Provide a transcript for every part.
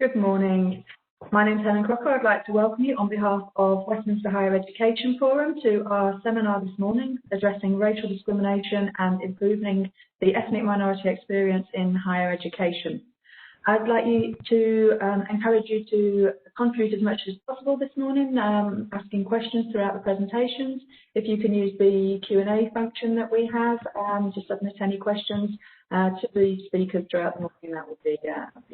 Good morning. My name is Helen Crocker. I'd like to welcome you on behalf of Westminster Higher Education Forum to our seminar this morning, addressing racial discrimination and improving the ethnic minority experience in higher education. I'd like you to encourage you to contribute as much as possible this morning, asking questions throughout the presentations. If you can use the Q&A function that we have to submit any questions to the speakers throughout the morning, that would be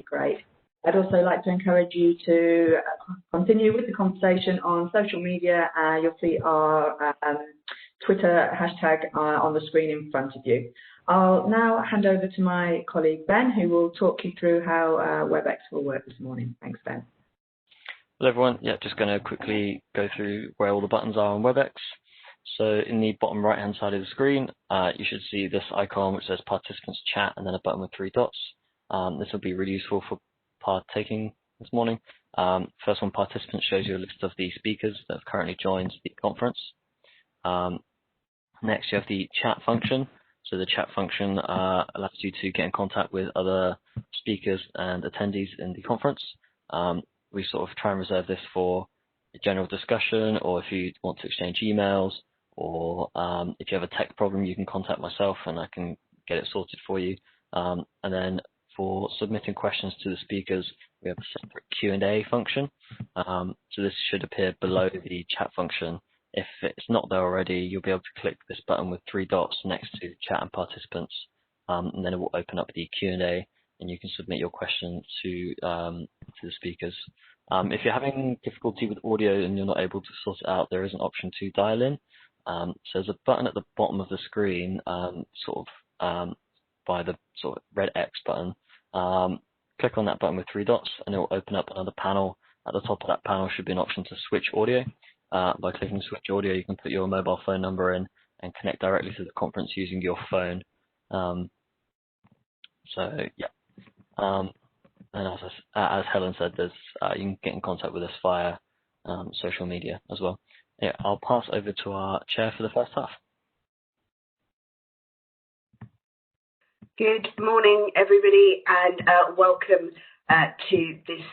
great. I'd also like to encourage you to continue with the conversation on social media. You'll see our Twitter hashtag on the screen in front of you. I'll now hand over to my colleague Ben, who will talk you through how WebEx will work this morning. Thanks, Ben. Hello, everyone. Yeah, just going to quickly go through where all the buttons are on WebEx. So in the bottom right-hand side of the screen, you should see this icon which says Participants Chat and then a button with 3 dots. This will be really useful for partaking this morning. First one, Participants, shows you a list of the speakers that have currently joined the conference. Next, you have the chat function. So the chat function allows you to get in contact with other speakers and attendees in the conference. We sort of try and reserve this for a general discussion, or if you want to exchange emails, or if you have a tech problem, you can contact myself and I can get it sorted for you. And then for submitting questions to the speakers, we have a separate Q&A function. So this should appear below the chat function. If it's not there already, you'll be able to click this button with 3 dots next to chat and participants, and then it will open up the Q&A, and you can submit your question to the speakers. If you're having difficulty with audio and you're not able to sort it out, there is an option to dial in. So there's a button at the bottom of the screen, by the sort of red X button. Click on that button with 3 dots, and it will open up another panel. At the top of that panel should be an option to switch audio. By clicking switch audio, you can put your mobile phone number in and connect directly to the conference using your phone. And as Helen said, you can get in contact with us via social media as well. Yeah, I'll pass over to our chair for the first half. Good morning, everybody, and welcome to this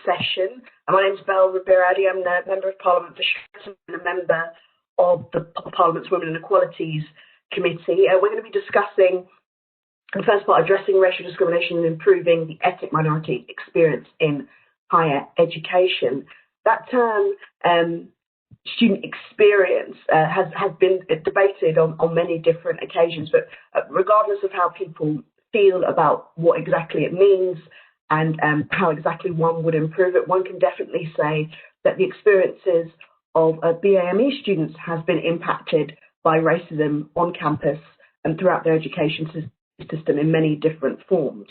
session. My name is Belle Ribiradi. I'm the Member of Parliament for Sheikh and a member of the Parliament's Women and Equalities Committee. We're going to be discussing, the first part, addressing racial discrimination and improving the ethnic minority experience in higher education. That term, student experience, has been debated on many different occasions, but regardless of how people feel about what exactly it means and how exactly one would improve it, one can definitely say that the experiences of BAME students has been impacted by racism on campus and throughout their education system in many different forms.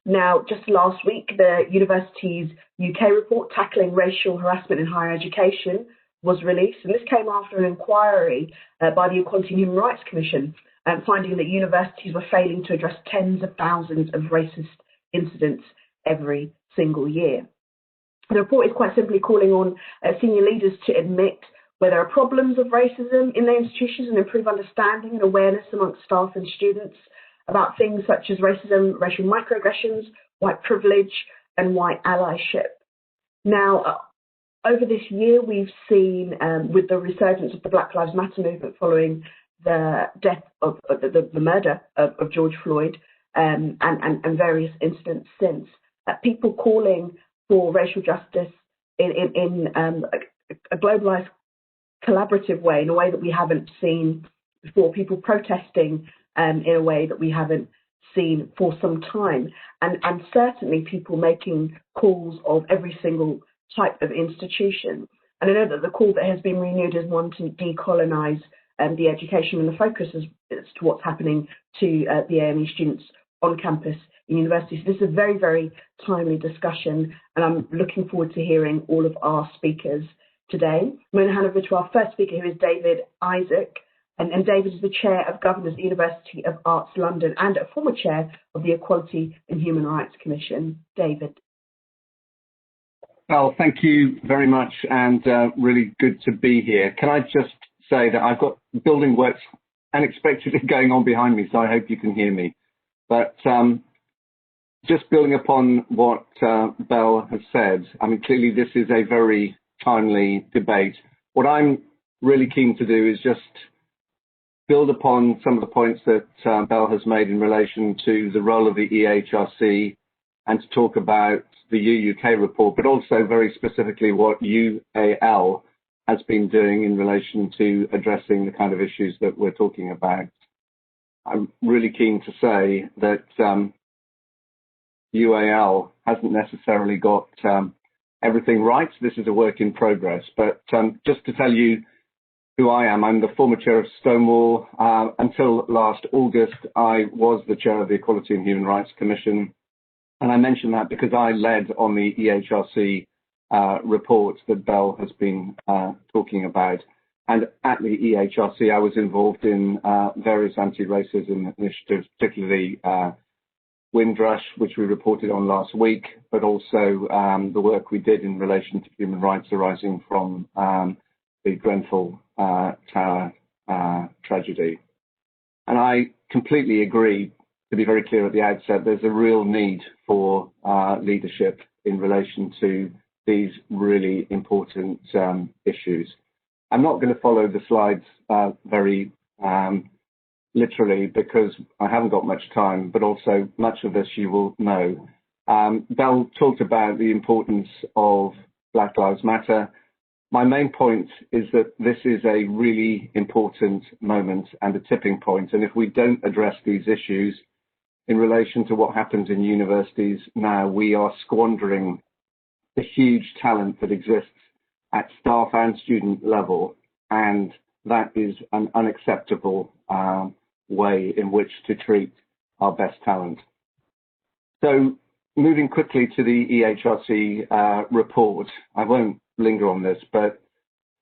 Now, just last week, the university's UK report tackling racial harassment in higher education was released, and this came after an inquiry by the Equality and Human Rights Commission, finding that universities were failing to address tens of thousands of racist incidents every single year. The report is quite simply calling on senior leaders to admit where there are problems of racism in their institutions and improve understanding and awareness amongst staff and students about things such as racism, racial microaggressions, white privilege, and white allyship. Now, over this year, we've seen, with the resurgence of the Black Lives Matter movement following the death of the murder of George Floyd, and various incidents since, people calling for racial justice in a globalized, collaborative way, in a way that we haven't seen before, people protesting in a way that we haven't seen for some time, and certainly people making calls of every single type of institution. And I know that the call that has been renewed is one to decolonize the education, and the focus is to what's happening to the AME students on campus in universities. So this is a very, very timely discussion, and I'm looking forward to hearing all of our speakers today. I'm going to hand over to our first speaker, who is David Isaac. And David is the Chair of Governors at the University of Arts London and a former Chair of the Equality and Human Rights Commission. David. Well, thank you very much, and really good to be here. Can I just say that I've got building works unexpectedly going on behind me, so I hope you can hear me. But just building upon what Belle has said, I mean, clearly this is a very timely debate. What I'm really keen to do is just build upon some of the points that Belle has made in relation to the role of the EHRC and to talk about the UUK report, but also very specifically what UAL has been doing in relation to addressing the kind of issues that we're talking about. I'm really keen to say that UAL hasn't necessarily got everything right. This is a work in progress, but just to tell you who I am, I'm the former chair of Stonewall. Until last August, I was the chair of the Equality and Human Rights Commission. And I mention that because I led on the EHRC report that Belle has been talking about. And at the EHRC, I was involved in various anti-racism initiatives, particularly Windrush, which we reported on last week, but also the work we did in relation to human rights arising from the Grenfell Tower tragedy. And I completely agree, to be very clear at the outset, there's a real need for leadership in relation to these really important issues. I'm not going to follow the slides very literally because I haven't got much time, but also much of this you will know. Belle talked about the importance of Black Lives Matter. My main point is that this is a really important moment and a tipping point. And if we don't address these issues in relation to what happens in universities now, we are squandering the huge talent that exists at staff and student level. And that is an unacceptable way in which to treat our best talent. So moving quickly to the EHRC report, I won't linger on this, but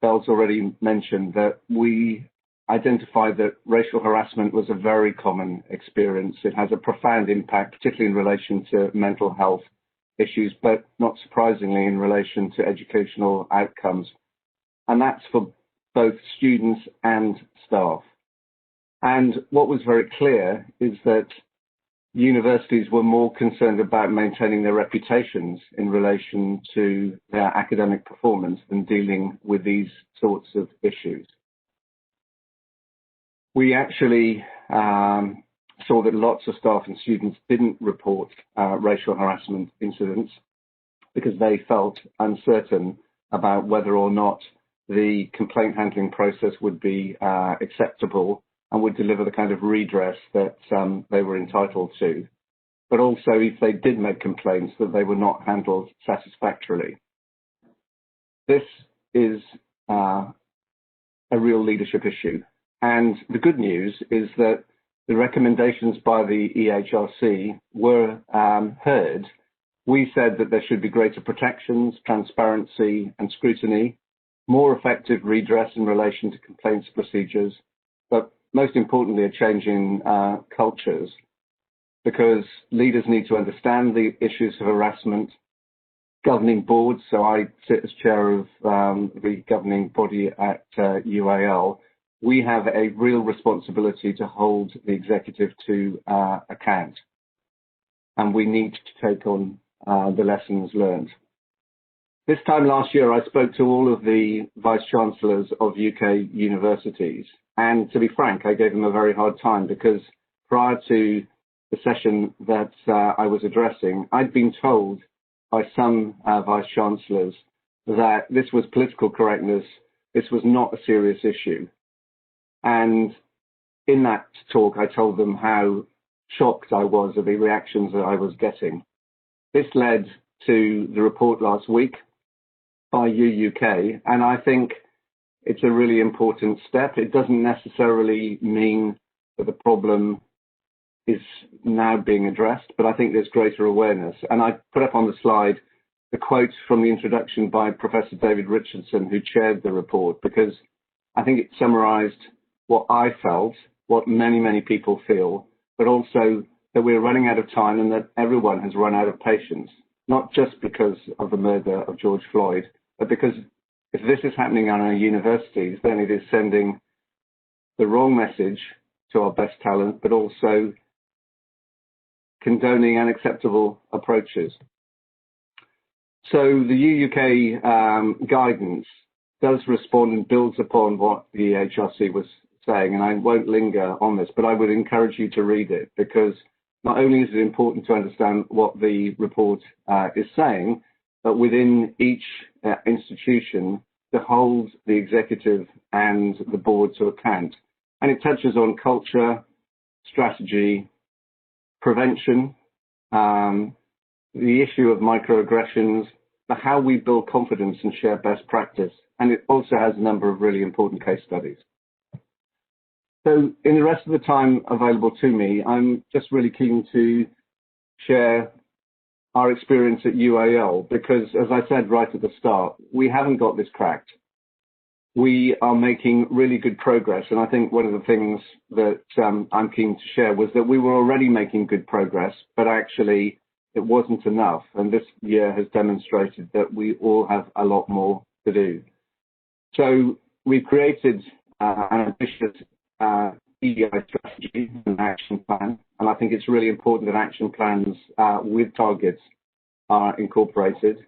Belle's already mentioned that we identified that racial harassment was a very common experience. It has a profound impact, particularly in relation to mental health issues, but not surprisingly in relation to educational outcomes. And that's for both students and staff. And what was very clear is that universities were more concerned about maintaining their reputations in relation to their academic performance than dealing with these sorts of issues. We actually saw that lots of staff and students didn't report racial harassment incidents because they felt uncertain about whether or not the complaint handling process would be acceptable and would deliver the kind of redress that they were entitled to. But also, if they did make complaints, that they were not handled satisfactorily. This is a real leadership issue. And the good news is that the recommendations by the EHRC were heard. We said that there should be greater protections, transparency and scrutiny, more effective redress in relation to complaints procedures, but most importantly, a change in cultures, because leaders need to understand the issues of harassment. Governing boards, so I sit as chair of the governing body at UAL, we have a real responsibility to hold the executive to account, and we need to take on the lessons learned. This time last year, I spoke to all of the vice-chancellors of UK universities, and to be frank, I gave them a very hard time because prior to the session that I was addressing, I'd been told by some vice-chancellors that this was political correctness, this was not a serious issue. And in that talk, I told them how shocked I was at the reactions that I was getting. This led to the report last week by UUK, and I think it's a really important step. It doesn't necessarily mean that the problem is now being addressed, but I think there's greater awareness. And I put up on the slide the quote from the introduction by Professor David Richardson, who chaired the report, because I think it summarized what I felt, what many, many people feel, but also that we're running out of time and that everyone has run out of patience, not just because of the murder of George Floyd, but because if this is happening on our universities, then it is sending the wrong message to our best talent, but also condoning unacceptable approaches. So the UUK guidance does respond and builds upon what the HRC was saying, and I won't linger on this, but I would encourage you to read it, because not only is it important to understand what the report is saying, but within each institution to hold the executive and the board to account. And it touches on culture, strategy, prevention, the issue of microaggressions, how we build confidence and share best practice. And it also has a number of really important case studies. So in the rest of the time available to me, I'm just really keen to share our experience at UAL, because as I said right at the start, we haven't got this cracked. We are making really good progress. And I think one of the things that I'm keen to share was that we were already making good progress, but actually it wasn't enough. And this year has demonstrated that we all have a lot more to do. So we've created an ambitious EDI strategy and action plan. And I think it's really important that action plans with targets are incorporated.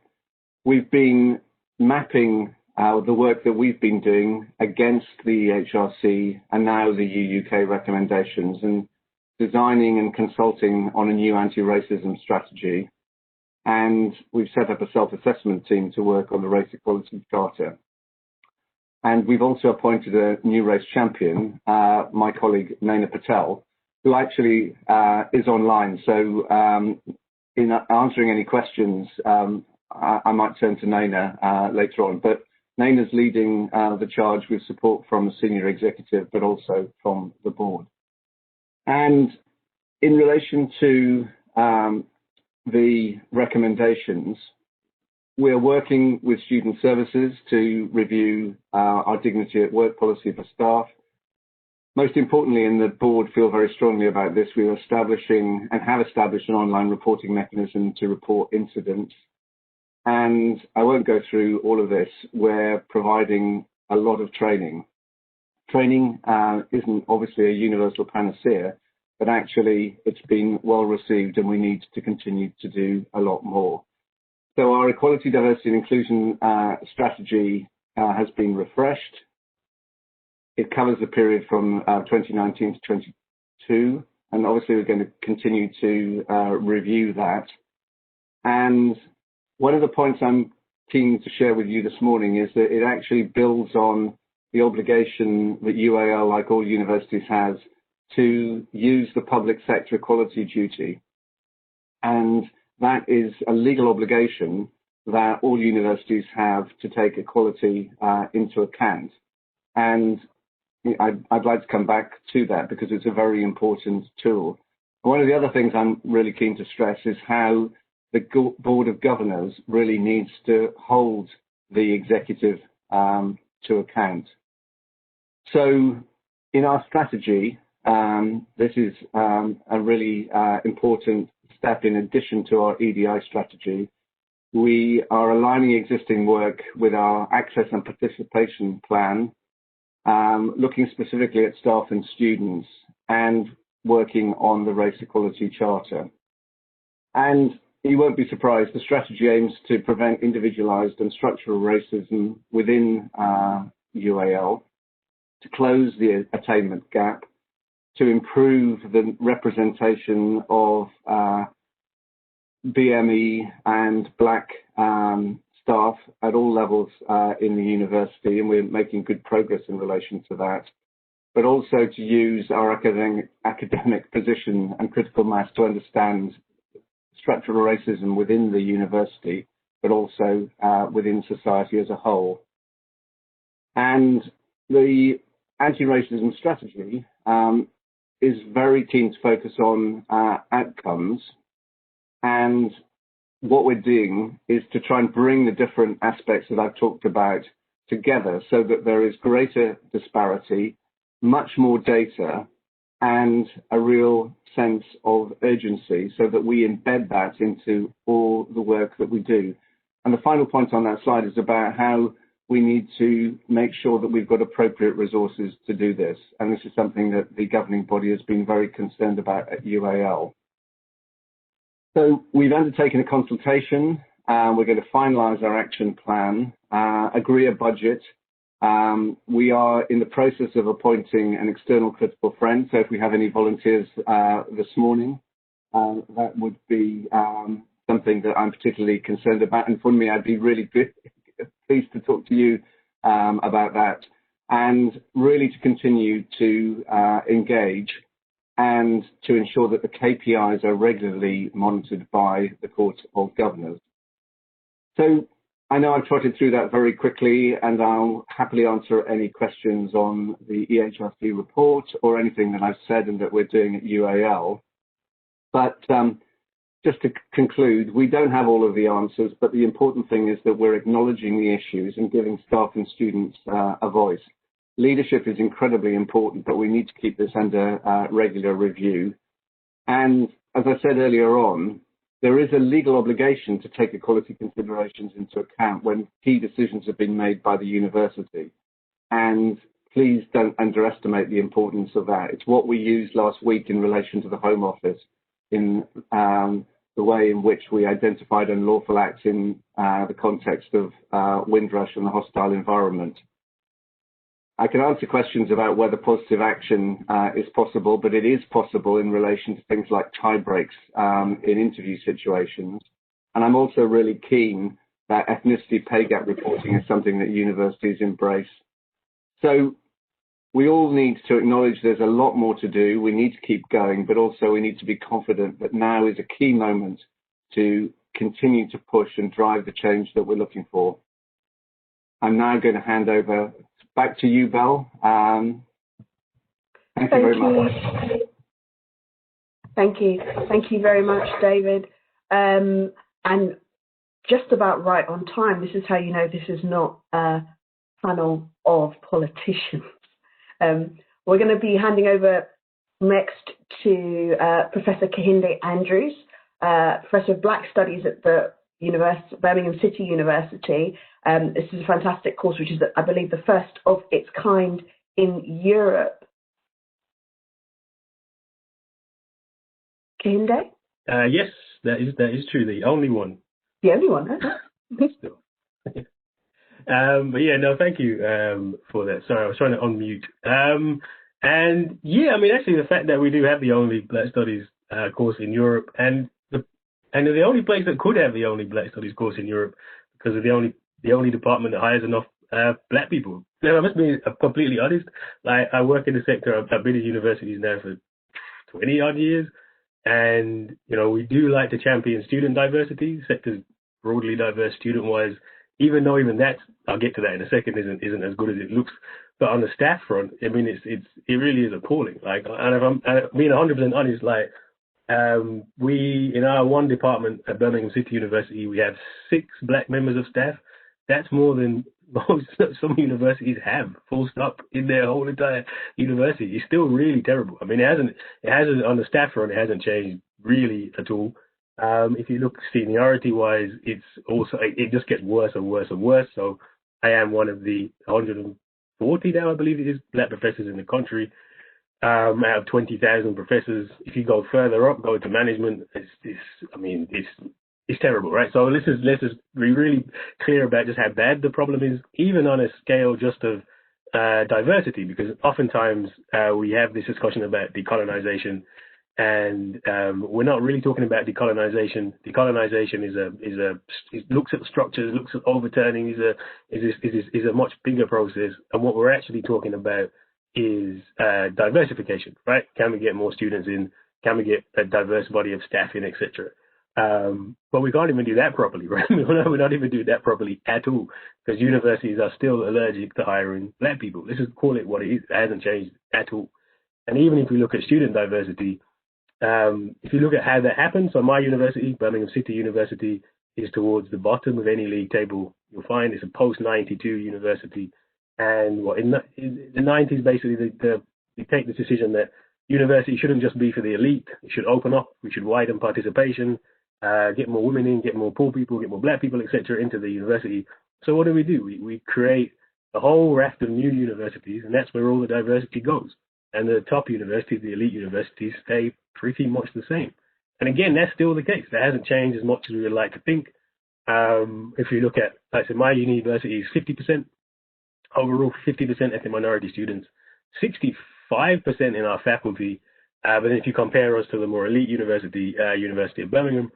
We've been mapping the work that we've been doing against the HRC and now the UUK recommendations, and designing and consulting on a new anti-racism strategy. And we've set up a self-assessment team to work on the Race Equality Charter. And we've also appointed a new race champion, my colleague Naina Patel, who actually is online. So in answering any questions, I might turn to Naina later on. But Naina's leading the charge with support from the senior executive, but also from the board. And in relation to the recommendations, we're working with student services to review our dignity at work policy for staff. Most importantly, and the board feel very strongly about this, we are establishing and have established an online reporting mechanism to report incidents. And I won't go through all of this. We're providing a lot of training. Training isn't obviously a universal panacea, but actually it's been well received, and we need to continue to do a lot more. So our equality, diversity and inclusion strategy has been refreshed. It covers the period from 2019 to 22, and obviously we're going to continue to review that. And one of the points I'm keen to share with you this morning is that it actually builds on the obligation that UAL, like all universities, has to use the public sector equality duty. And that is a legal obligation that all universities have to take equality into account. And I'd like to come back to that because it's a very important tool. One of the other things I'm really keen to stress is how the Board of Governors really needs to hold the executive to account. So in our strategy, this is a really important step in addition to our EDI strategy. We are aligning existing work with our access and participation plan, looking specifically at staff and students, and working on the Race Equality Charter. And you won't be surprised, the strategy aims to prevent individualized and structural racism within UAL, to close the attainment gap, to improve the representation of BME and Black staff at all levels in the university, and we're making good progress in relation to that, but also to use our academic position and critical mass to understand structural racism within the university, but also within society as a whole. And the anti-racism strategy is very keen to focus on outcomes. And what we're doing is to try and bring the different aspects that I've talked about together so that there is greater disparity, much more data, and a real sense of urgency so that we embed that into all the work that we do. And the final point on that slide is about how we need to make sure that we've got appropriate resources to do this. And this is something that the governing body has been very concerned about at UAL. So we've undertaken a consultation. We're going to finalise our action plan, agree a budget. We are in the process of appointing an external critical friend. So if we have any volunteers this morning, that would be something that I'm particularly concerned about. And for me, I'd be really pleased to talk to you about that, and really to continue to engage and to ensure that the KPIs are regularly monitored by the Court of Governors. So I know I've trotted through that very quickly, and I'll happily answer any questions on the Hrc report or anything that I've said and that we're doing at UAL. But just to conclude, we don't have all of the answers, but the important thing is that we're acknowledging the issues and giving staff and students a voice. Leadership is incredibly important, but we need to keep this under regular review. And as I said earlier on, there is a legal obligation to take equality considerations into account when key decisions have been made by the university. And please don't underestimate the importance of that. It's what we used last week in relation to the Home Office in the way in which we identified unlawful acts in the context of Windrush and the hostile environment. I can answer questions about whether positive action is possible, but it is possible in relation to things like tie breaks in interview situations. And I'm also really keen that ethnicity pay gap reporting is something that universities embrace. So we all need to acknowledge there's a lot more to do. We need to keep going, but also we need to be confident that now is a key moment to continue to push and drive the change that we're looking for. I'm now going to hand over back to you, Belle. Thank you very much. Thank you. Thank you very much, David. And just about right on time. This is how you know this is not a panel of politicians. We're going to be handing over next to Professor Kehinde Andrews, Professor of Black Studies at the Birmingham City University. This is a fantastic course, which is, I believe, the first of its kind in Europe. Kehinde? Yes, that is true. The only one. The only one, huh? Still. But yeah, no, thank you for that. Sorry, I was trying to unmute. And yeah, I mean, actually, the fact that we do have the only Black Studies course in Europe, and the only place that could have the only Black Studies course in Europe, because of the only department that hires enough Black people. Now, I must be completely honest. Like, I work in the sector. I've been at universities now for 20 odd years, and we do like to champion student diversity. Sector's broadly diverse student-wise. Even though that, I'll get to that in a second, isn't as good as it looks. But on the staff front, I mean, it really is appalling. Like, and if I'm being 100% honest, like, we, in our one department at Birmingham City University, we have 6 Black members of staff. That's more than some universities have, full stop, in their whole entire university. It's still really terrible. I mean, it hasn't on the staff front, it hasn't changed really at all. If you look seniority-wise, it just gets worse and worse and worse. So I am one of the 140 now, I believe it is, Black professors in the country. Out of 20,000 professors. If you go further up, go to management, it's terrible, right? So let's just be really clear about just how bad the problem is, even on a scale just of diversity, because oftentimes we have this discussion about decolonization. And we're not really talking about decolonization. Decolonization it looks at structures, looks at overturning, is a much bigger process. And what we're actually talking about is diversification, right? Can we get more students in? Can we get a diverse body of staff in, etc.? But we can't even do that properly, right? We're not even doing that properly at all, because universities are still allergic to hiring Black people. Let's just call it what it is. It hasn't changed at all. And even if we look at student diversity, if you look at how that happens, so my university, Birmingham City University, is towards the bottom of any league table you'll find. It's a post-92 university. And in the 90s, basically, they take the decision that university shouldn't just be for the elite. It should open up. We should widen participation, get more women in, get more poor people, get more Black people, etc., into the university. So what do? We create a whole raft of new universities, and that's where all the diversity goes. And the top universities, the elite universities, stay pretty much the same. And again, that's still the case. That hasn't changed as much as we would like to think. If you look at, like I said, my university is 50%, overall 50% ethnic minority students, 65% in our faculty. But then if you compare us to the more elite university, University of Birmingham,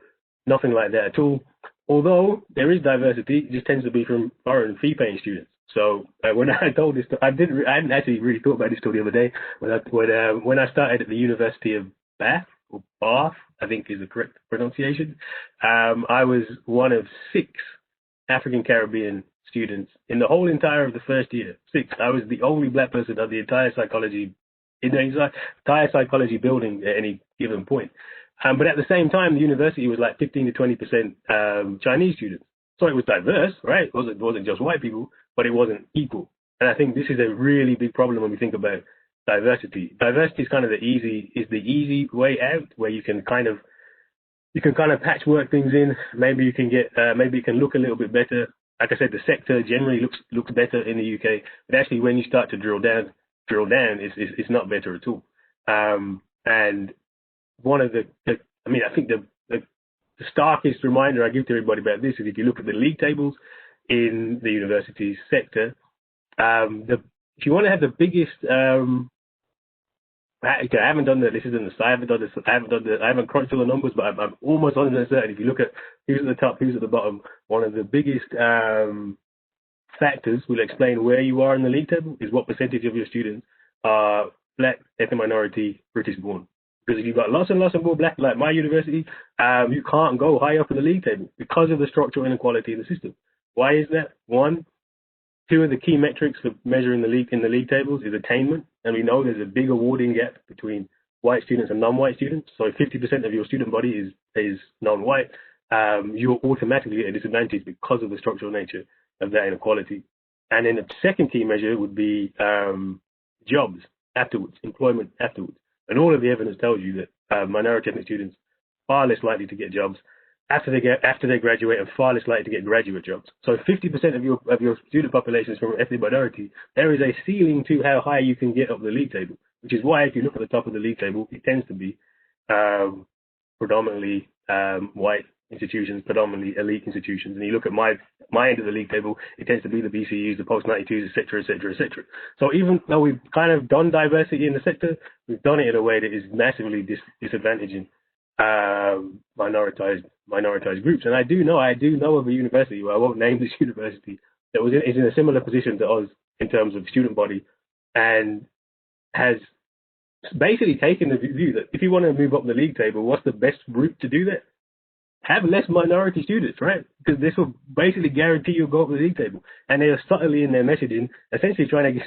nothing like that at all. Although there is diversity, it just tends to be from foreign fee-paying students. So when I told this, I hadn't actually really thought about this till the other day. When I started at the University of Bath, or Bath, I think is the correct pronunciation, I was one of 6 African Caribbean students in the whole entire of the first year. 6. I was the only black person of the entire psychology building at any given point. But at the same time, the university was like 15 to 20% Chinese students. So it was diverse, right? It wasn't just white people, but it wasn't equal. And I think this is a really big problem when we think about diversity. Diversity is kind of the easy way out, where you can kind of patchwork things in. Maybe you can maybe it can look a little bit better. Like I said, the sector generally looks better in the UK, but actually when you start to drill down, it's not better at all. And one of I think the starkest reminder I give to everybody about this is if you look at the league tables in the university sector, if you want to have the biggest, I haven't done that. This isn't the I haven't done this. I haven't crunched all the numbers, but I'm almost 100% certain. If you look at who's at the top, who's at the bottom, one of the biggest factors will explain where you are in the league table is what percentage of your students are black, ethnic minority, British born. Because if you've got lots and lots of more black, like my university, you can't go high up in the league table because of the structural inequality in the system. Why is that? 1, 2 of the key metrics for measuring the league tables is attainment, and we know there's a big awarding gap between white students and non-white students. So if 50% of your student body is non-white, you're automatically at a disadvantage because of the structural nature of that inequality. And then the second key measure would be jobs afterwards, employment afterwards. And all of the evidence tells you that minority ethnic students are far less likely to get jobs after they graduate, and far less likely to get graduate jobs. So 50% of your student population is from ethnic minority. There is a ceiling to how high you can get up the league table, which is why if you look at the top of the league table, it tends to be predominantly white institutions, predominantly elite institutions. And you look at my end of the league table, it tends to be the BCUs, the post-92s, et cetera, et cetera, et cetera. So even though we've kind of done diversity in the sector, we've done it in a way that is massively disadvantaging minoritized groups. And I do know of a university, I won't name this university, that is in a similar position to us in terms of student body, and has basically taken the view that if you want to move up the league table, what's the best route to do that? Have less minority students, right? Because this will basically guarantee you'll go up the league table. And they are subtly in their messaging, essentially trying to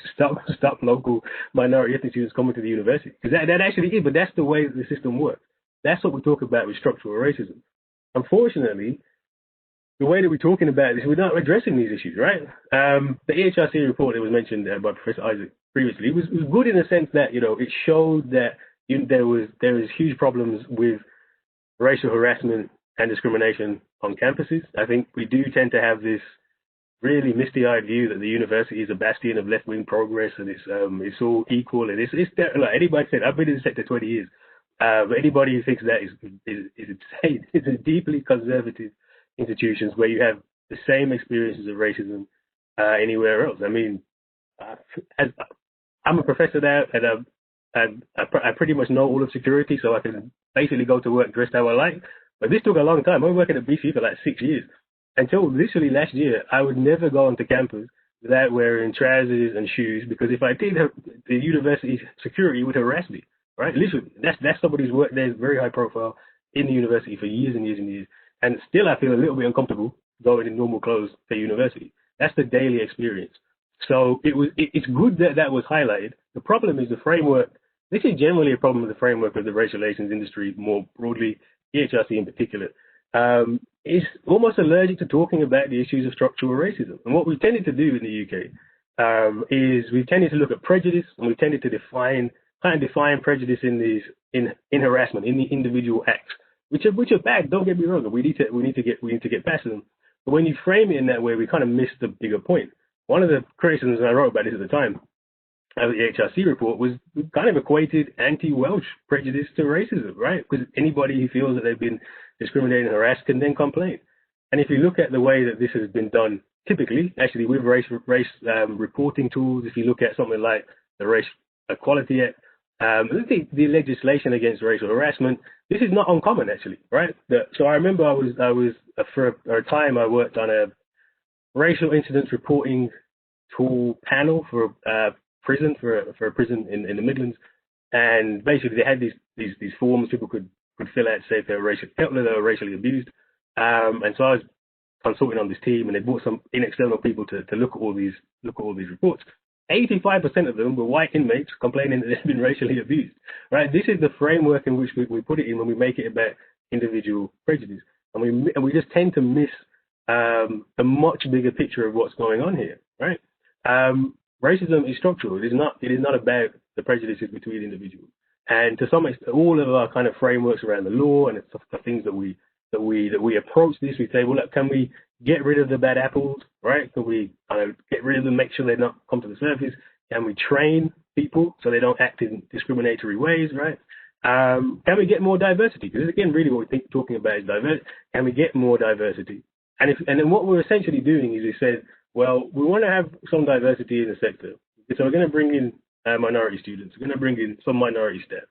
stop local minority ethnic students coming to the university. Because that actually is, but that's the way that the system works. That's what we talk about with structural racism. Unfortunately, the way that we're talking about this, we're not addressing these issues, right? The Hrc report that was mentioned by Professor Isaac previously was good in the sense that, it showed that there was huge problems with racial harassment and discrimination on campuses. I think we do tend to have this really misty-eyed view that the university is a bastion of left-wing progress, and it's all equal, and it's like anybody said, I've been in the sector 20 years. But anybody who thinks that is insane. It's a deeply conservative institutions where you have the same experiences of racism anywhere else. I mean, I'm a professor now, and I pretty much know all of security, so I can basically go to work dressed how I like. But this took a long time. I was working at BC for like 6 years. Until literally last year, I would never go onto campus without wearing trousers and shoes, because if I did, the university security would harass me. Right, literally, that's somebody who's worked there, very high profile in the university for years and years and years, and still I feel a little bit uncomfortable going in normal clothes to university. That's the daily experience. So it's good that was highlighted. The problem is the framework. This is generally a problem with the framework of the racial relations industry more broadly, Hrc in particular. Is almost allergic to talking about the issues of structural racism. And what we've tended to do in the UK is we've tended to look at prejudice, and we've tended to define prejudice in harassment, in the individual acts, which are bad. Don't get me wrong. We need to get past them. But when you frame it in that way, we kind of miss the bigger point. One of the criticisms, and I wrote about this at the time, the Hrc report was kind of equated anti-Welsh prejudice to racism, right? Because anybody who feels that they've been discriminated and harassed can then complain. And if you look at the way that this has been done, typically, actually with race reporting tools, if you look at something like the Race Equality Act, the legislation against racial harassment, this is not uncommon actually, right? So I remember I was for a time I worked on a racial incidents reporting tool panel for prison for a prison in the Midlands, and basically they had these forms people could fill out to say if they were racially abused, and so I was consulting on this team, and they brought some external people to look at all these reports. 85% of them were white inmates complaining that they've been racially abused. Right? This is the framework in which we put it in when we make it about individual prejudice, and we just tend to miss the much bigger picture of what's going on here. Right? Racism is structural. It is not about the prejudices between individuals. And to some extent, all of our kind of frameworks around the law and the things that we approach this, we say, well, look, can we get rid of the bad apples, right? Can we get rid of them, make sure they don't come to the surface? Can we train people so they don't act in discriminatory ways, right? Can we get more diversity? Because again, really what we're talking about is diversity. Can we get more diversity? And then what we're essentially doing is we said, well, we want to have some diversity in the sector. So we're going to bring in minority students. We're going to bring in some minority staff.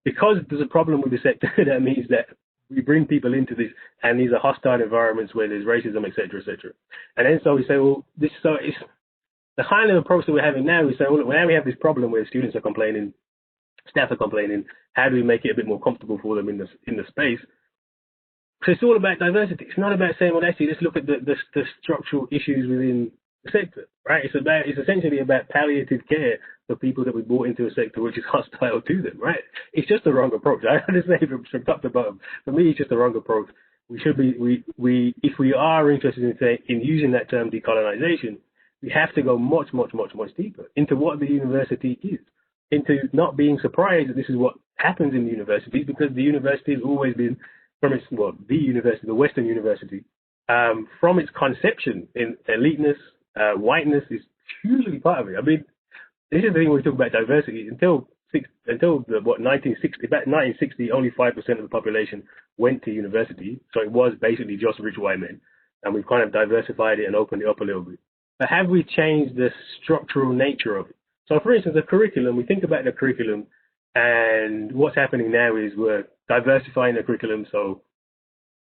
Because there's a problem with the sector, that means that we bring people into this, and these are hostile environments where there's racism, et cetera, et cetera. And then so we say, well, it's the kind of approach that we're having now. We say, well, now we have this problem where students are complaining, staff are complaining. How do we make it a bit more comfortable for them in the space? So it's all about diversity. It's not about saying, well, actually, let's look at the structural issues within the sector, right? It's essentially about palliative care for people that we brought into a sector which is hostile to them, right? It's just the wrong approach. I understand from top to bottom. For me, it's just the wrong approach. We should be, if we are interested in using that term decolonization, we have to go much, much, much, much deeper into what the university is, into not being surprised that this is what happens in the universities, because the university has always been, the Western university, from its conception in eliteness, whiteness is hugely part of it. I mean, this is the thing when we talk about diversity. Until 1960, about 1960, only 5% of the population went to university, so it was basically just rich white men, and we've kind of diversified it and opened it up a little bit. But have we changed the structural nature of it? So, for instance, the curriculum. We think about the curriculum, and what's happening now is we're diversifying the curriculum. So,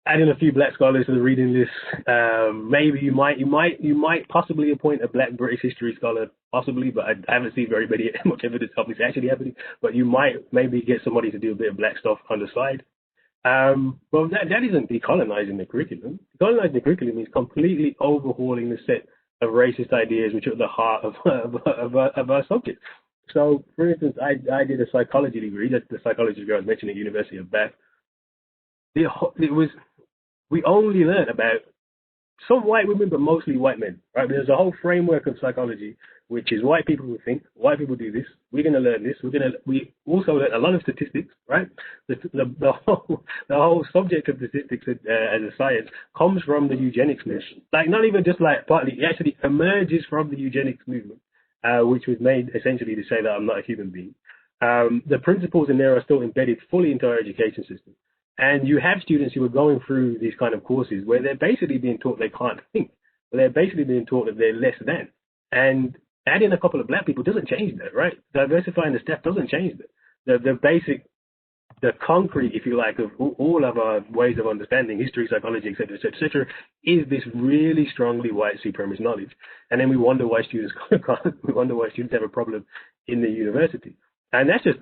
adding a few black scholars to the reading list. Maybe you might possibly appoint a black British history scholar, possibly, but I haven't seen very much evidence of this actually happening. But you might maybe get somebody to do a bit of black stuff on the side. Well, that isn't decolonizing the curriculum. Decolonizing the curriculum is completely overhauling the set of racist ideas which are at the heart of our subject. So, for instance, I did a psychology degree. That's the psychology degree I was mentioning at University of Bath. We only learn about some white women, but mostly white men, right? There's a whole framework of psychology, which is white people will think, white people do this, we're going to learn this, we also learn a lot of statistics, right? The whole subject of statistics as a science comes from the eugenics movement. Like, not even just like partly, it actually emerges from the eugenics movement, which was made essentially to say that I'm not a human being. The principles in there are still embedded fully into our education system. And you have students who are going through these kind of courses where they're basically being taught they can't think. They're basically being taught that they're less than. And adding a couple of black people doesn't change that, right? Diversifying the staff doesn't change that. The basic, the concrete, if you like, of all of our ways of understanding history, psychology, et cetera, is this really strongly white supremacist knowledge. And then we wonder why students have a problem in the university. And that's just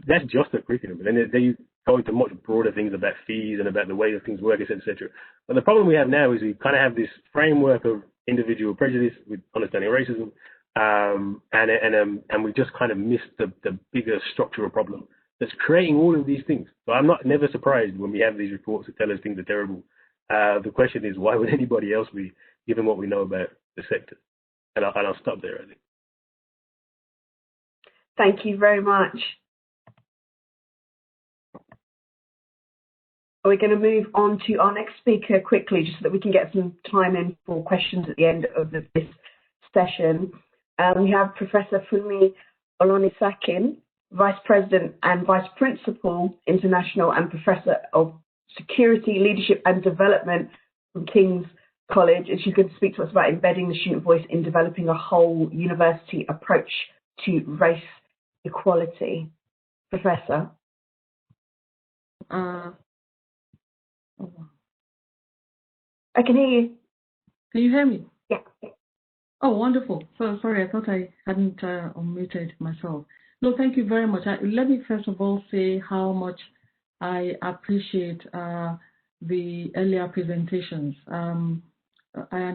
the curriculum. And then you go into much broader things about fees and about the way that things work, et cetera. But the problem we have now is we kind of have this framework of individual prejudice with understanding racism, and we just kind of missed the bigger structural problem that's creating all of these things. So I'm never surprised when we have these reports that tell us things are terrible. The question is, why would anybody else be, given what we know about the sector? And I'll stop there, I think. Thank you very much. We're going to move on to our next speaker quickly, just so that we can get some time in for questions at the end of this session. We have Professor Funmi Olonisakin, Vice President and Vice Principal International and Professor of Security, Leadership and Development from King's College, and she's going to speak to us about embedding the student voice in developing a whole university approach to race equality. Professor. I can hear you. Can you hear me? Yeah. Oh, wonderful. So sorry, I thought I hadn't unmuted myself. No, thank you very much. Let me first of all say how much I appreciate the earlier presentations. And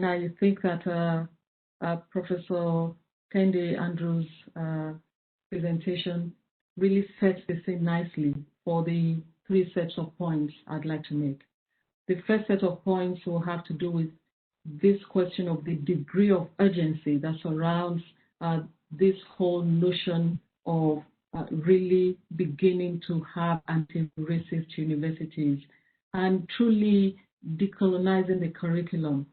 I think that Professor Kendi Andrews' presentation really sets the scene nicely for the three sets of points I'd like to make. The first set of points will have to do with this question of the degree of urgency that surrounds this whole notion of really beginning to have anti-racist universities and truly decolonizing the curriculum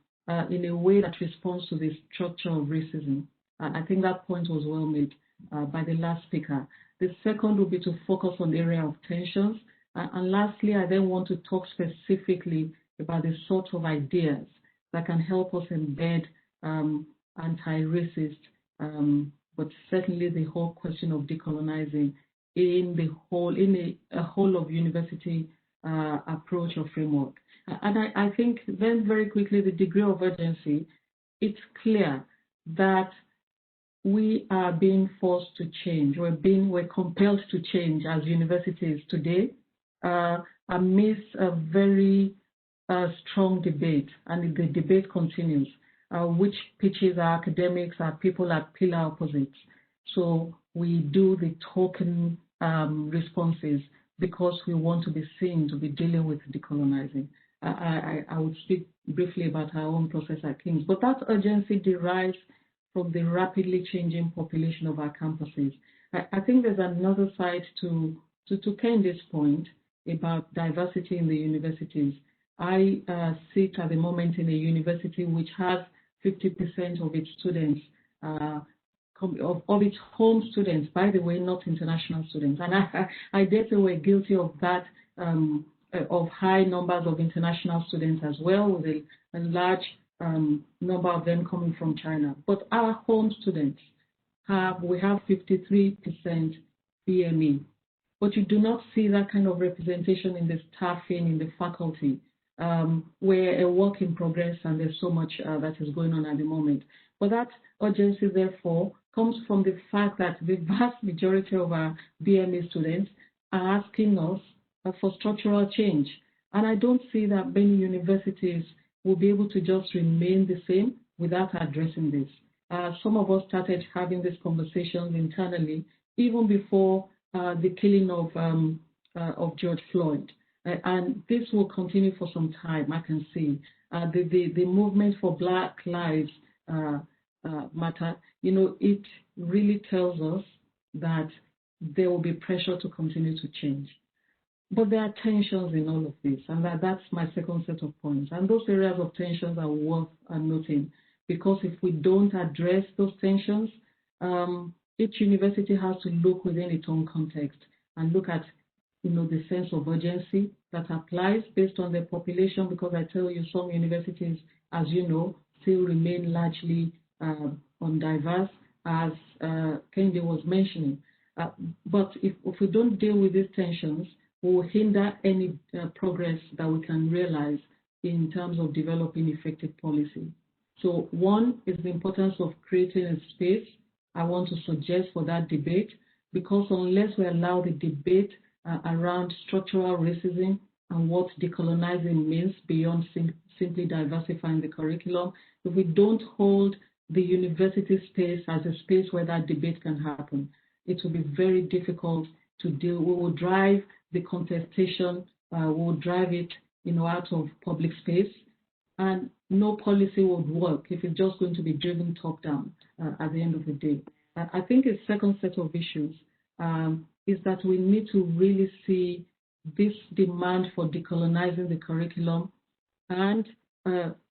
in a way that responds to the structure of racism. I think that point was well made by the last speaker. The second will be to focus on the area of tensions. And lastly, I then want to talk specifically about the sort of ideas that can help us embed anti-racist, but certainly the whole question of decolonizing in the whole, in a whole of university approach or framework. And I think then very quickly, the degree of urgency, it's clear that we are being forced to change. We're compelled to change as universities today amidst a very strong debate, and the debate continues, which pitches our academics, our people at pillar opposites. So we do the token responses because we want to be seen to be dealing with decolonizing. I would speak briefly about our own process at King's, but that urgency derives from the rapidly changing population of our campuses. I think there's another side to Kendi's point about diversity in the universities. I sit at the moment in a university which has 50% of its students, of its home students, by the way, not international students. And I dare say we're guilty of that, of high numbers of international students as well, with a large number of them coming from China. But our home students we have 53% BME. But you do not see that kind of representation in the staffing, in the faculty. We're a work in progress, and there's so much that is going on at the moment. But that urgency, therefore, comes from the fact that the vast majority of our BME students are asking us for structural change. And I don't see that many universities will be able to just remain the same without addressing this. Some of us started having these conversations internally even before the killing of George Floyd. And this will continue for some time, I can see. The movement for Black Lives Matter, it really tells us that there will be pressure to continue to change. But there are tensions in all of this, and that's my second set of points. And those areas of tensions are worth noting, because if we don't address those tensions, each university has to look within its own context and look at the sense of urgency that applies based on their population, because I tell you, some universities, as you know, still remain largely undiverse, as Kendi was mentioning. But if we don't deal with these tensions, we will hinder any progress that we can realize in terms of developing effective policy. So one is the importance of creating a space I want to suggest for that debate, because unless we allow the debate around structural racism and what decolonizing means beyond simply diversifying the curriculum, if we don't hold the university space as a space where that debate can happen, it will be very difficult to deal. We will drive the contestation, we will drive it out of public space, and no policy would work if it's just going to be driven top-down at the end of the day. I think a second set of issues is that we need to really see this demand for decolonizing the curriculum and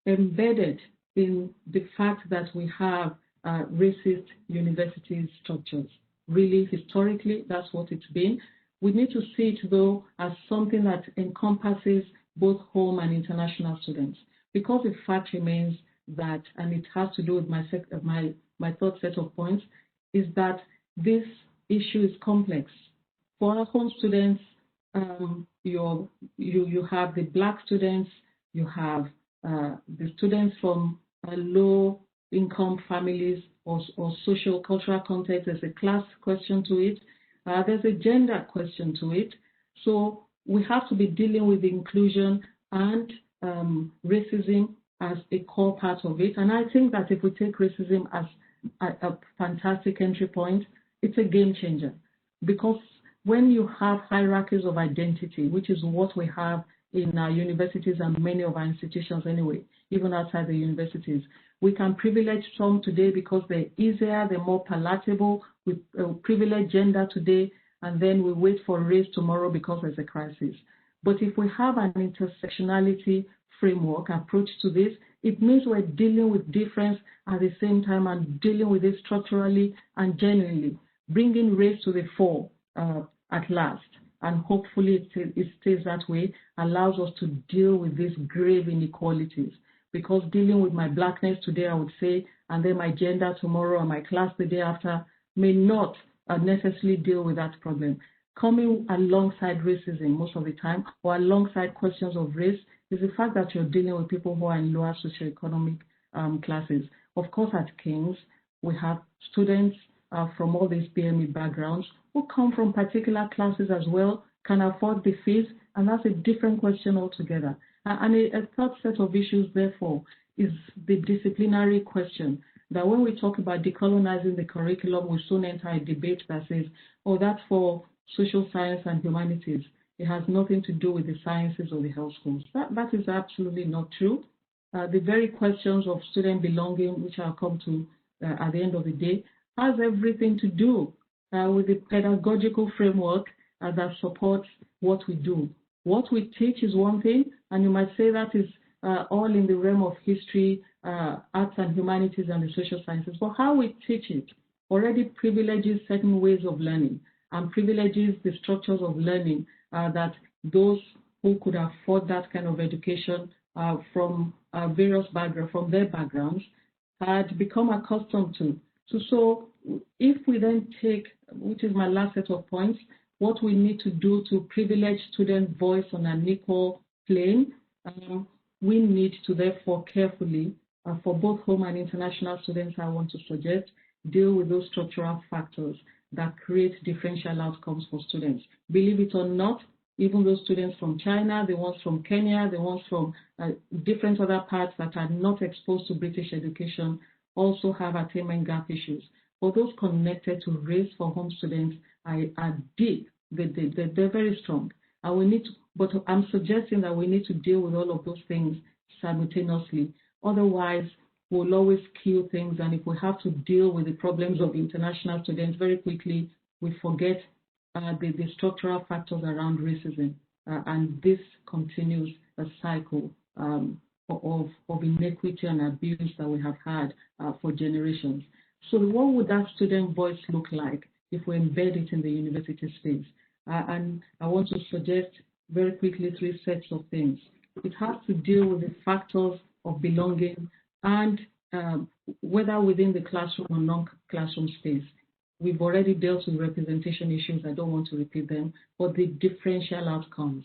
embedded in the fact that we have racist university structures. Really, historically, that's what it's been. We need to see it, though, as something that encompasses both home and international students, because the fact remains that, and it has to do with my third set of points, is that this issue is complex. For our home students, you have the Black students, you have the students from low-income families or social cultural context. There's a class question to it. There's a gender question to it. So we have to be dealing with inclusion and racism as a core part of it. And I think that if we take racism as a fantastic entry point, it's a game changer. Because when you have hierarchies of identity, which is what we have in our universities and many of our institutions anyway, even outside the universities, we can privilege some today because they're easier, they're more palatable. We privilege gender today, and then we wait for race tomorrow because there's a crisis. But if we have an intersectionality framework approach to this, it means we're dealing with difference at the same time and dealing with it structurally and genuinely, bringing race to the fore at last. And hopefully it stays that way, allows us to deal with these grave inequalities. Because dealing with my Blackness today, I would say, and then my gender tomorrow and my class the day after may not necessarily deal with that problem. Coming alongside racism most of the time, or alongside questions of race, is the fact that you're dealing with people who are in lower socioeconomic classes. Of course, at King's, we have students from all these PME backgrounds who come from particular classes as well, can afford the fees, and that's a different question altogether. And a third set of issues, therefore, is the disciplinary question, that when we talk about decolonizing the curriculum, we soon enter a debate that says, oh, that's for social science and humanities. It has nothing to do with the sciences or the health schools. That is absolutely not true. The very questions of student belonging, which I'll come to at the end of the day, has everything to do with the pedagogical framework that supports what we do. What we teach is one thing, and you might say that is all in the realm of history, arts and humanities and the social sciences. But how we teach it already privileges certain ways of learning and privileges the structures of learning that those who could afford that kind of education from various backgrounds, from their backgrounds, had become accustomed to. So if we then take, which is my last set of points, what we need to do to privilege student voice on an equal plane, we need to therefore carefully, for both home and international students, I want to suggest, deal with those structural factors that create differential outcomes for students. Believe it or not, even those students from China, the ones from Kenya, the ones from different other parts that are not exposed to British education also have attainment gap issues. For those connected to race for home students are deep. They're very strong. And we need to, but I'm suggesting that we need to deal with all of those things simultaneously. Otherwise, we'll always kill things. And if we have to deal with the problems of international students very quickly, we forget the structural factors around racism. And this continues a cycle of inequity and abuse that we have had for generations. So what would that student voice look like if we embed it in the university space? And I want to suggest very quickly 3 sets of things. It has to deal with the factors of belonging and whether within the classroom or non-classroom space. We've already dealt with representation issues. I don't want to repeat them, but the differential outcomes.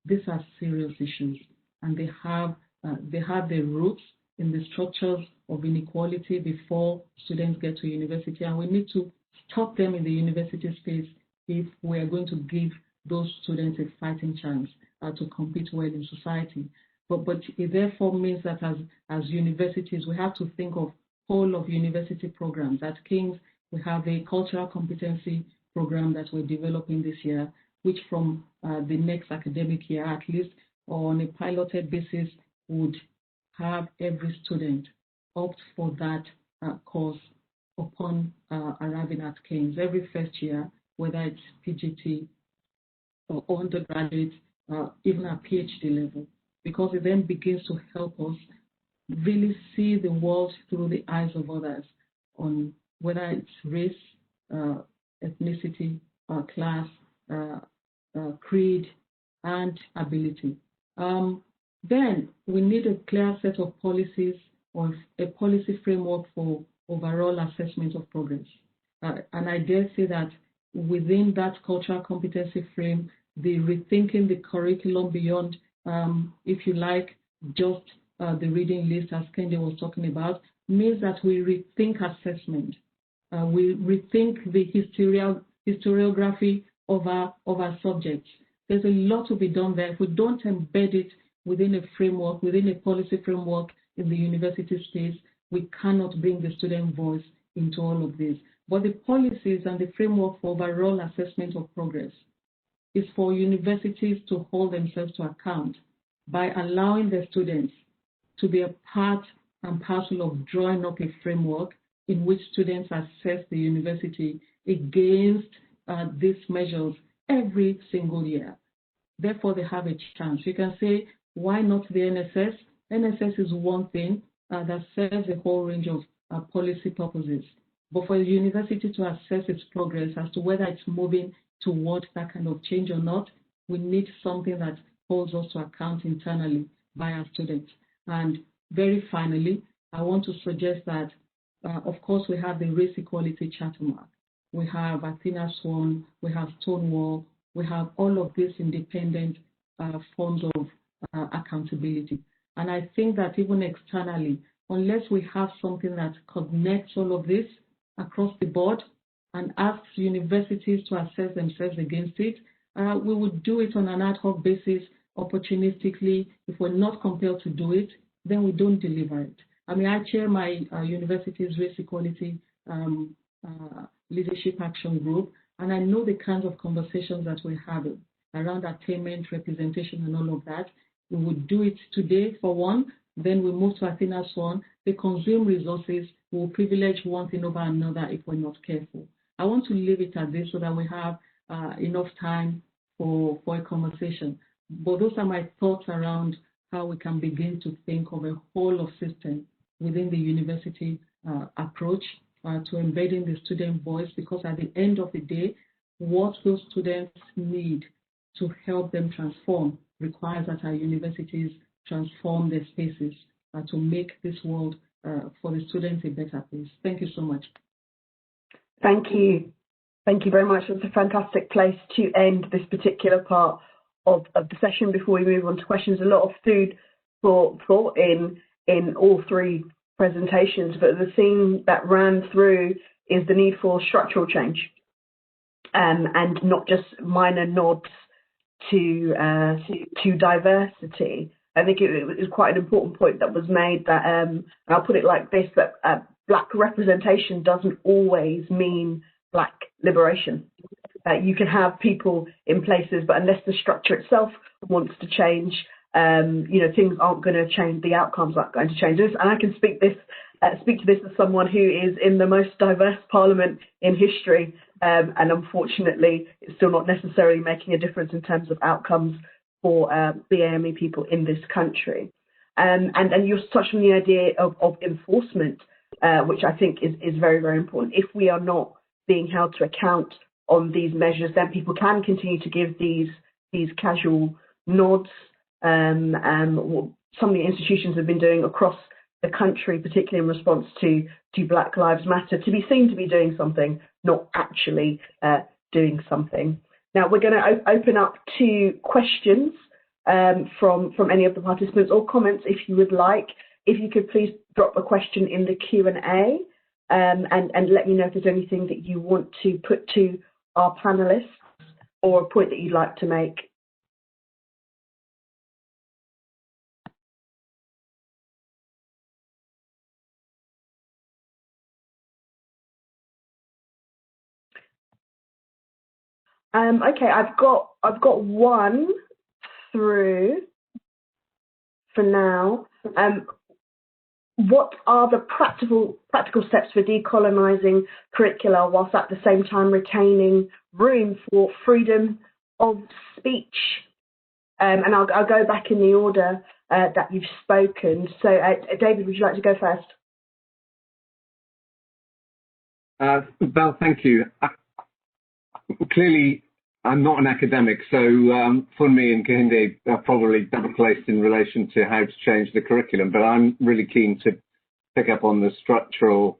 These are serious issues, and they have their roots in the structures of inequality before students get to university, and we need to stop them in the university space if we are going to give those students a fighting chance to compete well in society. But it therefore means that as universities, we have to think of whole of university programs. At King's, we have a cultural competency program that we're developing this year, which from the next academic year, at least, or on a piloted basis, would have every student opt for that course upon arriving at King's every first year, whether it's PGT or undergraduate, even at PhD level, because it then begins to help us really see the world through the eyes of others. on whether it's race, ethnicity, class, creed, and ability. Then we need a clear set of policies or a policy framework for overall assessment of progress. And I dare say that within that cultural competency frame, the rethinking the curriculum beyond, if you like, just the reading list, as Kendi was talking about, means that we rethink assessment. We rethink the historiography of our subjects. There's a lot to be done there. If we don't embed it within a framework, within a policy framework in the university space, we cannot bring the student voice into all of this. But the policies and the framework for overall assessment of progress is for universities to hold themselves to account by allowing their students to be a part and parcel of drawing up a framework in which students assess the university against these measures every single year. Therefore, they have a chance. You can say, why not the NSS? NSS is one thing that serves a whole range of policy purposes. But for the university to assess its progress as to whether it's moving towards that kind of change or not, we need something that holds us to account internally by our students. And very finally, I want to suggest that, of course, we have the Race Equality Charter mark. We have Athena Swan, we have Stonewall, we have all of these independent forms of accountability. And I think that even externally, unless we have something that connects all of this across the board and asks universities to assess themselves against it, we would do it on an ad hoc basis, opportunistically. If we're not compelled to do it, then we don't deliver it. I mean, I chair my university's Race Equality Leadership Action Group, and I know the kinds of conversations that we're having around attainment, representation, and all of that. We would do it today for one, then we move to Athena Swan. They consume resources. We will privilege one thing over another if we're not careful. I want to leave it at this so that we have enough time for a conversation. But those are my thoughts around how we can begin to think of a whole of system within the university approach to embedding the student voice, because at the end of the day, what those students need to help them transform requires that our universities transform their spaces to make this world for the students a better place. Thank you so much. Thank you. Thank you very much. It's a fantastic place to end this particular part of the session before we move on to questions. A lot of food for thought in all three presentations, but the theme that ran through is the need for structural change and not just minor nods to diversity. I think it was quite an important point that was made that, and I'll put it like this, that Black representation doesn't always mean Black liberation. You can have people in places, but unless the structure itself wants to change, things aren't going to change. The outcomes aren't going to change. And I can speak to this as someone who is in the most diverse parliament in history, and unfortunately, it's still not necessarily making a difference in terms of outcomes for BAME people in this country. And you touched on the idea of enforcement, which I think is very, very important. If we are not being held to account on these measures, then people can continue to give these casual nods. Some of the institutions have been doing across the country, particularly in response to Black Lives Matter, to be seen to be doing something, not actually doing something. Now we're going to open up to questions from any of the participants, or comments if you would like. If you could please drop a question in the Q&A and let me know if there's anything that you want to put to our panelists or a point that you'd like to make. Okay, I've got one through for now. What are the practical steps for decolonizing curricula whilst at the same time retaining room for freedom of speech? And I'll go back in the order that you've spoken. So, David, would you like to go first? Belle, thank you. Clearly, I'm not an academic, so Funmi and Kehinde are probably better placed in relation to how to change the curriculum, but I'm really keen to pick up on the structural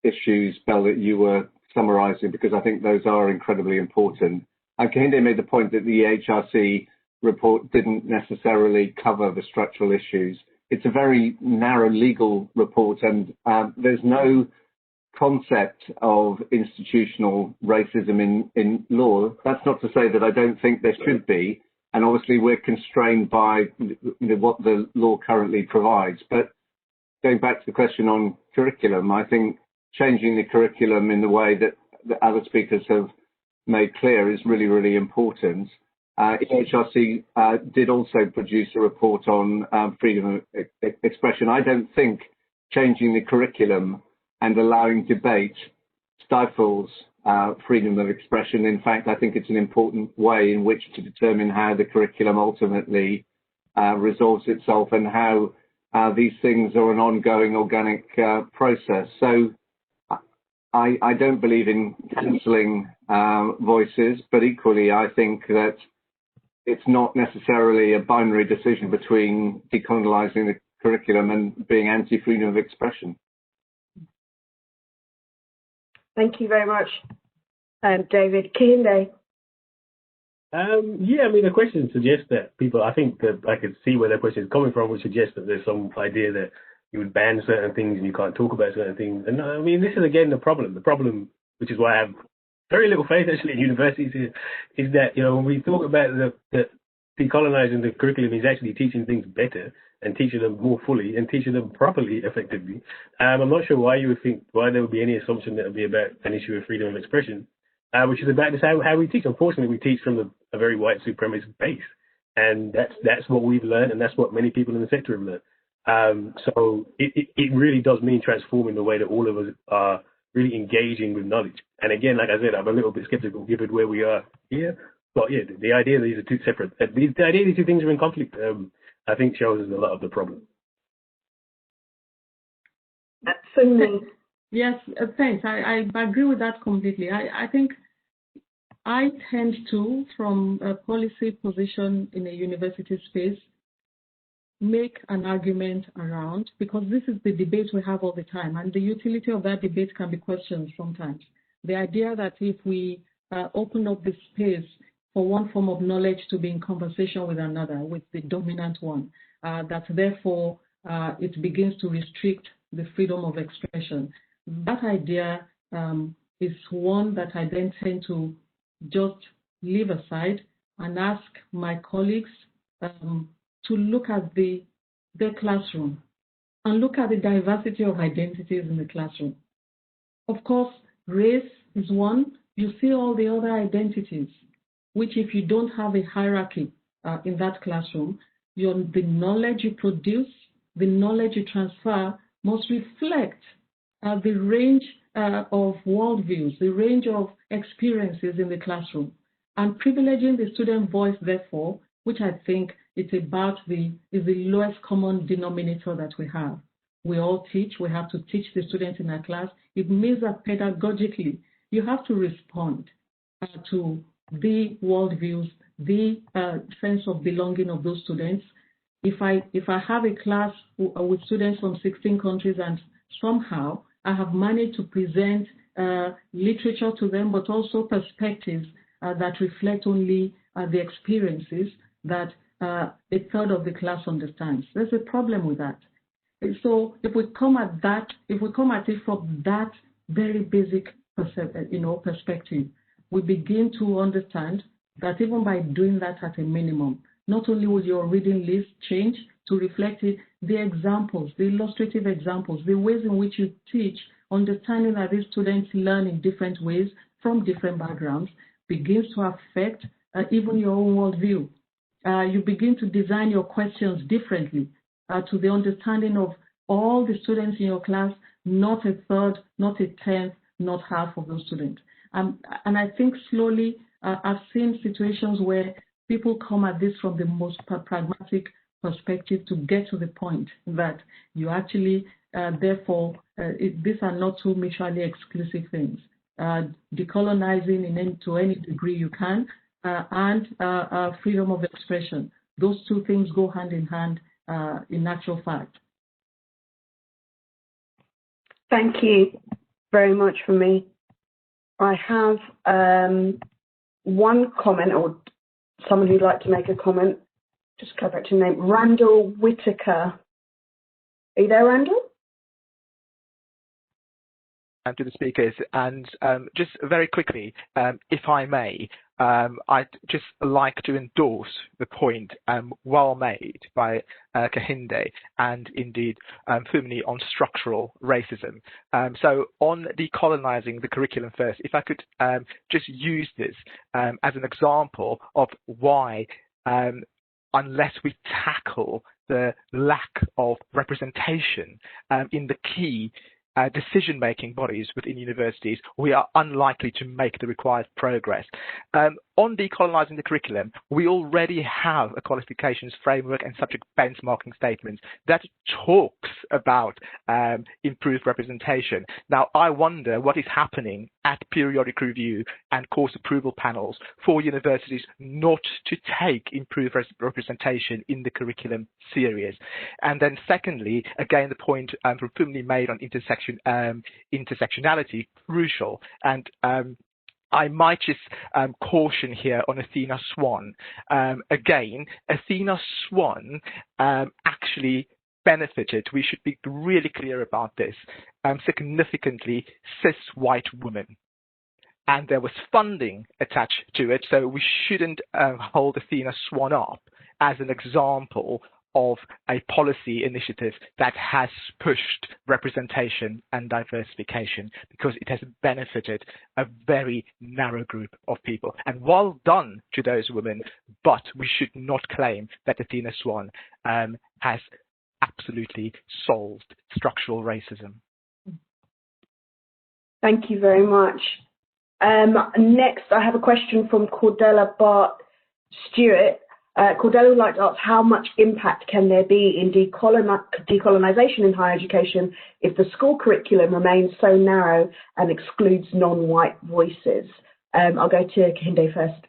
issues, Belle, that you were summarising, because I think those are incredibly important. Kehinde made the point that the Hrc report didn't necessarily cover the structural issues. It's a very narrow legal report, and there's no concept of institutional racism in law. That's not to say that I don't think there should be, and obviously we're constrained by what the law currently provides. But going back to the question on curriculum, I think changing the curriculum in the way that the other speakers have made clear is really, really important. EHRC did also produce a report on freedom of expression. I don't think changing the curriculum and allowing debate stifles freedom of expression. In fact, I think it's an important way in which to determine how the curriculum ultimately resolves itself and how these things are an ongoing organic process. So I don't believe in cancelling voices, but equally I think that it's not necessarily a binary decision between decolonizing the curriculum and being anti-freedom of expression. Thank you very much, David. Kehinde. Yeah, I mean, the question suggests that people, I think that I could see where their question is coming from, which suggests that there's some idea that you would ban certain things and you can't talk about certain things. And I mean, this is again the problem. The problem, which is why I have very little faith actually in universities, is that, you know, when we talk about the decolonizing the curriculum is actually teaching things better and teaching them more fully and teaching them properly, effectively. I'm not sure why there would be any assumption that it would be about an issue of freedom of expression, which is about this how we teach. Unfortunately, we teach from a very white supremacist base, and that's what we've learned, and that's what many people in the sector have learned. So it really does mean transforming the way that all of us are really engaging with knowledge. And again, like I said, I'm a little bit skeptical given where we are here. But yeah, the idea that these are two separate, the idea these two things are in conflict, I think shows us a lot of the problem. Yes, thanks. I agree with that completely. I think I tend to, from a policy position in a university space, make an argument around, because this is the debate we have all the time, and the utility of that debate can be questioned sometimes. The idea that if we open up the space for one form of knowledge to be in conversation with another, with the dominant one, that therefore it begins to restrict the freedom of expression. That idea is one that I then tend to just leave aside and ask my colleagues to look at the classroom and look at the diversity of identities in the classroom. Of course, race is one. You see all the other identities, which if you don't have a hierarchy in that classroom, the knowledge you produce, the knowledge you transfer must reflect the range of worldviews, the range of experiences in the classroom, and privileging the student voice, therefore, which I think is the lowest common denominator that we have. We all teach. We have to teach the students in our class. It means that pedagogically, you have to respond to the worldviews, the sense of belonging of those students. If I have a class with students from 16 countries and somehow I have managed to present literature to them, but also perspectives that reflect only the experiences that a third of the class understands, there's a problem with that. So if we come at it from that very basic perspective, we begin to understand that even by doing that at a minimum, not only will your reading list change to reflect it, the examples, the illustrative examples, the ways in which you teach, understanding that these students learn in different ways from different backgrounds, begins to affect even your own worldview. You begin to design your questions differently to the understanding of all the students in your class, not a third, not a tenth, not half of those students. And I think slowly I've seen situations where people come at this from the most pragmatic perspective to get to the point that you actually, therefore, these are not two mutually exclusive things. Decolonizing to any degree you can, and freedom of expression. Those two things go hand in hand in actual fact. Thank you very much for me. I have one comment, or someone who'd like to make a comment. Just go back to the name, Randall Whitaker. Are you there, Randall? To the speakers, and just very quickly, if I may, I'd just like to endorse the point well made by Kehinde and indeed Fumini on structural racism. So on decolonizing the curriculum first, if I could just use this as an example of why unless we tackle the lack of representation in the key decision-making bodies within universities, we are unlikely to make the required progress. On decolonizing the curriculum, we already have a qualifications framework and subject benchmarking statements that talks about improved representation. Now, I wonder what is happening at periodic review and course approval panels for universities not to take improved representation in the curriculum series. And then secondly, again, the point Fumini made on intersectionality, crucial. And I might just caution here on Athena Swan. Again, Athena Swan actually benefited, we should be really clear about this, significantly cis white women. And there was funding attached to it, so we shouldn't hold Athena Swan up as an example of a policy initiative that has pushed representation and diversification, because it has benefited a very narrow group of people. And well done to those women, but we should not claim that Athena Swan has absolutely solved structural racism. Thank you very much. Next, I have a question from Cordella Bart-Stewart. Cordella would like to ask, how much impact can there be in decolonization in higher education if the school curriculum remains so narrow and excludes non-white voices? I'll go to Kehinde first.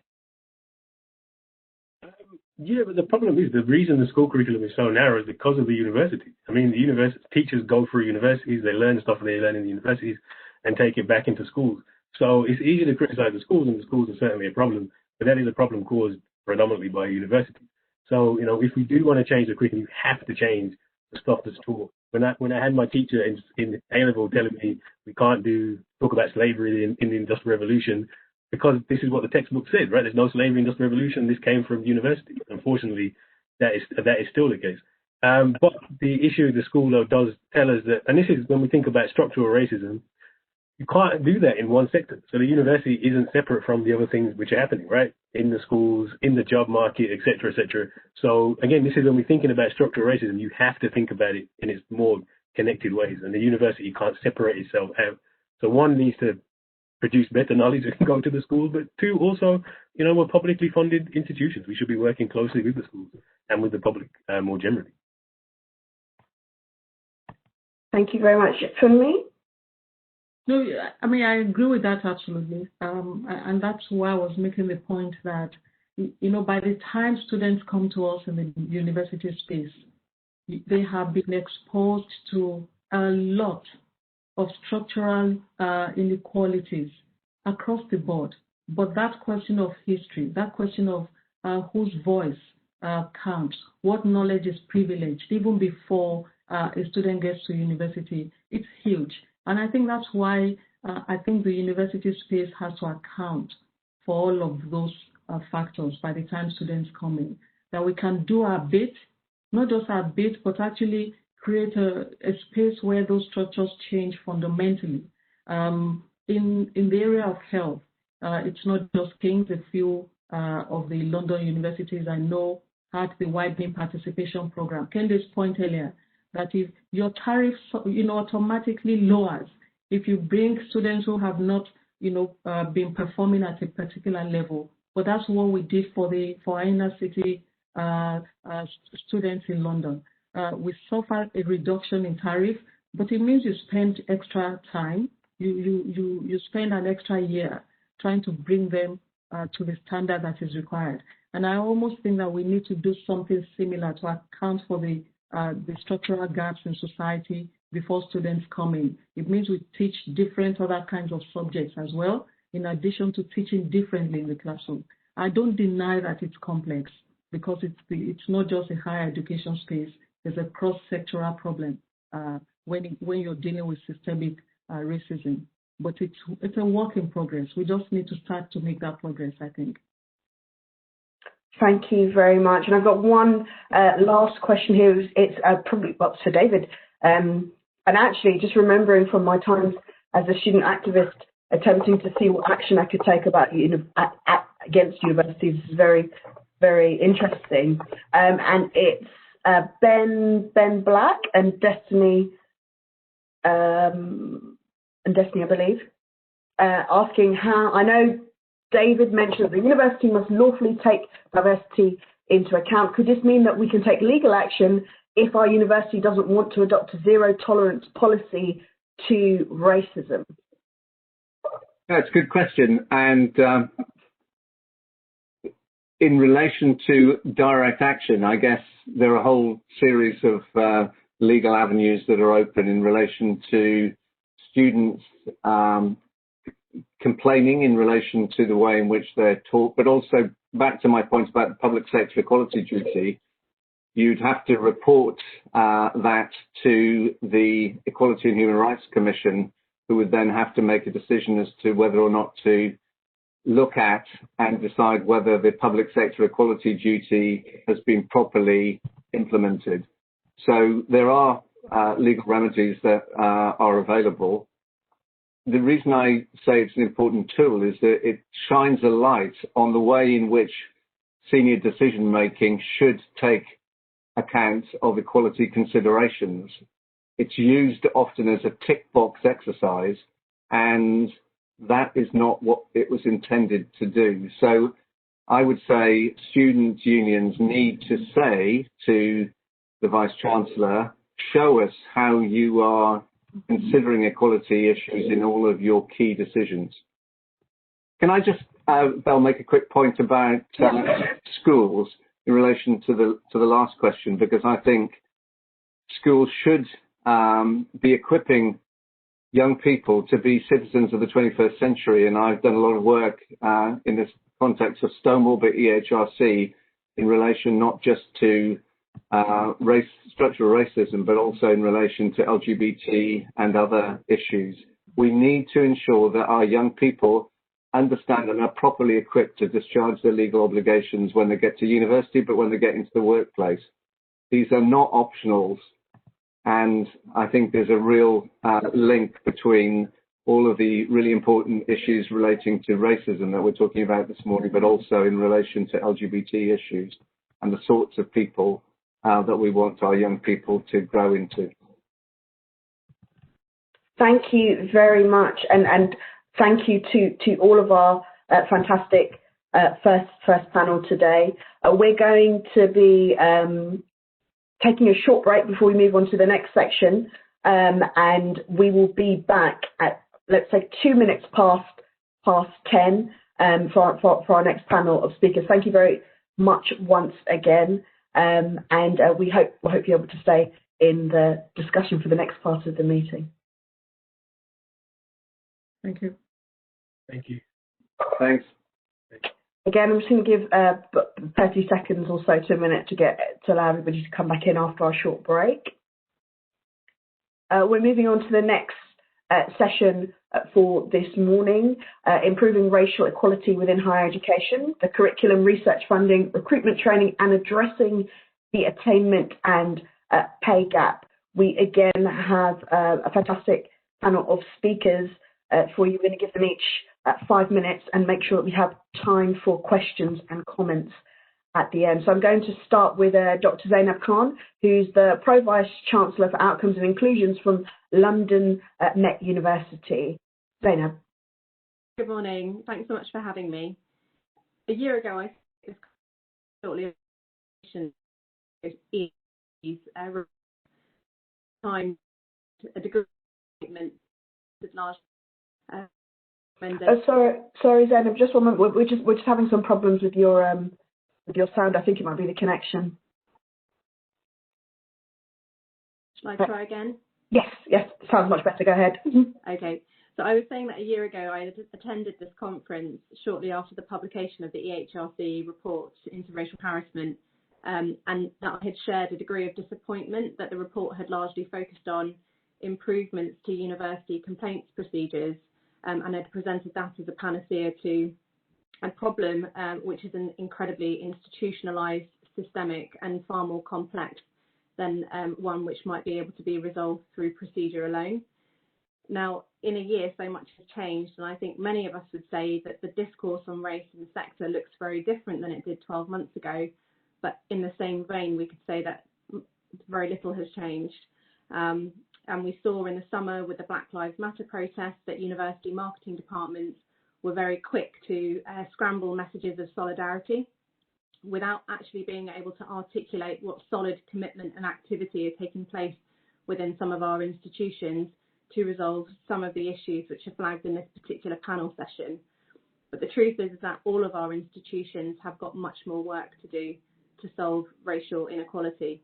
Yeah, but the problem is the reason the school curriculum is so narrow is because of the university. I mean, the university teachers go through universities, they learn stuff they learn in the universities and take it back into schools. So it's easy to criticize the schools, and the schools are certainly a problem, but that is a problem caused predominantly by universities. So, you know, if we do want to change the curriculum, you have to change the stuff that's taught. When I had my teacher in A-level telling me we can't talk about slavery in the Industrial Revolution, because this is what the textbook said, right? There's no slavery in the Industrial Revolution. This came from university. Unfortunately, that is still the case. But the issue of the school, though, does tell us that, and this is when we think about structural racism, you can't do that in one sector. So the university isn't separate from the other things which are happening, right? In the schools, in the job market, et cetera, et cetera. So again, this is when we're thinking about structural racism, you have to think about it in its more connected ways. And the university can't separate itself out. So one needs to produce better knowledge that can go to the schools, but two, also, you know, we're publicly funded institutions. We should be working closely with the schools and with the public more generally. Thank you very much. From me? No, I mean, I agree with that absolutely. And that's why I was making the point that, you know, by the time students come to us in the university space, they have been exposed to a lot of structural inequalities across the board. But that question of history, that question of whose voice counts, what knowledge is privileged, even before a student gets to university, it's huge. And I think that's why I think the university space has to account for all of those factors by the time students come in, that we can do our bit, not just our bit, but actually create a space where those structures change fundamentally. In the area of health, it's not just King's. A few of the London universities I know had the widening participation program. Candace's point earlier, that if your tariff, you know, automatically lowers if you bring students who have not, you know, been performing at a particular level. But that's what we did for our inner city students in London. We suffer a reduction in tariff, but it means you spend extra time. You spend an extra year trying to bring them to the standard that is required. And I almost think that we need to do something similar to account for the structural gaps in society before students come in. It means we teach different other kinds of subjects as well, in addition to teaching differently in the classroom. I don't deny that it's complex, because it's not just a higher education space. There's a cross-sectoral problem when you're dealing with systemic racism. But it's a work in progress. We just need to start to make that progress, I think. Thank you very much. And I've got one last question here. It's probably for David. And actually, just remembering from my times as a student activist, attempting to see what action I could take about against universities is very, very interesting. And it's Ben Black and Destiny, I believe, asking how. I know David mentioned that the university must lawfully take diversity into account. Could this mean that we can take legal action if our university doesn't want to adopt a zero tolerance policy to racism? That's a good question. And in relation to direct action, I guess there are a whole series of legal avenues that are open in relation to students complaining in relation to the way in which they're taught, but also back to my point about the public sector equality duty, you'd have to report that to the Equality and Human Rights Commission, who would then have to make a decision as to whether or not to look at and decide whether the public sector equality duty has been properly implemented. So there are legal remedies that are available. The reason I say it's an important tool is that it shines a light on the way in which senior decision making should take account of equality considerations. It's used often as a tick box exercise, and that is not what it was intended to do. So I would say student unions need to say to the Vice Chancellor, show us how you are considering equality issues in all of your key decisions. Can I just, Belle, make a quick point about schools in relation to the last question, because I think schools should be equipping young people to be citizens of the 21st century, and I've done a lot of work in this context of Stonewall, but EHRC, in relation not just to structural racism, but also in relation to LGBT and other issues. We need to ensure that our young people understand and are properly equipped to discharge their legal obligations when they get to university, but when they get into the workplace. These are not optionals. And I think there's a real link between all of the really important issues relating to racism that we're talking about this morning, but also in relation to LGBT issues and the sorts of people that we want our young people to grow into. Thank you very much, and thank you to all of our fantastic first panel today. We're going to be taking a short break before we move on to the next section, and we will be back at, let's say, 2 minutes past 10 for our next panel of speakers. Thank you very much once again, and we hope you're able to stay in the discussion for the next part of the meeting. Thank you. Thank you. Thanks. Again, I'm just going to give 30 seconds or so to a minute to allow everybody to come back in after our short break. We're moving on to the next session for this morning, improving racial equality within higher education, the curriculum, research funding, recruitment training, and addressing the attainment and pay gap. We again have a fantastic panel of speakers for you. We're going to give them each 5 minutes and make sure that we have time for questions and comments at the end. So I'm going to start with Dr. Zainab Khan, who's the Pro-Vice Chancellor for Outcomes and Inclusions from London Met University. Zainab. Good morning. Thanks so much for having me. A year ago, I shortly is time a degree statement with large. Sorry, Zainab. Just one moment. We're just having some problems with your sound. I think it might be the connection. Shall I try again? Yes. Sounds much better. Go ahead. Okay. So I was saying that a year ago I attended this conference shortly after the publication of the Hrc report into racial harassment, and that I had shared a degree of disappointment that the report had largely focused on improvements to university complaints procedures, and had presented that as a panacea to a problem which is an incredibly institutionalised, systemic and far more complex than one which might be able to be resolved through procedure alone. Now, in a year, so much has changed, and I think many of us would say that the discourse on race in the sector looks very different than it did 12 months ago, but in the same vein, we could say that very little has changed. And we saw in the summer with the Black Lives Matter protests that university marketing departments were very quick to scramble messages of solidarity without actually being able to articulate what solid commitment and activity are taking place within some of our institutions to resolve some of the issues which are flagged in this particular panel session. But the truth is that all of our institutions have got much more work to do to solve racial inequality.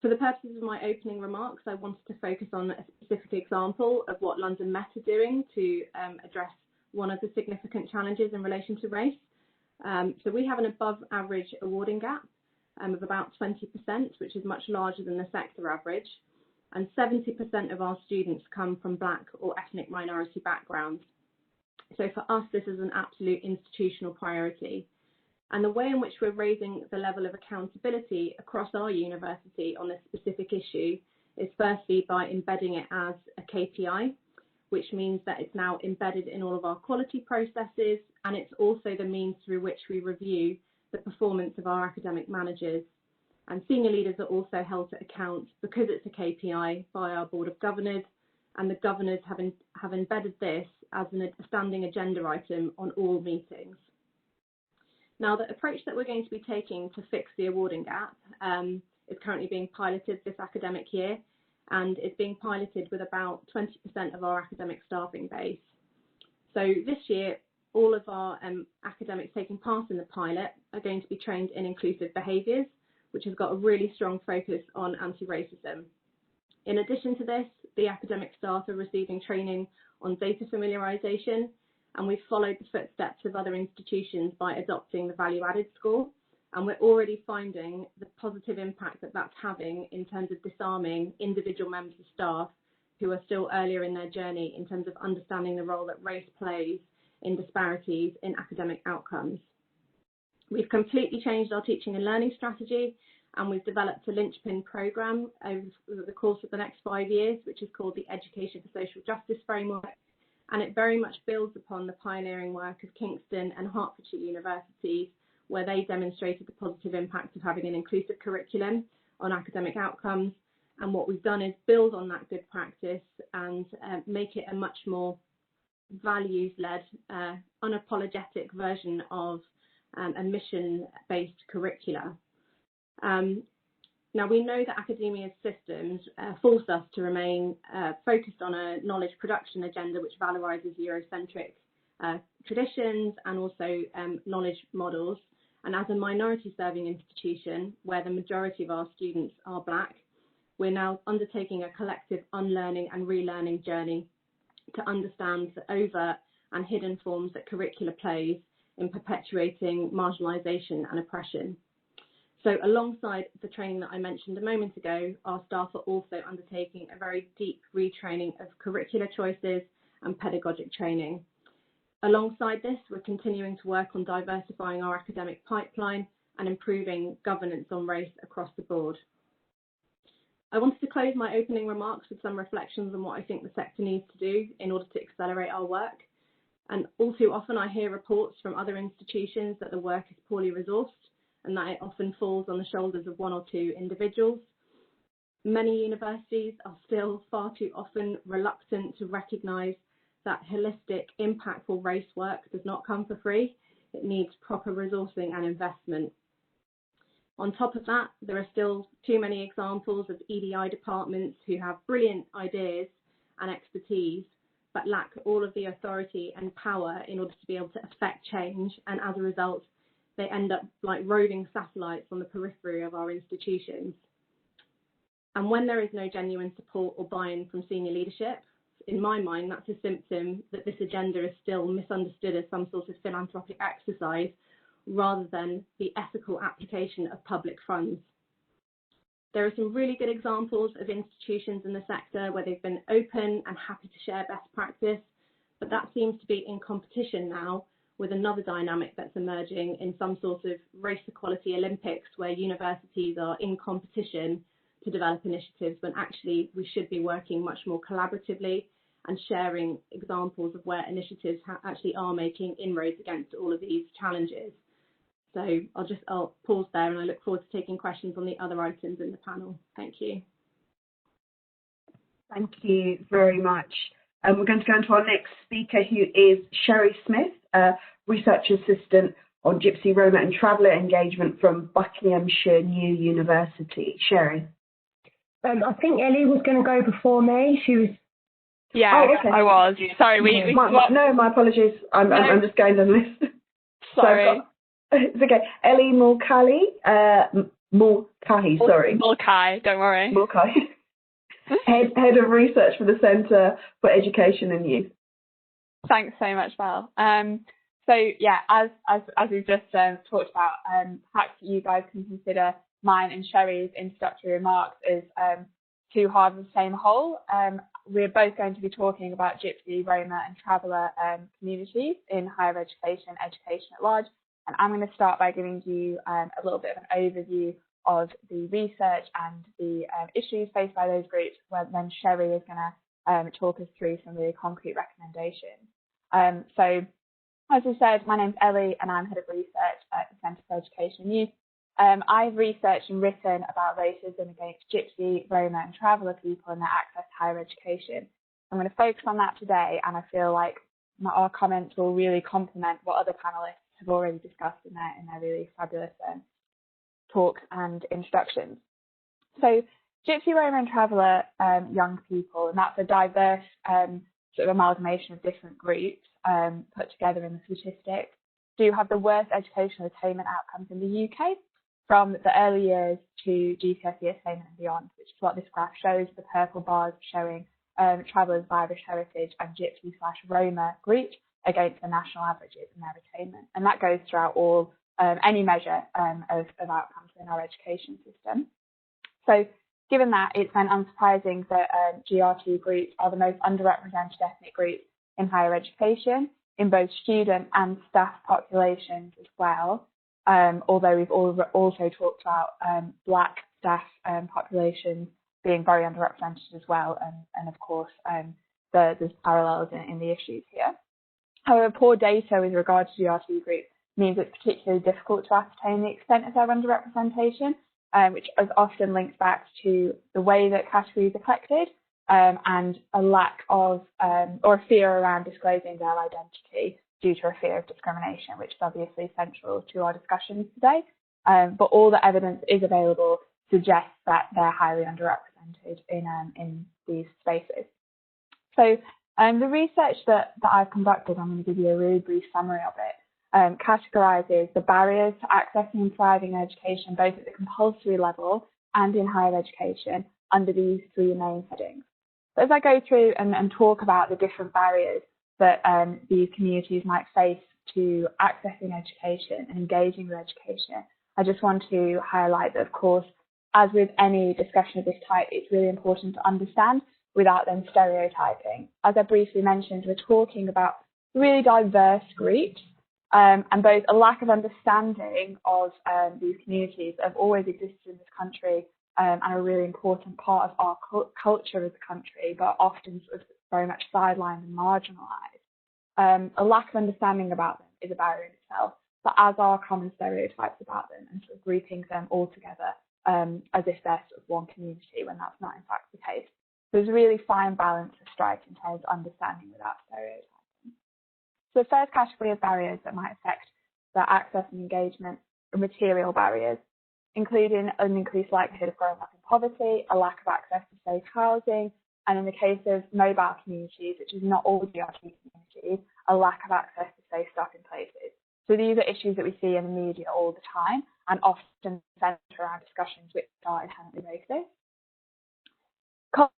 For the purposes of my opening remarks, I wanted to focus on a specific example of what London Met are doing to address one of the significant challenges in relation to race. So we have an above average awarding gap of about 20%, which is much larger than the sector average. And 70% of our students come from Black or ethnic minority backgrounds. So for us, this is an absolute institutional priority. And the way in which we're raising the level of accountability across our university on this specific issue is firstly by embedding it as a KPI, which means that it's now embedded in all of our quality processes, and it's also the means through which we review the performance of our academic managers. And senior leaders are also held to account because it's a KPI by our Board of Governors, and the governors have embedded this as a standing agenda item on all meetings. Now, the approach that we're going to be taking to fix the awarding gap is currently being piloted this academic year, and it's being piloted with about 20% of our academic staffing base. So this year, all of our academics taking part in the pilot are going to be trained in inclusive behaviours, which has got a really strong focus on anti-racism. In addition to this, the academic staff are receiving training on data familiarisation, and we've followed the footsteps of other institutions by adopting the value-added score, and we're already finding the positive impact that that's having in terms of disarming individual members of staff who are still earlier in their journey in terms of understanding the role that race plays in disparities in academic outcomes. We've completely changed our teaching and learning strategy, and we've developed a linchpin programme over the course of the next 5 years, which is called the Education for Social Justice Framework, and it very much builds upon the pioneering work of Kingston and Hertfordshire universities, where they demonstrated the positive impact of having an inclusive curriculum on academic outcomes. And what we've done is build on that good practice and make it a much more values-led, unapologetic version of a mission-based curricula. Now, we know that academia's systems force us to remain focused on a knowledge production agenda which valorises Eurocentric traditions and also knowledge models. And as a minority-serving institution, where the majority of our students are Black, we're now undertaking a collective unlearning and relearning journey to understand the overt and hidden forms that curricula plays in perpetuating marginalisation and oppression. So alongside the training that I mentioned a moment ago, our staff are also undertaking a very deep retraining of curricular choices and pedagogic training. Alongside this, we're continuing to work on diversifying our academic pipeline and improving governance on race across the board. I wanted to close my opening remarks with some reflections on what I think the sector needs to do in order to accelerate our work. And all too often I hear reports from other institutions that the work is poorly resourced and that it often falls on the shoulders of one or two individuals. Many universities are still far too often reluctant to recognise that holistic, impactful race work does not come for free. It needs proper resourcing and investment. On top of that, there are still too many examples of EDI departments who have brilliant ideas and expertise, but lack all of the authority and power in order to be able to affect change. And as a result, they end up like roving satellites on the periphery of our institutions. And when there is no genuine support or buy-in from senior leadership, in my mind, that's a symptom that this agenda is still misunderstood as some sort of philanthropic exercise rather than the ethical application of public funds. There are some really good examples of institutions in the sector where they've been open and happy to share best practice, but that seems to be in competition now with another dynamic that's emerging in some sort of race equality Olympics where universities are in competition to develop initiatives when actually we should be working much more collaboratively and sharing examples of where initiatives actually are making inroads against all of these challenges. So I'll pause there and I look forward to taking questions on the other items in the panel. Thank you. Thank you very much. We're going to go on to our next speaker, who is Sherry Smith, Research Assistant on Gypsy, Roma and Traveller Engagement from Buckinghamshire New University. Sherry. I think Ellie was going to go before me. She was. Yeah, oh, okay. I was. Sorry, my apologies. I'm just going down the list. Sorry. It's okay. Ellie Mulcahy, sorry. Mulcahy, don't worry. Mulcahy. Head of Research for the Centre for Education and Youth. Thanks so much, Val. So yeah, as we've just talked about, perhaps you guys can consider mine and Sherry's introductory remarks as two halves of the same whole. We're both going to be talking about Gypsy, Roma and Traveller communities in higher education at large. And I'm going to start by giving you a little bit of an overview of the research and the issues faced by those groups, where then Sherry is going to talk us through some really concrete recommendations. So, as I said, my name's Ellie and I'm Head of Research at the Centre for Education and Youth. I've researched and written about racism against Gypsy, Roma and Traveller people and their access to higher education. I'm going to focus on that today, and I feel like our comments will really complement what other panellists have already discussed in their really fabulous talks and introductions. So Gypsy, Roma and Traveller young people, and that's a diverse sort of amalgamation of different groups put together in the statistics, do have the worst educational attainment outcomes in the UK from the early years to GCSE attainment and beyond, which is what this graph shows, the purple bars showing travellers of Irish heritage and Gypsy/Roma groups against the national averages in their attainment. And that goes throughout all any measure of outcomes in our education system. So given that, it's then unsurprising that GRT groups are the most underrepresented ethnic groups in higher education, in both student and staff populations as well, although we've also talked about Black staff populations being very underrepresented as well, and of course there's parallels in the issues here. However, poor data with regard to GRT groups means it's particularly difficult to ascertain the extent of their underrepresentation, which is often linked back to the way that categories are collected and a lack of or a fear around disclosing their identity due to a fear of discrimination, which is obviously central to our discussions today. But all the evidence is available suggests that they're highly underrepresented in these spaces. So the research that I've conducted, I'm going to give you a really brief summary of it, categorises the barriers to accessing and thriving in education, both at the compulsory level and in higher education, under these three main headings. So as I go through and talk about the different barriers that these communities might face to accessing education and engaging with education, I just want to highlight that, of course, as with any discussion of this type, it's really important to understand without then stereotyping. As I briefly mentioned, we're talking about really diverse groups and both a lack of understanding of these communities that have always existed in this country and are a really important part of our culture as a country, but often sort of very much sidelined and marginalised. A lack of understanding about them is a barrier in itself, but as are common stereotypes about them and sort of grouping them all together as if they're sort of one community when that's not in fact the case. There's a really fine balance to strike in terms of understanding without stereotyping. So the first category of barriers that might affect their access and engagement are material barriers. including an increased likelihood of growing up in poverty, a lack of access to safe housing, and in the case of mobile communities, which is not all GRT communities, a lack of access to safe stopping places. So these are issues that we see in the media all the time and often centre around discussions which are inherently racist.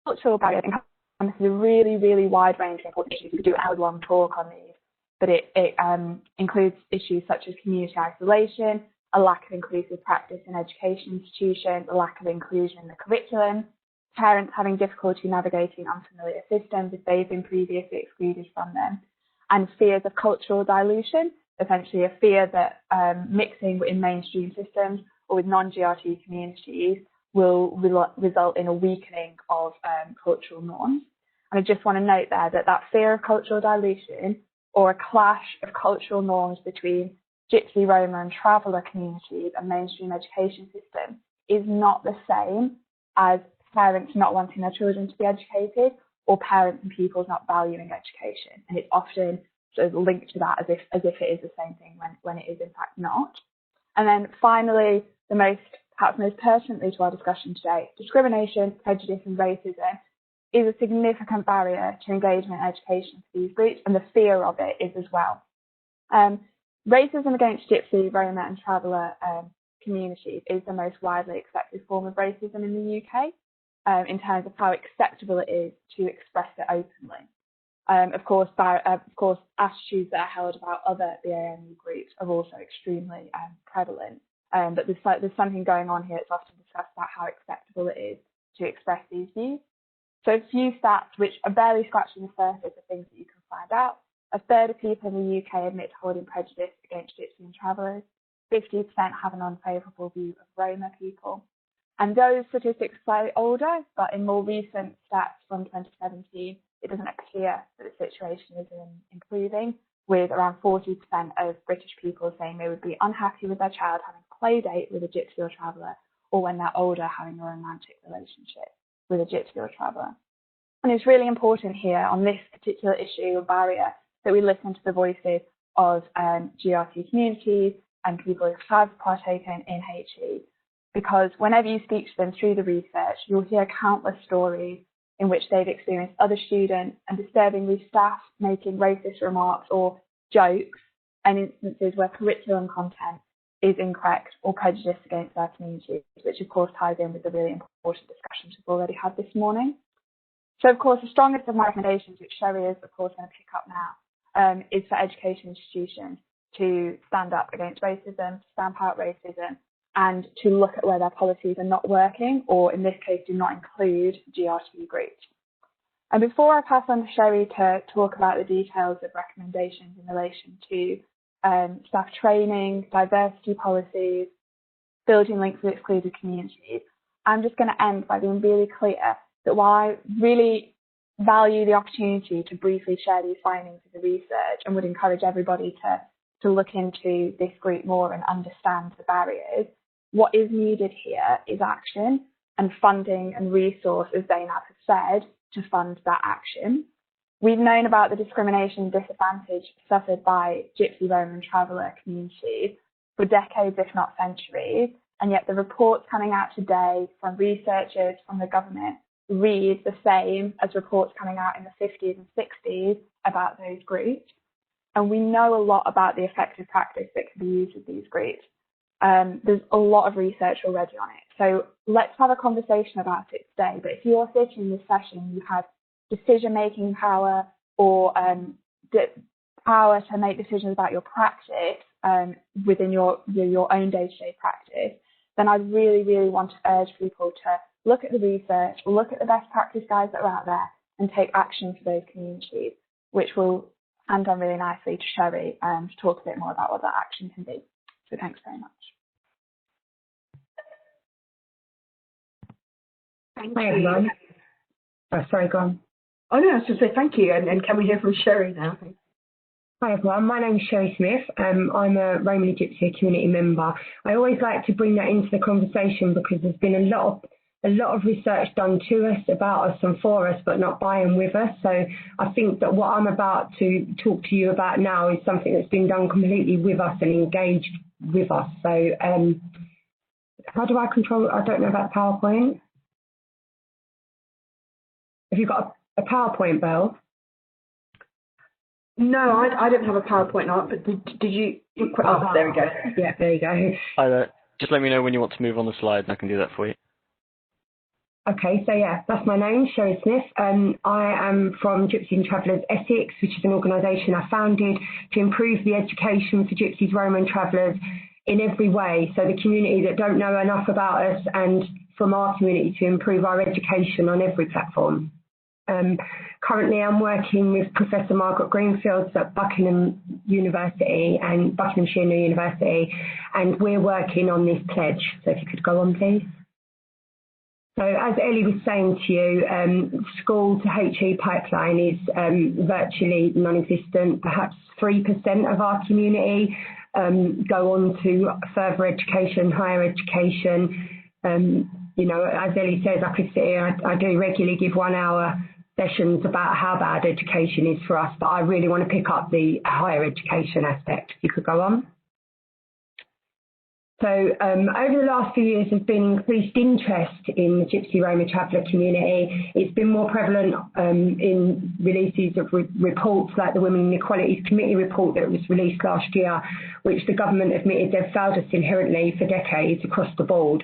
Cultural barriers encompasses a really, really wide range of important issues. We could do an hour-long talk on these, but it includes issues such as community isolation, a lack of inclusive practice in education institutions, a lack of inclusion in the curriculum, parents having difficulty navigating unfamiliar systems if they've been previously excluded from them, and fears of cultural dilution, essentially a fear that mixing in mainstream systems or with non-GRT communities will result in a weakening of cultural norms. And I just want to note there that that fear of cultural dilution or a clash of cultural norms between Gypsy, Roma and Traveller communities and mainstream education system is not the same as parents not wanting their children to be educated or parents and pupils not valuing education. And it's often sort of linked to that as if it is the same thing when it is in fact not. And then finally, perhaps most pertinently to our discussion today, discrimination, prejudice and racism is a significant barrier to engagement in education for these groups, and the fear of it is as well. Racism against Gypsy, Roma and Traveller communities is the most widely accepted form of racism in the UK in terms of how acceptable it is to express it openly. Of course, attitudes that are held about other BAME groups are also extremely prevalent. But there's something going on here that's often discussed about how acceptable it is to express these views. So a few stats which are barely scratching the surface of things that you can find out. A third of people in the UK admit to holding prejudice against Gypsy and Travellers. 50% have an unfavourable view of Roma people. And those statistics are slightly older, but in more recent stats from 2017, it doesn't appear that the situation is improving, with around 40% of British people saying they would be unhappy with their child having a play date with a Gypsy or Traveller, or when they're older having a romantic relationship with a Gypsy or Traveller. And it's really important here on this particular issue of barrier that we listen to the voices of GRT communities and people who have partaken in HE, because whenever you speak to them through the research, you'll hear countless stories in which they've experienced other students and disturbingly staff making racist remarks or jokes, and instances where curriculum content is incorrect or prejudiced against their communities, which of course ties in with the really important discussions we've already had this morning. So of course the strongest of my recommendations, which Sherry is of course going to pick up now, is for education institutions to stand up against racism, to stamp out racism, and to look at where their policies are not working, or in this case, do not include GRT groups. And before I pass on to Sherry to talk about the details of recommendations in relation to staff training, diversity policies, building links with excluded communities, I'm just going to end by being really clear that while I really value the opportunity to briefly share these findings of the research and would encourage everybody to look into this group more and understand the barriers, what is needed here is action and funding and resource, as Zainab has said, to fund that action. We've known about the discrimination and disadvantage suffered by Gypsy, Roma and Traveller communities for decades, if not centuries, and yet the reports coming out today from researchers, from the government, read the same as reports coming out in the 50s and 60s about those groups. And we know a lot about the effective practice that can be used with these groups. There's a lot of research already on it. So let's have a conversation about it today. But if you're sitting in this session, you have decision-making power or power to make decisions about your practice within your own day-to-day practice, then I really, really want to urge people to look at the research, look at the best practice guides that are out there, and take action for those communities, which will hand on really nicely to Sherry to talk a bit more about what that action can be. So thanks very much. Thank Hi, you. everyone. Oh, sorry, go on. Oh, no, I was just say thank you. And can we hear from Sherry now? Hi, everyone. My name's Sherry Smith. I'm a Roma Gypsy community member. I always like to bring that into the conversation because there's been a lot of research done to us, about us and for us, but not by and with us. So I think that what I'm about to talk to you about now is something that's been done completely with us and engaged with us. So How do I control? I don't know about PowerPoint. Have you got a PowerPoint, Belle? No, I don't have a PowerPoint up, but did you? Oh, there we go. Yeah, there you go. Hi there. Just let me know when you want to move on the slide and I can do that for you. Okay, so yeah, that's my name, Sherry Smith. I am from Gypsies and Travellers Essex, which is an organisation I founded to improve the education for Gypsies, Roma and Travellers in every way. So the community that don't know enough about us, and from our community to improve our education on every platform. Currently I'm working with Professor Margaret Greenfields at Buckinghamshire University, and we're working on this pledge. So if you could go on, please. So as Ellie was saying to you, school to HE pipeline is virtually non-existent. Perhaps 3% of our community go on to further education, higher education. You know, as Ellie says, I could sit here, I do regularly give 1 hour sessions about how bad education is for us, but I really want to pick up the higher education aspect. If you could go on. So over the last few years, there's been increased interest in the Gypsy Roma Traveller community. It's been more prevalent in releases of reports like the Women Inequalities Committee report that was released last year, which the government admitted they've failed us inherently for decades across the board.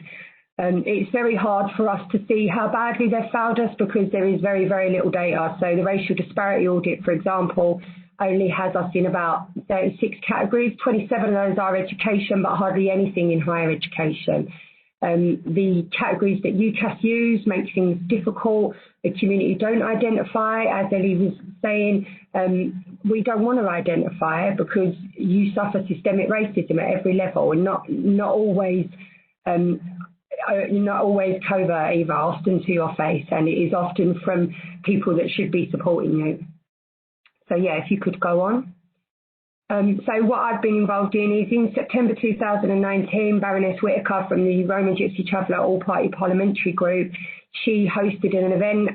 It's very hard for us to see how badly they've failed us because there is very, very little data. So the racial disparity audit, for example, only has us in about 36 categories. 27 of those are education, but hardly anything in higher education. The categories that UCAS use make things difficult. The community don't identify, as Ellie was saying. We don't want to identify because you suffer systemic racism at every level, and not always covert either, often to your face, and it is often from people that should be supporting you. So yeah, if you could go on. So what I've been involved in is in September 2019, Baroness Whitaker from the Roma Gypsy Traveller All-Party Parliamentary Group, she hosted an event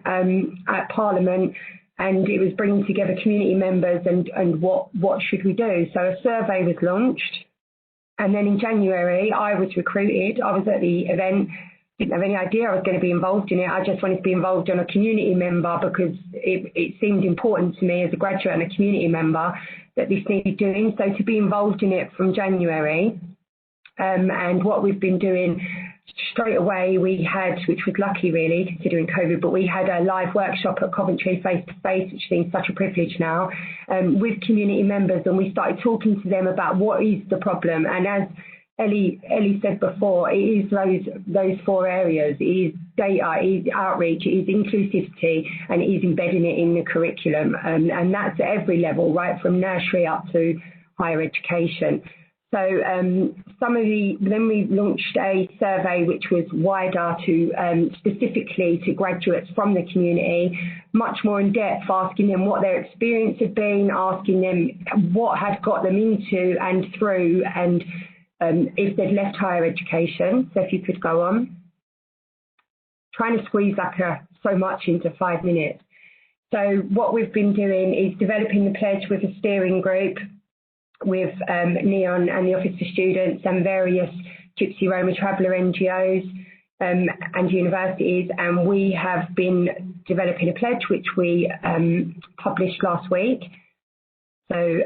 at Parliament, and it was bringing together community members and what should we do. So a survey was launched. And then in January, I was recruited. I was at the event, didn't have any idea I was going to be involved in it. I just wanted to be involved as a community member because it seemed important to me as a graduate and a community member that this needed doing. So to be involved in it from January, and what we've been doing straight away, we had, which was lucky really considering COVID, but we had a live workshop at Coventry face-to-face, which seems such a privilege now, with community members, and we started talking to them about what is the problem. And as Ellie said before, it is those four areas. It is data, it is outreach, it is inclusivity, and it is embedding it in the curriculum. And that's at every level, right from nursery up to higher education. So then we launched a survey which was wider to specifically to graduates from the community, much more in depth, asking them what their experience had been, asking them what had got them into and through, and if they'd left higher education. So if you could go on. Trying to squeeze so much into 5 minutes. So what we've been doing is developing the pledge with a steering group, with NEON and the Office for Students and various Gypsy Roma Traveller NGOs and universities, and we have been developing a pledge which we published last week. So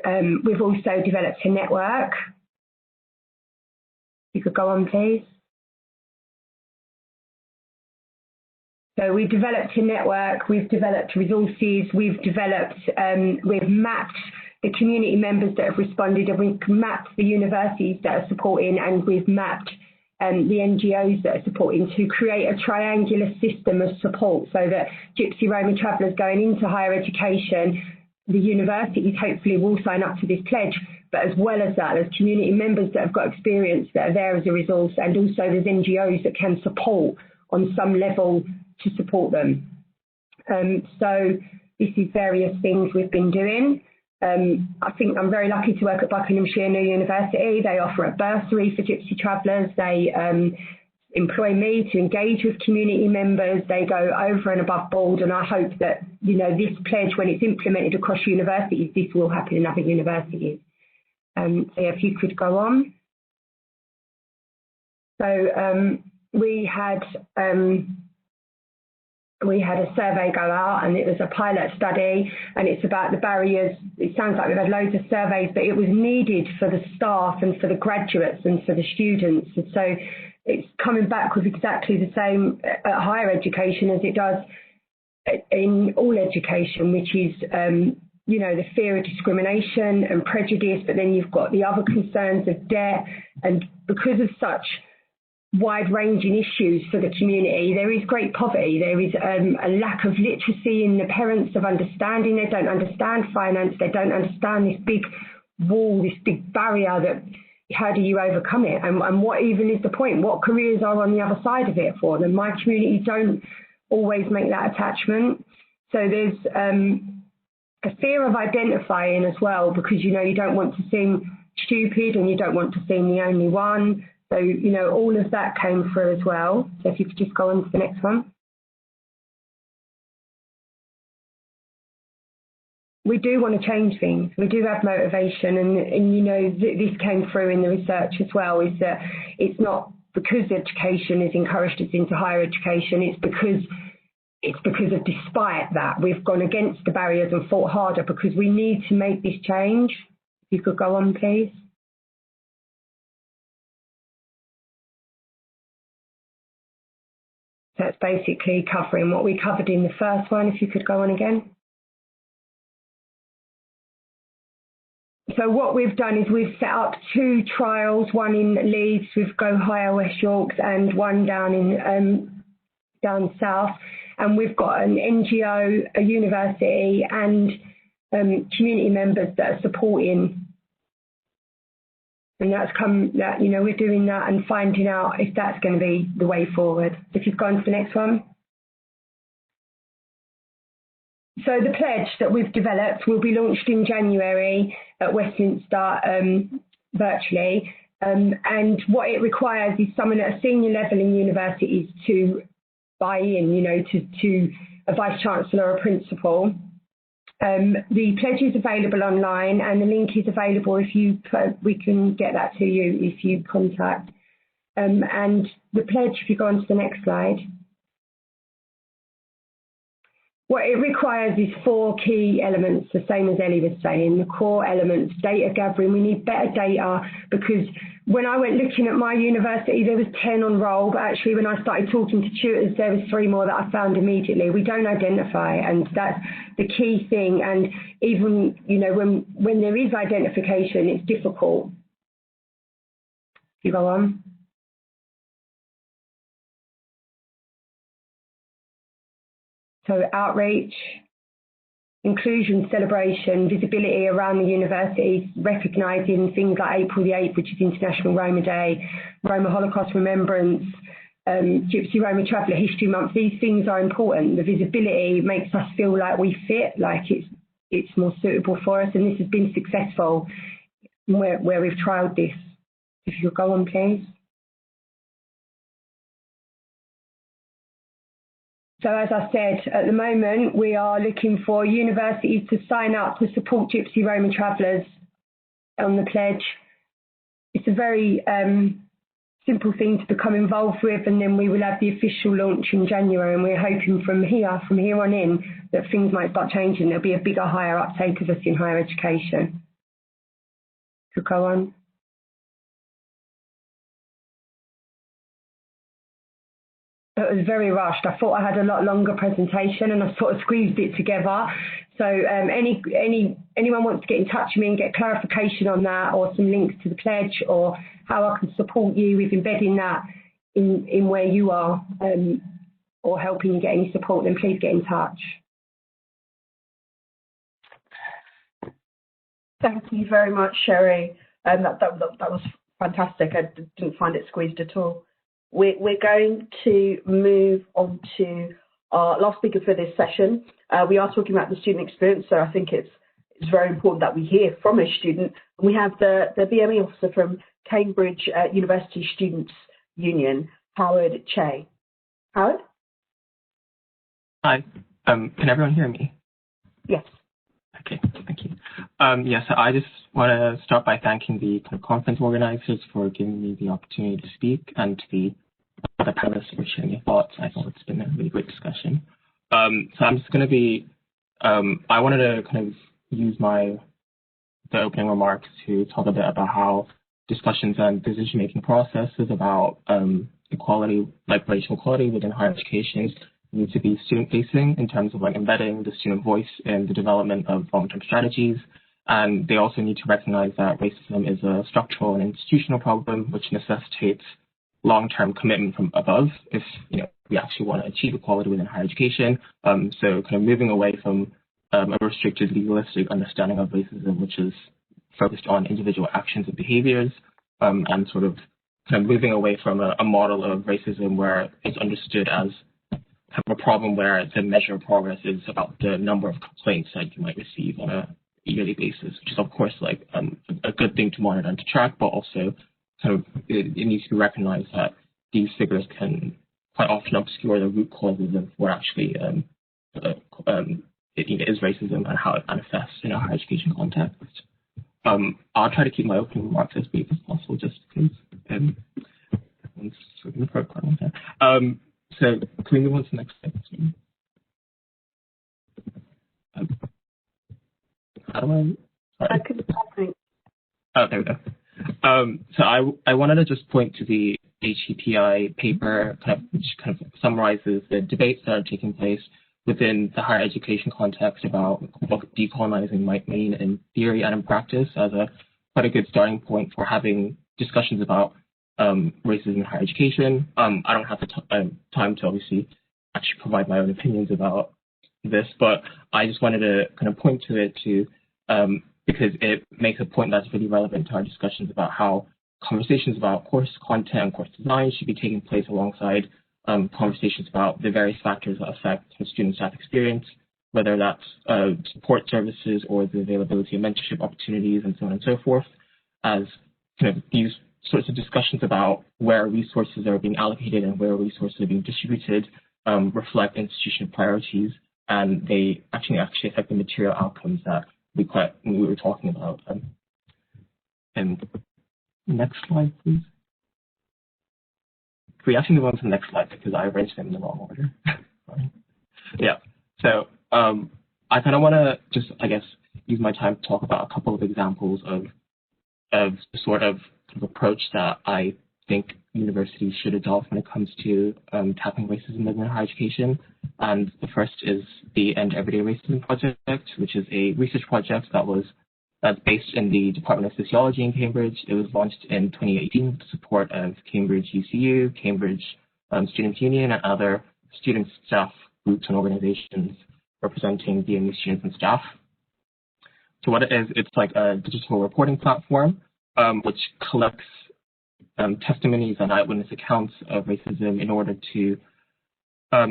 we've also developed a network. You could go on, please. So we've developed a network, we've developed resources, we've mapped the community members that have responded, and we've mapped the universities that are supporting, and we've mapped the NGOs that are supporting to create a triangular system of support so that Gypsy Roma Travellers going into higher education, the universities hopefully will sign up to this pledge, but as well as that, there's community members that have got experience that are there as a resource, and also there's NGOs that can support on some level to support them. So this is various things we've been doing. I think I'm very lucky to work at Buckinghamshire University. They offer a bursary for Gypsy Travellers. They employ me to engage with community members. They go over and above board, and I hope that, you know, this pledge, when it's implemented across universities, this will happen in other universities. So if you could go on. So we had a survey go out, and it was a pilot study, and it's about the barriers. It sounds like we've had loads of surveys, but it was needed for the staff and for the graduates and for the students. And so it's coming back with exactly the same at higher education as it does in all education, which is, you know, the fear of discrimination and prejudice, but then you've got the other concerns of debt. And because of such wide-ranging issues for the community, there is great poverty. There is a lack of literacy in the parents of understanding. They don't understand finance. They don't understand this big wall, this big barrier that, how do you overcome it? And what even is the point? What careers are on the other side of it for them? My community don't always make that attachment. So there's a fear of identifying as well, because, you know, you don't want to seem stupid and you don't want to seem the only one. So, you know, all of that came through as well. So if you could just go on to the next one. We do want to change things. We do have motivation, and you know, this came through in the research as well, is that it's not because education is encouraged us into higher education, it's because of, despite that, we've gone against the barriers and fought harder because we need to make this change. If you could go on, please. That's basically covering what we covered in the first one. If you could go on again. So what we've done is we've set up 2 trials, one in Leeds with Go Higher West Yorks and one down in down south. And we've got an NGO, a university, and community members that are supporting. And that's that, you know, we're doing that and finding out if that's going to be the way forward. If you've gone to the next one. So the pledge that we've developed will be launched in January at Westminster virtually. And what it requires is someone at a senior level in universities to buy in, you know, to a vice chancellor or a principal. The pledge is available online, and the link is available if you we can get that to you if you contact. And the pledge, if you go on to the next slide. What it requires is 4 key elements, the same as Ellie was saying. The core elements: data gathering. We need better data, because when I went looking at my university, there was 10 on roll, but actually when I started talking to tutors, there was 3 more that I found immediately. We don't identify, and that's the key thing. And even, you know, when there is identification, it's difficult. You go on. So outreach, inclusion, celebration, visibility around the universities, recognising things like April the 8th, which is International Roma Day, Roma Holocaust Remembrance, Gypsy Roma Traveller History Month. These things are important. The visibility makes us feel like we fit, like it's more suitable for us, and this has been successful where we've trialled this. If you'll go on, please. So as I said, at the moment, we are looking for universities to sign up to support Gypsy Roma Travellers on the pledge. It's a very simple thing to become involved with, and then we will have the official launch in January, and we're hoping from here on in, that things might start changing. There'll be a bigger, higher uptake of us in higher education. Could go on. It was very rushed. I thought I had a lot longer presentation, and I sort of squeezed it together. So anyone wants to get in touch with me and get clarification on that, or some links to the pledge, or how I can support you with embedding that in where you are, or helping you get any support, then please get in touch. Thank you very much, Sherry. That was fantastic. I didn't find it squeezed at all. We're going to move on to our last speaker for this session. We are talking about the student experience, so I think it's very important that we hear from a student. We have the BME officer from Cambridge University Students' Union, Howard Che. Howard? Hi. Can everyone hear me? Yes. Okay, thank you. So I just want to start by thanking the conference organizers for giving me the opportunity to speak, and to the other panelists for sharing your thoughts. I thought it's been a really great discussion. So I'm just going to be, I wanted to kind of use the opening remarks to talk a bit about how discussions and decision-making processes about equality, like racial equality within higher education, need to be student-facing in terms of like embedding the student voice in the development of long-term strategies. And they also need to recognize that racism is a structural and institutional problem, which necessitates long-term commitment from above if we actually want to achieve equality within higher education. So kind of moving away from a restricted legalistic understanding of racism, which is focused on individual actions and behaviors, and sort of kind of moving away from a model of racism where it's understood as kind of a problem where the measure of progress is about the number of complaints that you might receive on a yearly basis, which is of course like a good thing to monitor and to track, but also kind of it needs to be recognized that these figures can quite often obscure the root causes of what actually it is racism and how it manifests in a higher education context. I'll try to keep my opening remarks as brief as possible, just because everyone's sort of quite a long time. So can we move on to the next slide? How do I? Sorry. Oh, there we go. So I wanted to just point to the HEPI paper, which kind of summarizes the debates that are taking place within the higher education context about what decolonizing might mean in theory and in practice, as quite a good starting point for having discussions about racism in higher education. I don't have the time to obviously actually provide my own opinions about this, but I just wanted to kind of point to it because it makes a point that's really relevant to our discussions about how conversations about course content and course design should be taking place alongside conversations about the various factors that affect the student staff experience, whether that's support services or the availability of mentorship opportunities and so on and so forth, as kind of these sorts of discussions about where resources are being allocated and where resources are being distributed reflect institutional priorities, and they actually affect the material outcomes that we were talking about. And next slide, please. Can we actually move on to the next slide because I arranged them in the wrong order? Yeah. So I kind of want to just, I guess, use my time to talk about a couple of examples of the sort of approach that I think universities should adopt when it comes to tackling racism within higher education. And the first is the End Everyday Racism Project, which is a research project that's based in the Department of Sociology in Cambridge. It was launched in 2018 with the support of Cambridge UCU, Cambridge Students' Union, and other student staff groups and organizations representing DMU students and staff. So what it is, it's like a digital reporting platform which collects testimonies and eyewitness accounts of racism in order to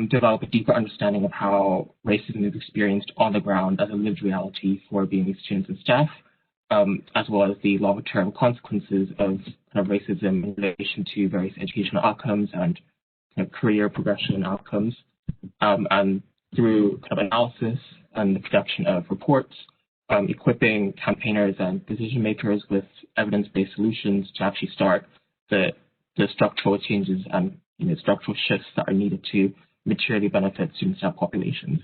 develop a deeper understanding of how racism is experienced on the ground as a lived reality for BME students and staff, as well as the long-term consequences of racism in relation to various educational outcomes and career progression outcomes. And through analysis and the production of reports, equipping campaigners and decision makers with evidence-based solutions to actually start the structural changes and structural shifts that are needed to materially benefit student staff populations.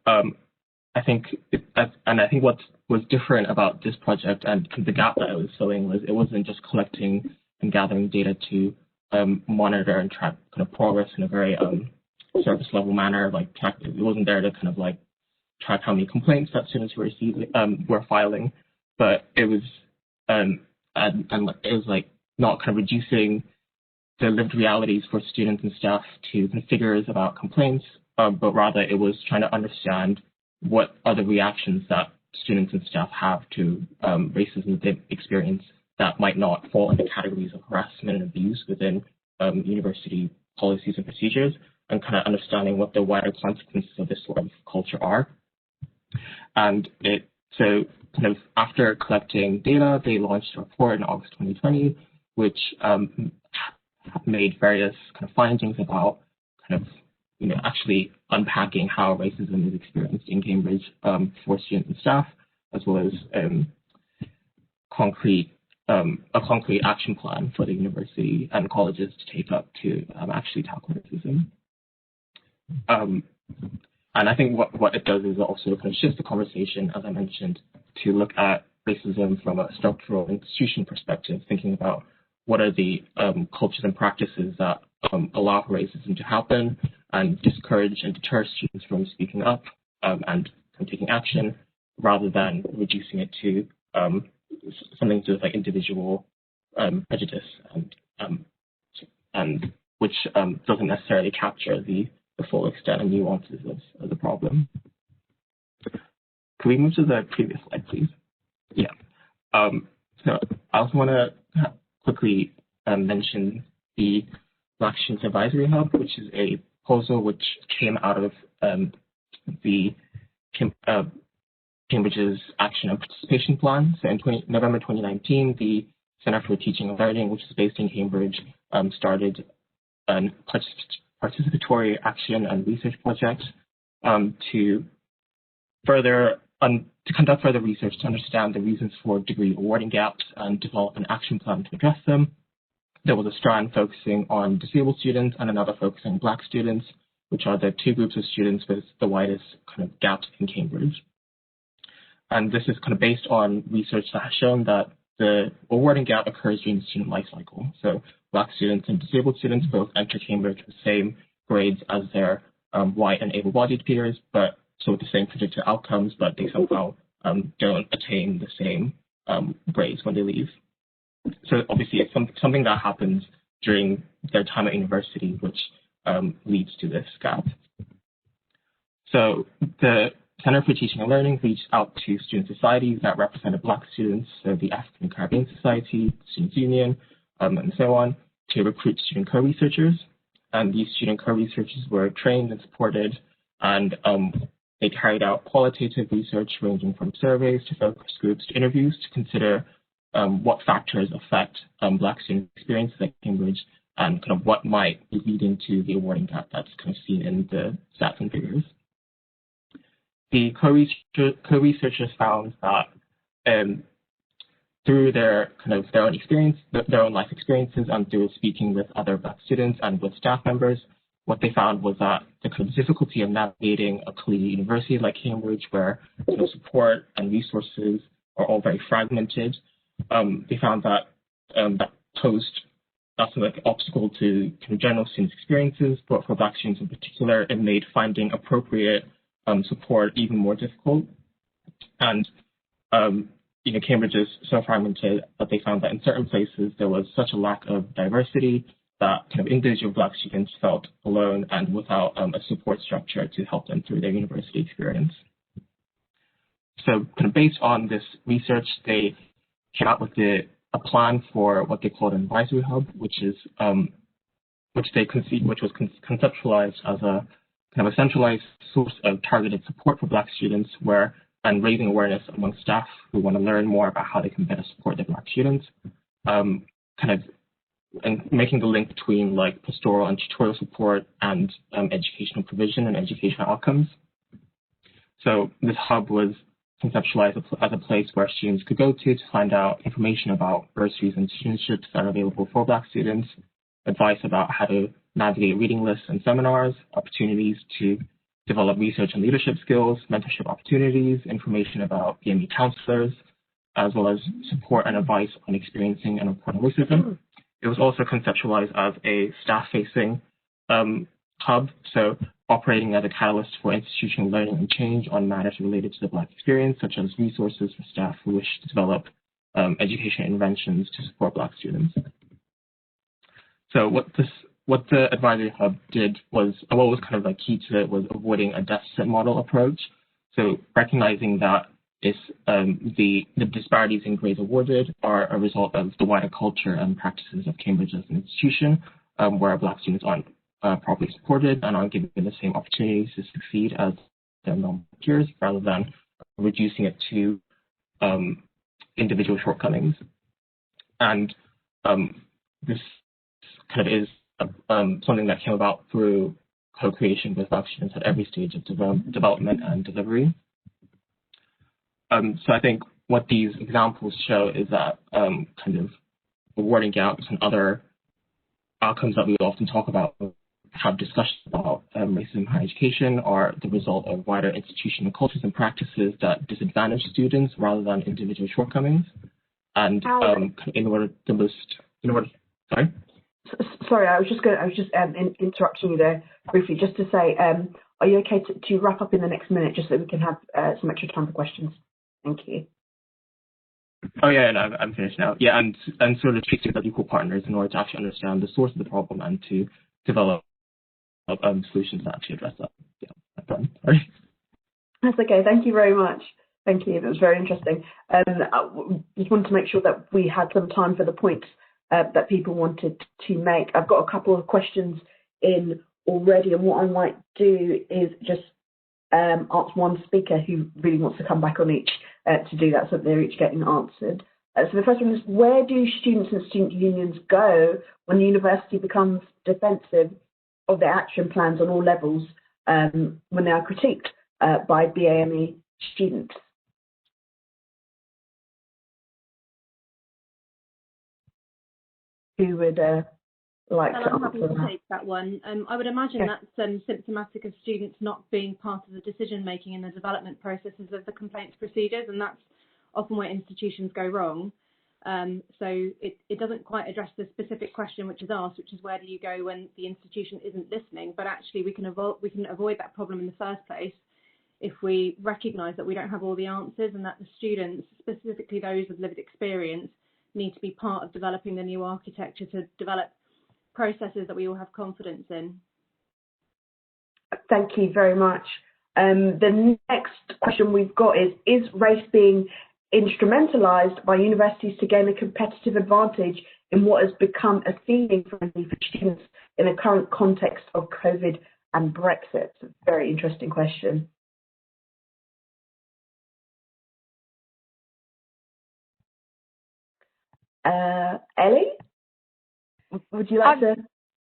I think what was different about this project and the gap that it was filling was it wasn't just collecting and gathering data to monitor and track progress in a very surface level manner. It wasn't there to track how many complaints that students were filing, but it was not reducing the lived realities for students and staff to figures about complaints, but rather it was trying to understand what are the reactions that students and staff have to racism they experience that might not fall into categories of harassment and abuse within university policies and procedures, and understanding what the wider consequences of this sort of culture are. And so after collecting data, they launched a report in August 2020, which made various findings about actually unpacking how racism is experienced in Cambridge for students and staff, as well as a concrete action plan for the university and colleges to take up to actually tackle racism. And I think what it does is also kind of shift the conversation, as I mentioned, to look at racism from a structural institution perspective, thinking about what are the cultures and practices that allow for racism to happen and discourage and deter students from speaking up and from taking action, rather than reducing it to something to do with like individual prejudice and which doesn't necessarily capture the full extent and nuances of the problem. Can we move to the previous slide, please? Yeah. So I also want to quickly mention the Black Students Advisory Hub, which is a proposal which came out of the Cambridge's Action and Participation Plan. So in November 2019, the Center for Teaching and Learning, which is based in Cambridge, started a participatory action and research project to conduct further research to understand the reasons for degree awarding gaps and develop an action plan to address them. There was a strand focusing on disabled students and another focusing on Black students, which are the two groups of students with the widest kind of gaps in Cambridge. And this is kind of based on research that has shown that the awarding gap occurs during the student life cycle. So Black students and disabled students both enter Cambridge with the same grades as their white and able-bodied peers, but so with the same predicted outcomes, but they somehow don't attain the same grades when they leave. So obviously it's something that happens during their time at university, which leads to this gap. So the Center for Teaching and Learning reached out to student societies that represented Black students, so the African Caribbean Society, Students Union, and so on, to recruit student co-researchers. And these student co-researchers were trained and supported, and they carried out qualitative research ranging from surveys to focus groups to interviews to consider what factors affect Black student experiences at Cambridge and kind of what might be leading to the awarding gap that's kind of seen in the stats and figures. The co-researchers found that through their own experience, their own life experiences, and through speaking with other Black students and with staff members, what they found was that the kind of difficulty of navigating a collegiate university like Cambridge, where support and resources are all very fragmented, they found that that posed that's like an obstacle to kind of general students' experiences, but for Black students in particular, it made finding appropriate support even more difficult. And Cambridge is so fragmented that they found that in certain places there was such a lack of diversity that kind of individual Black students felt alone and without a support structure to help them through their university experience. So kind of based on this research, they came out with a plan for what they called an advisory hub, which was conceptualized as a kind of a centralized source of targeted support for Black students, and raising awareness among staff who want to learn more about how they can better support their Black students, and making the link between like pastoral and tutorial support and educational provision and educational outcomes. So this hub was conceptualized as a place where students could go to find out information about bursaries and studentships that are available for Black students, advice about how to navigate reading lists and seminars, opportunities to develop research and leadership skills, mentorship opportunities, information about PME counselors, as well as support and advice on experiencing and reporting racism. It was also conceptualized as a staff-facing hub, so operating as a catalyst for institutional learning and change on matters related to the Black experience, such as resources for staff who wish to develop education interventions to support Black students. So what the advisory hub did was, what was kind of like key to it was avoiding a deficit model approach. So recognizing that the disparities in grades awarded are a result of the wider culture and practices of Cambridge as an institution, where Black students aren't properly supported and aren't given the same opportunities to succeed as their normal peers, rather than reducing it to individual shortcomings. And this kind of is something that came about through co-creation with our students at every stage of development and delivery. So I think what these examples show is that kind of awarding gaps and other outcomes that we often talk about, have discussions about racism in higher education, are the result of wider institutional cultures and practices that disadvantage students rather than individual shortcomings. And Sorry, I was just interrupting you there briefly, just to say, are you okay to wrap up in the next minute, just so we can have some extra time for questions? Thank you. Oh yeah, no, I'm finished now. Yeah, and sort of treat with equal partners in order to actually understand the source of the problem and to develop solutions that actually address that. Yeah, I'm done. Sorry. That's okay. Thank you very much. Thank you. That was very interesting. I just wanted to make sure that we had some time for the points that people wanted to make. I've got a couple of questions in already, and what I might do is just ask one speaker who really wants to come back on each to do that, so that they're each getting answered. So the first one is, where do students and student unions go when the university becomes defensive of their action plans on all levels when they are critiqued by BAME students? Who would like to I'm happy answer to that? take that one. I would imagine that's symptomatic of students not being part of the decision-making in the development processes of the complaints procedures, and that's often where institutions go wrong. So it doesn't quite address the specific question which is asked, which is where do you go when the institution isn't listening, but actually we can avoid that problem in the first place if we recognise that we don't have all the answers, and that the students, specifically those with lived experience, need to be part of developing the new architecture to develop processes that we all have confidence in. Thank you very much. The next question we've got is race being instrumentalised by universities to gain a competitive advantage in what has become a theme for students in the current context of COVID and Brexit? It's a very interesting question. Ellie, would you like to?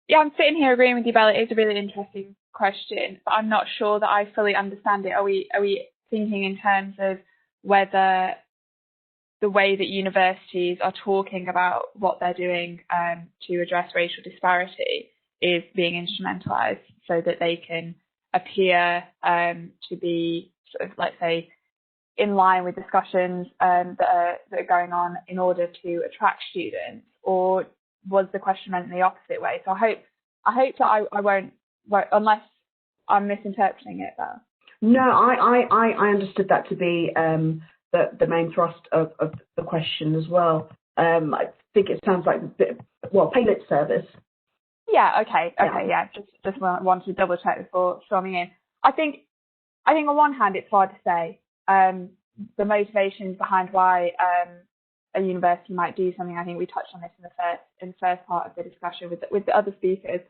Yeah, I'm sitting here agreeing with you, Bella. It is a really interesting question, but I'm not sure that I fully understand it. Are we thinking in terms of whether the way that universities are talking about what they're doing to address racial disparity is being instrumentalised so that they can appear to be sort of, let's say, in line with discussions that are going on in order to attract students, or was the question meant in the opposite way? So I hope that I won't, unless I'm misinterpreting it though. No, I understood that to be the main thrust of the question as well. I think it sounds like pay lip service. Yeah. Okay. Yeah. Just wanted to double check before storming in. I think on one hand it's hard to say the motivations behind why a university might do something. I think we touched on this in the first part of the discussion with the other speakers,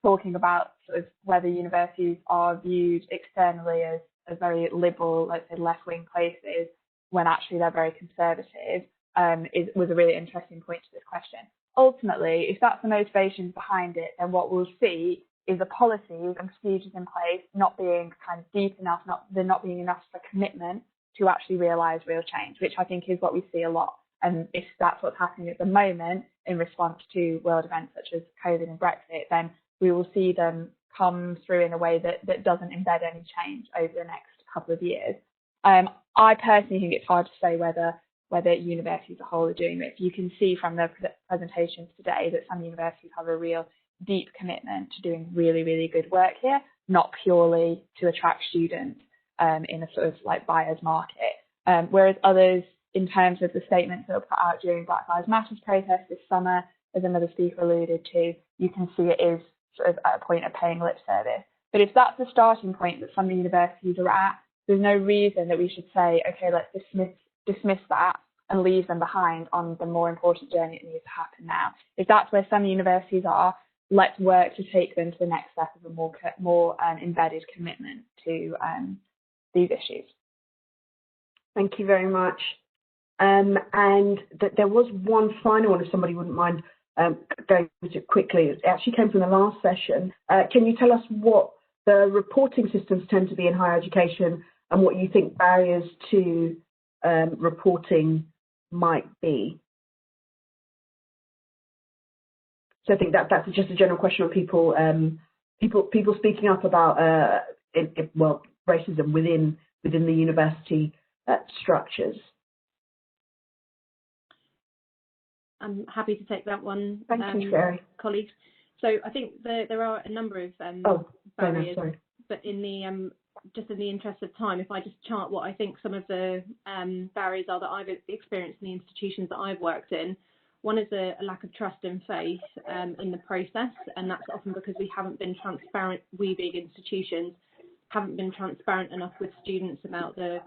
talking about sort of whether universities are viewed externally as very liberal, let's say left-wing places, when actually they're very conservative, was a really interesting point to this question. Ultimately, if that's the motivations behind it, then what we'll see is the policies and procedures in place not being kind of deep enough, there not being enough of a commitment to actually realise real change, which I think is what we see a lot. And if that's what's happening at the moment in response to world events such as COVID and Brexit, then we will see them come through in a way that doesn't embed any change over the next couple of years. I personally think it's hard to say whether universities as a whole are doing this. You can see from the presentations today that some universities have a real deep commitment to doing really, really good work here, not purely to attract students in a sort of like buyer's market. Whereas others, in terms of the statements that were put out during Black Lives Matter protest this summer, as another speaker alluded to, you can see it is sort of at a point of paying lip service. But if that's the starting point that some universities are at, there's no reason that we should say, okay, let's dismiss that and leave them behind on the more important journey that needs to happen now. If that's where some universities are, let's work to take them to the next step of a more embedded commitment to these issues. Thank you very much. And there was one final one, if somebody wouldn't mind going through it quickly. It actually came from the last session. Can you tell us what the reporting systems tend to be in higher education and what you think barriers to reporting might be? So I think that's just a general question of people speaking up about racism within the university structures. I'm happy to take that one. Thank you, Sherry. Colleagues. So I think there are a number of barriers, but in the just in the interest of time, if I just chart what I think some of the barriers are that I've experienced in the institutions that I've worked in. One is a lack of trust and faith in the process, and that's often because we haven't been transparent. We big institutions haven't been transparent enough with students about the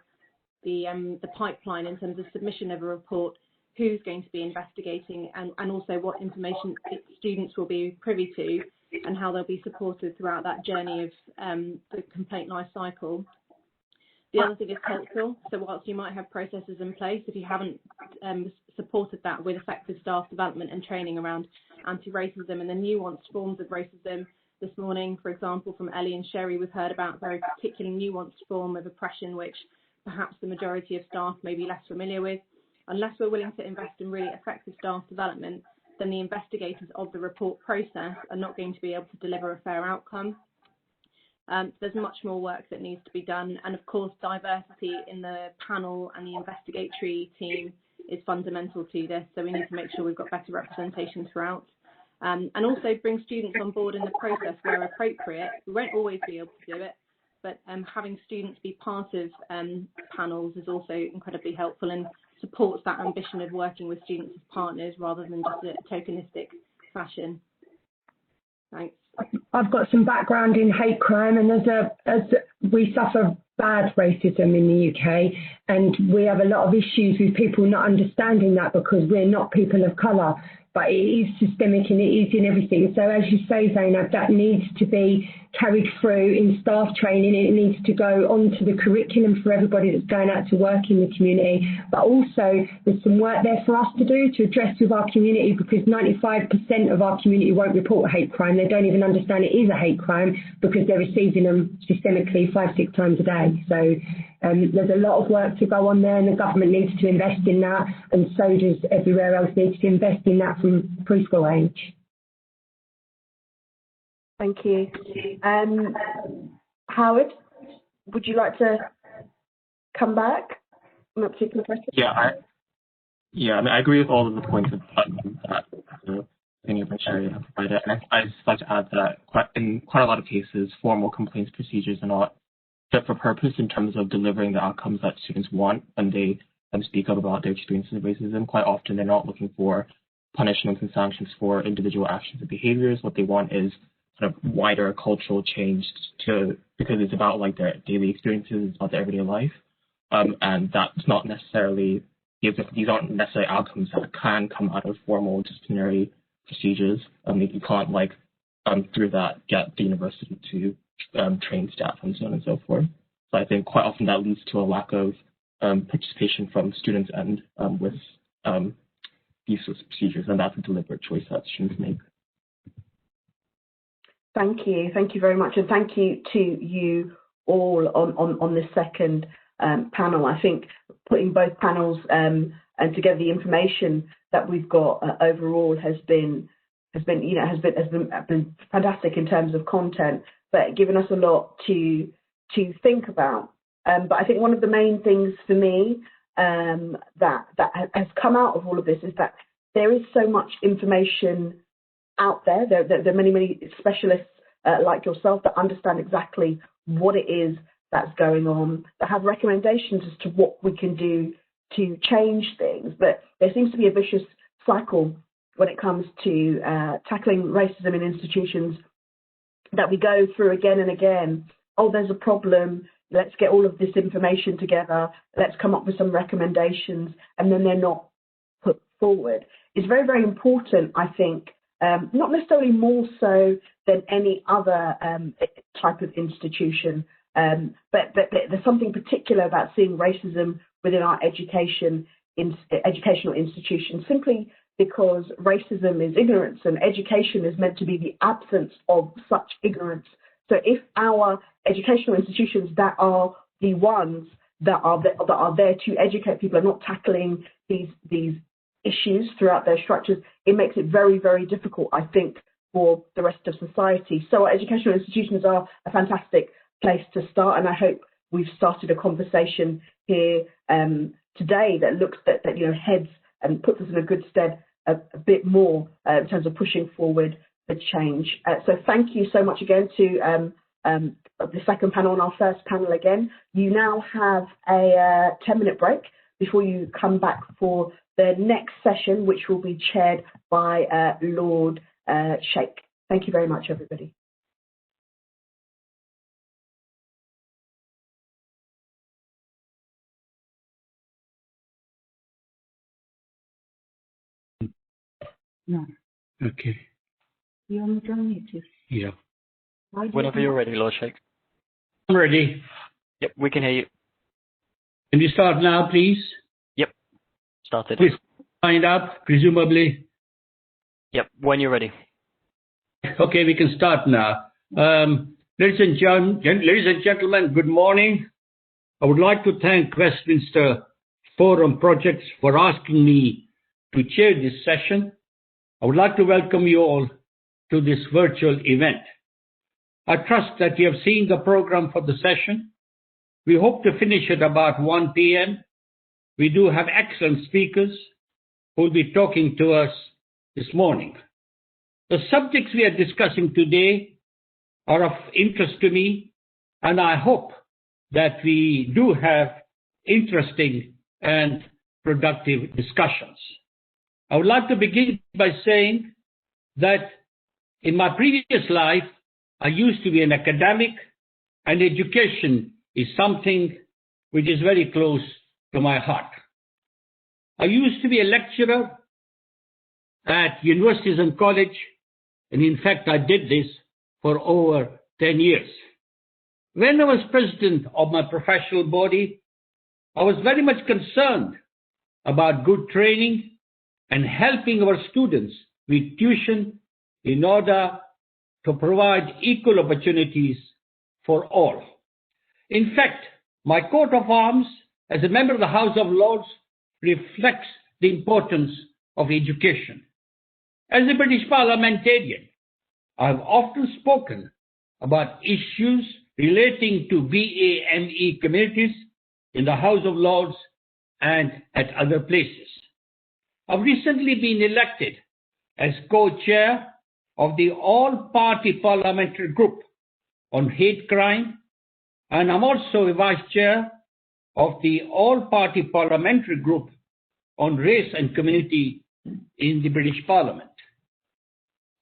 pipeline in terms of submission of a report, who's going to be investigating, and also what information students will be privy to, and how they'll be supported throughout that journey of the complaint life cycle. The other thing is cultural. So whilst you might have processes in place, if you haven't supported that with effective staff development and training around anti-racism and the nuanced forms of racism, this morning, for example, from Ellie and Sherry, we've heard about a very particularly nuanced form of oppression, which perhaps the majority of staff may be less familiar with. Unless we're willing to invest in really effective staff development, then the investigators of the report process are not going to be able to deliver a fair outcome. There's much more work that needs to be done, and of course diversity in the panel and the investigatory team is fundamental to this, so we need to make sure we've got better representation throughout, and also bring students on board in the process where appropriate. We won't always be able to do it, but having students be part of panels is also incredibly helpful and supports that ambition of working with students as partners rather than just a tokenistic fashion. Thanks. I've got some background in hate crime, and as we suffer bad racism in the UK, and we have a lot of issues with people not understanding that because we're not people of colour, but it is systemic and it is in everything. So as you say, Zainab, that needs to be carried through in staff training. It needs to go onto the curriculum for everybody that's going out to work in the community. But also there's some work there for us to do to address with our community, because 95% of our community won't report hate crime. They don't even understand it is a hate crime because they're receiving them systemically 5-6 times a day. So there's a lot of work to go on there, and the government needs to invest in that, and so does everywhere else needs to invest in that from preschool age. Thank you. Howard, would you like to come back on that particular question? I mean, I agree with all of the points that Amy and Sherry have provided, and I just like to add that in quite a lot of cases, formal complaints procedures are not fit for purpose in terms of delivering the outcomes that students want when they speak up about their experiences of racism. Quite often, they're not looking for punishments and sanctions for individual actions and behaviors. What they want is kind of wider cultural change because it's about like their daily experiences, it's about their everyday life, and that's not necessarily these aren't necessarily outcomes that can come out of formal disciplinary procedures. You can't through that get the university to train staff and so on and so forth. So I think quite often that leads to a lack of participation from students' end with these sorts of procedures, and that's a deliberate choice that students make. Thank you very much, and thank you to you all on this second panel. I think putting both panels and together the information that we've got overall has been fantastic in terms of content, but given us a lot to think about. But I think one of the main things for me that has come out of all of this is that there is so much information out there. There are many specialists like yourself that understand exactly what it is that's going on, that have recommendations as to what we can do to change things. But there seems to be a vicious cycle when it comes to tackling racism in institutions that we go through again and again. Oh, there's a problem. Let's get all of this information together. Let's come up with some recommendations, and then they're not put forward. It's very, very important, I think, not necessarily more so than any other type of institution, but there's something particular about seeing racism within our educational institutions, simply because racism is ignorance and education is meant to be the absence of such ignorance. So if our educational institutions that are the ones that are there to educate people are not tackling these issues throughout their structures, it makes it very, very difficult, I think, for the rest of society. So our educational institutions are a fantastic place to start, and I hope we've started a conversation here today that looks that heads and puts us in a good stead a bit more in terms of pushing forward the change. So thank you so much again to the second panel and our first panel again. You now have a 10-minute break before you come back for the next session, which will be chaired by Lord Sheikh. Thank you very much, everybody. No. Okay. You're muted. Yeah. Whenever you're ready, Lord Sheikh. I'm ready. Yep, we can hear you. Can you start now, please? Yep, started. Please find up, presumably. Yep, when you're ready. Okay, we can start now. Ladies and gentlemen, good morning. I would like to thank Westminster Forum Projects for asking me to chair this session. I would like to welcome you all to this virtual event. I trust that you have seen the program for the session. We hope to finish at about 1 p.m. We do have excellent speakers who will be talking to us this morning. The subjects we are discussing today are of interest to me, and I hope that we do have interesting and productive discussions. I would like to begin by saying that in my previous life, I used to be an academic, and education is something which is very close to my heart. I used to be a lecturer at universities and college, and in fact, I did this for over 10 years. When I was president of my professional body, I was very much concerned about good training and helping our students with tuition in order to provide equal opportunities for all. In fact, my coat of arms as a member of the House of Lords reflects the importance of education. As a British parliamentarian, I have often spoken about issues relating to BAME communities in the House of Lords and at other places. I've recently been elected as co-chair of the all-party parliamentary group on hate crime, and I'm also a vice chair of the all-party parliamentary group on race and community in the British Parliament.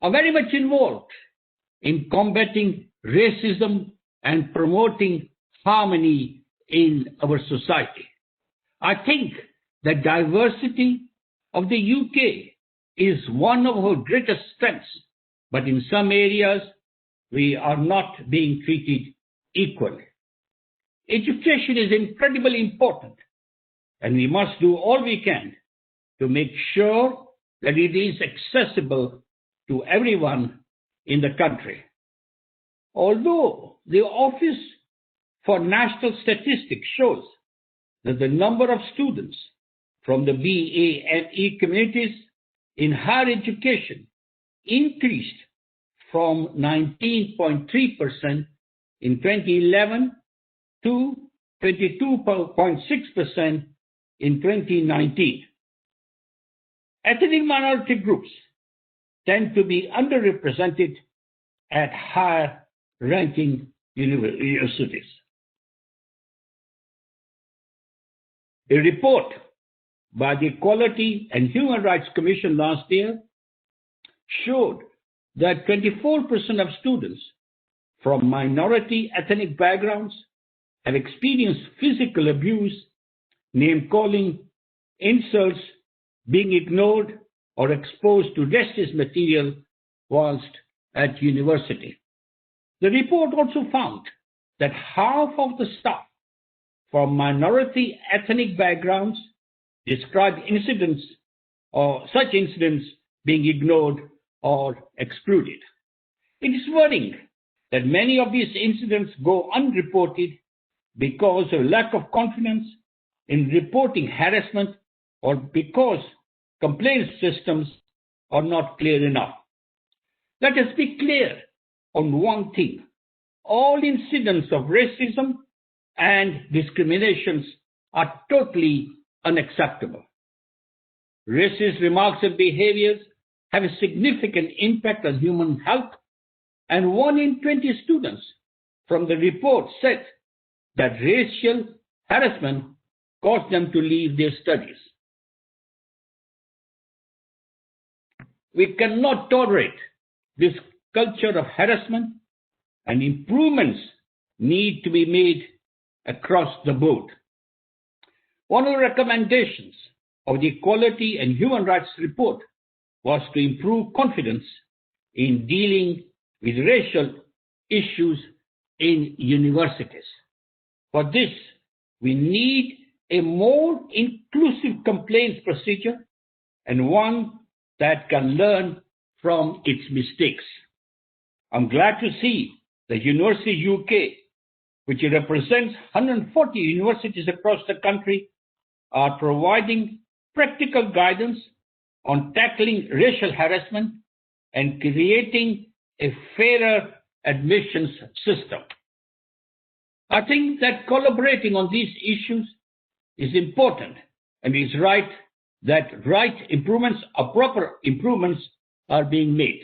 I'm very much involved in combating racism and promoting harmony in our society. I think the diversity of the UK is one of our greatest strengths, but in some areas we are not being treated equally. Education is incredibly important, and we must do all we can to make sure that it is accessible to everyone in the country. Although the Office for National Statistics shows that the number of students from the BAME communities in higher education increased from 19.3% in 2011 to 22.6% in 2019. Ethnic minority groups tend to be underrepresented at higher ranking universities. A report by the Equality and Human Rights Commission last year showed that 24% of students from minority ethnic backgrounds have experienced physical abuse, name-calling, insults, being ignored, or exposed to racist material whilst at university. The report also found that half of the staff from minority ethnic backgrounds described incidents or such incidents being ignored or excluded. It is worrying that many of these incidents go unreported because of lack of confidence in reporting harassment or because complaint systems are not clear enough. Let us be clear on one thing. All incidents of racism and discriminations are totally unacceptable. Racist remarks and behaviors have a significant impact on human health, and 1 in 20 students from the report said that racial harassment caused them to leave their studies. We cannot tolerate this culture of harassment, and improvements need to be made across the board. One of the recommendations of the Equality and Human Rights Report was to improve confidence in dealing with racial issues in universities. For this, we need a more inclusive complaints procedure and one that can learn from its mistakes. I'm glad to see the University UK, which represents 140 universities across the country, are providing practical guidance on tackling racial harassment and creating a fairer admissions system. I think that collaborating on these issues is important, and it's right that proper improvements are being made.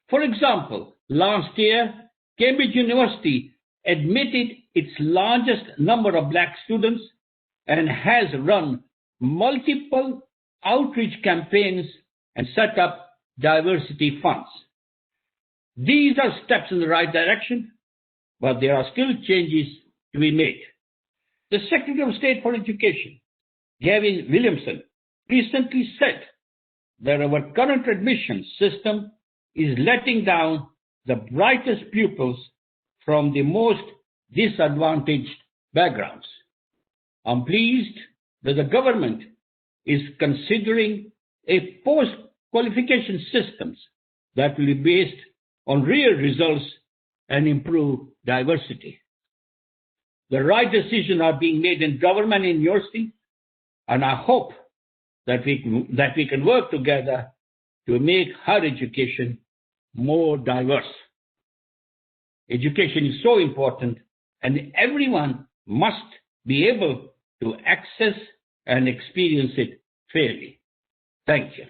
For example, last year, Cambridge University admitted its largest number of black students and has run multiple outreach campaigns and set up diversity funds. These are steps in the right direction, but there are still changes to be made. The Secretary of State for Education, Gavin Williamson, recently said that our current admissions system is letting down the brightest pupils from the most disadvantaged backgrounds. I'm pleased that the government is considering a post-qualification systems that will be based on real results and improve diversity. The right decisions are being made in government and university, and I hope that we can work together to make higher education more diverse. Education is so important, and everyone must be able to access and experience it fairly. Thank you.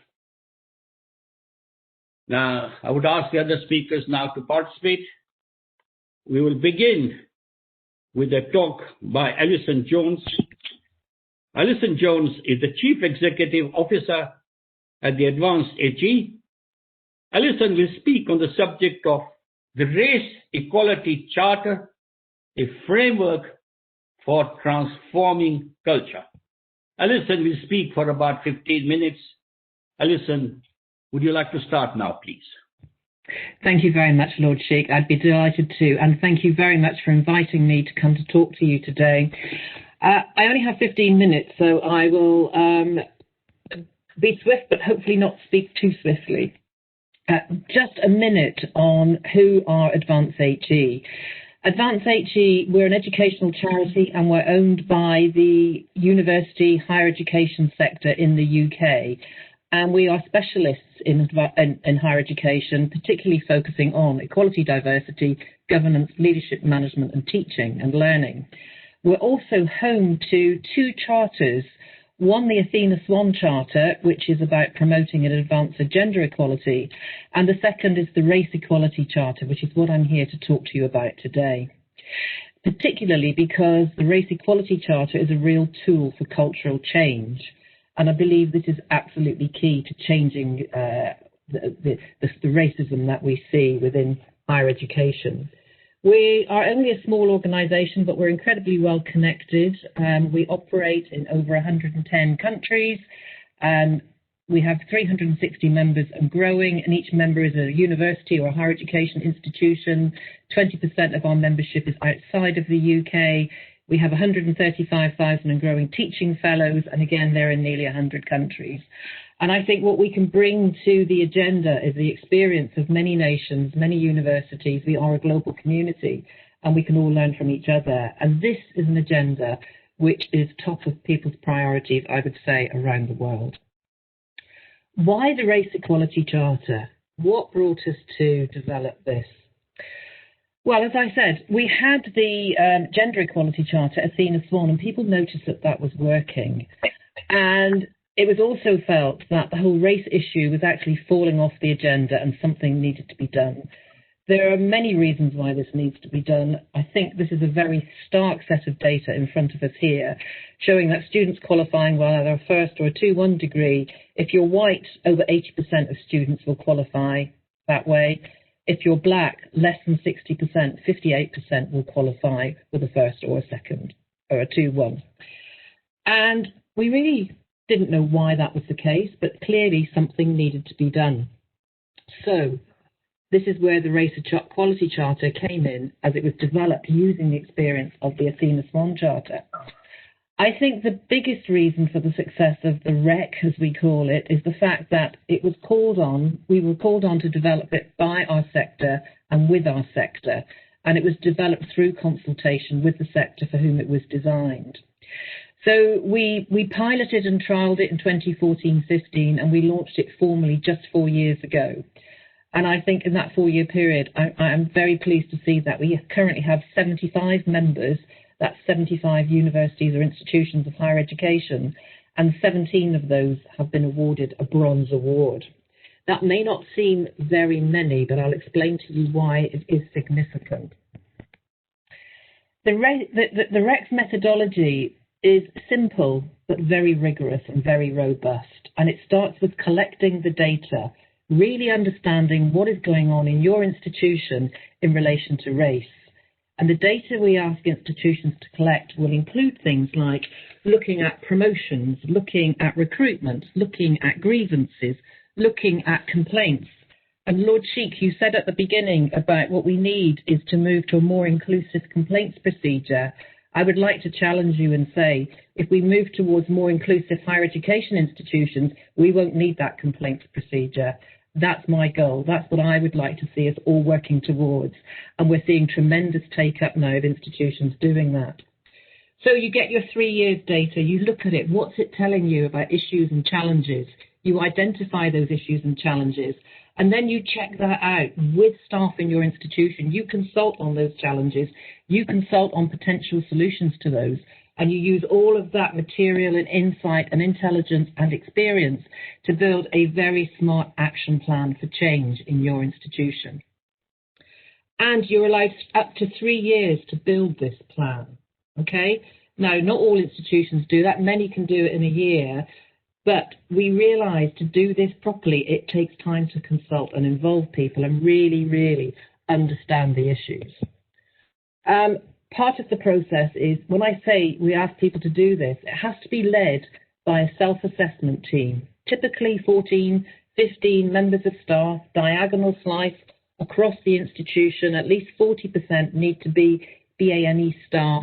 Now, I would ask the other speakers now to participate. We will begin with a talk by Alison Jones. Alison Jones is the Chief Executive Officer at the Advanced HE. Alison will speak on the subject of the Race Equality Charter, a framework for transforming culture. Alison will speak for about 15 minutes. Alison, would you like to start now, please? Thank you very much, Lord Sheikh. I'd be delighted to, and thank you very much for inviting me to come to talk to you today. I only have 15 minutes, so I will be swift, but hopefully not speak too swiftly. Just a minute on who are Advanced HE. Advanced HE, we're an educational charity and we're owned by the university higher education sector in the UK. And we are specialists in higher education, particularly focusing on equality, diversity, governance, leadership management and teaching and learning. We're also home to 2 charters. One, the Athena Swan Charter, which is about promoting and advancing gender equality. And the second is the Race Equality Charter, which is what I'm here to talk to you about today. Particularly because the Race Equality Charter is a real tool for cultural change. And I believe this is absolutely key to changing the racism that we see within higher education. We are only a small organisation, but we're incredibly well connected. We operate in over 110 countries. We have 360 members and growing, and each member is a university or a higher education institution. 20% of our membership is outside of the UK. We have 135,000 and growing teaching fellows, and again, they're in nearly 100 countries. And I think what we can bring to the agenda is the experience of many nations, many universities. We are a global community, and we can all learn from each other. And this is an agenda which is top of people's priorities, I would say, around the world. Why the Race Equality Charter? What brought us to develop this? Well, as I said, we had the Gender Equality Charter, Athena Swan, and people noticed that that was working. And it was also felt that the whole race issue was actually falling off the agenda and something needed to be done. There are many reasons why this needs to be done. I think this is a very stark set of data in front of us here, showing that students qualifying with either a first or a 2-1 degree, if you're white, over 80% of students will qualify that way. If you're black, less than 60%, 58% will qualify with a first or a second, or a 2-1. And we really didn't know why that was the case, but clearly something needed to be done. So this is where the Race Equality Charter came in, as it was developed using the experience of the Athena Swan Charter. I think the biggest reason for the success of the REC, as we call it, is the fact that it was we were called on to develop it by our sector and with our sector, and it was developed through consultation with the sector for whom it was designed. So we piloted and trialled it in 2014-15, and we launched it formally just 4 years ago. And I think in that 4-year period, I am very pleased to see that we currently have 75 members. That's 75 universities or institutions of higher education, and 17 of those have been awarded a bronze award. That may not seem very many, but I'll explain to you why it is significant. The REC's methodology is simple, but very rigorous and very robust. And it starts with collecting the data, really understanding what is going on in your institution in relation to race. And the data we ask institutions to collect will include things like looking at promotions, looking at recruitment, looking at grievances, looking at complaints. And Lord Sheikh, you said at the beginning about what we need is to move to a more inclusive complaints procedure. I would like to challenge you and say, if we move towards more inclusive higher education institutions, we won't need that complaints procedure. That's my goal. That's what I would like to see us all working towards. And we're seeing tremendous take-up now of institutions doing that. So you get your 3 years data, you look at it, what's it telling you about issues and challenges? You identify those issues and challenges, and then you check that out with staff in your institution. You consult on those challenges, you consult on potential solutions to those, and you use all of that material and insight and intelligence and experience to build a very smart action plan for change in your institution. And you're allowed up to 3 years to build this plan, okay? Now, not all institutions do that. Many can do it in a year, but we realise to do this properly, it takes time to consult and involve people and really, really understand the issues. Part of the process is, when I say we ask people to do this, it has to be led by a self-assessment team, typically 14, 15 members of staff, diagonal slice across the institution. At least 40% need to be BANE staff,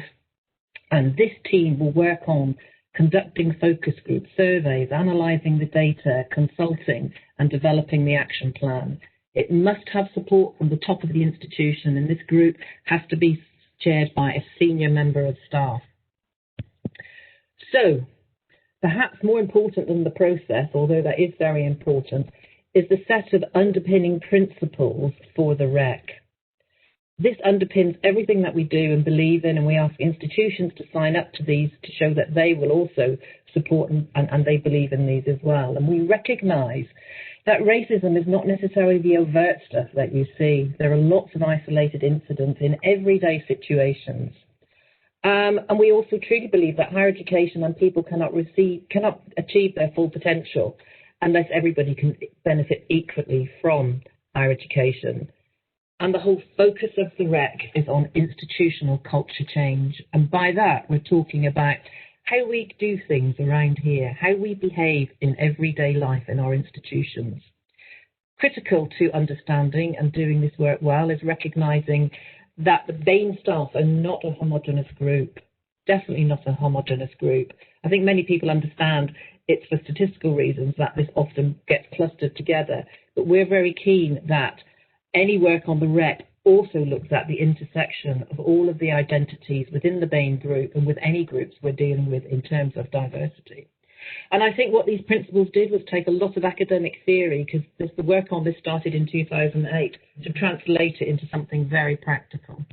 and this team will work on conducting focus group surveys, analysing the data, consulting and developing the action plan. It must have support from the top of the institution, and this group has to be chaired by a senior member of staff. So, perhaps more important than the process, although that is very important, is the set of underpinning principles for the REC. This underpins everything that we do and believe in, and we ask institutions to sign up to these to show that they will also support and they believe in these as well. And we recognise that racism is not necessarily the overt stuff that you see. There are lots of isolated incidents in everyday situations. And we also truly believe that higher education and people cannot achieve their full potential unless everybody can benefit equally from higher education. And the whole focus of the REC is on institutional culture change. And by that, we're talking about how we do things around here, how we behave in everyday life in our institutions. Critical to understanding and doing this work well is recognising that the BANE staff are not a homogenous group. definitely not a homogeneous group. I think many people understand it's for statistical reasons that this often gets clustered together, but we're very keen that any work on the REC also looks at the intersection of all of the identities within the main group and with any groups we're dealing with in terms of diversity. And I think what these principles did was take a lot of academic theory, because the work on this started in 2008, to translate it into something very practical.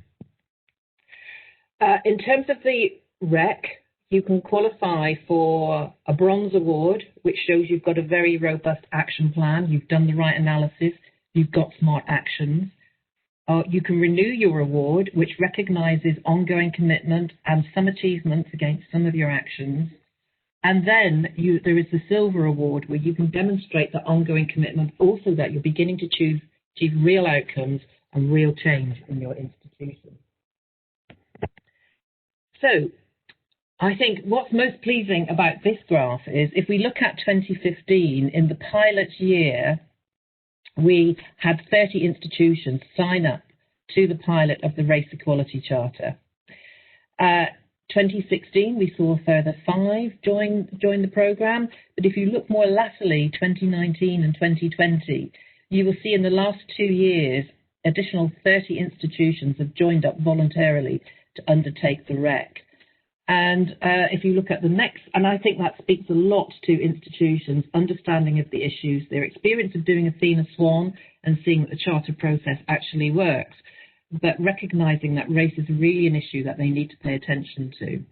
In terms of the REC, you can qualify for a bronze award, which shows you've got a very robust action plan, you've done the right analysis, you've got smart actions. You can renew your award, which recognises ongoing commitment and some achievements against some of your actions. And then there is the silver award, where you can demonstrate that ongoing commitment, also that you're beginning to achieve real outcomes and real change in your institution. So I think what's most pleasing about this graph is if we look at 2015, in the pilot year, we had 30 institutions sign up to the pilot of the Race Equality Charter. 2016, we saw a further 5 join the programme, but if you look more laterally, 2019 and 2020, you will see in the last 2 years, additional 30 institutions have joined up voluntarily to undertake the REC. And if you look at the next, and I think that speaks a lot to institutions' understanding of the issues, their experience of doing Athena Swan and seeing that the charter process actually works, but recognising that race is really an issue that they need to pay attention to.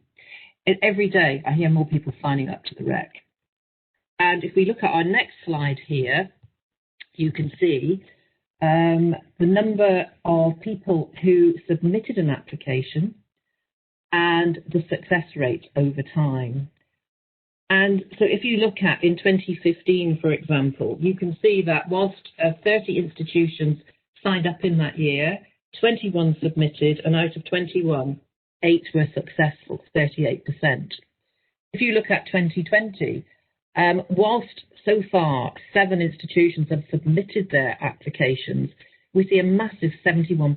Every day I hear more people signing up to the REC. And if we look at our next slide here, you can see the number of people who submitted an application and the success rate over time. And so if you look at in 2015, for example, you can see that whilst 30 institutions signed up in that year, 21 submitted, and out of 21, 8 were successful, 38%. If you look at 2020, whilst so far 7 institutions have submitted their applications, we see a massive 71%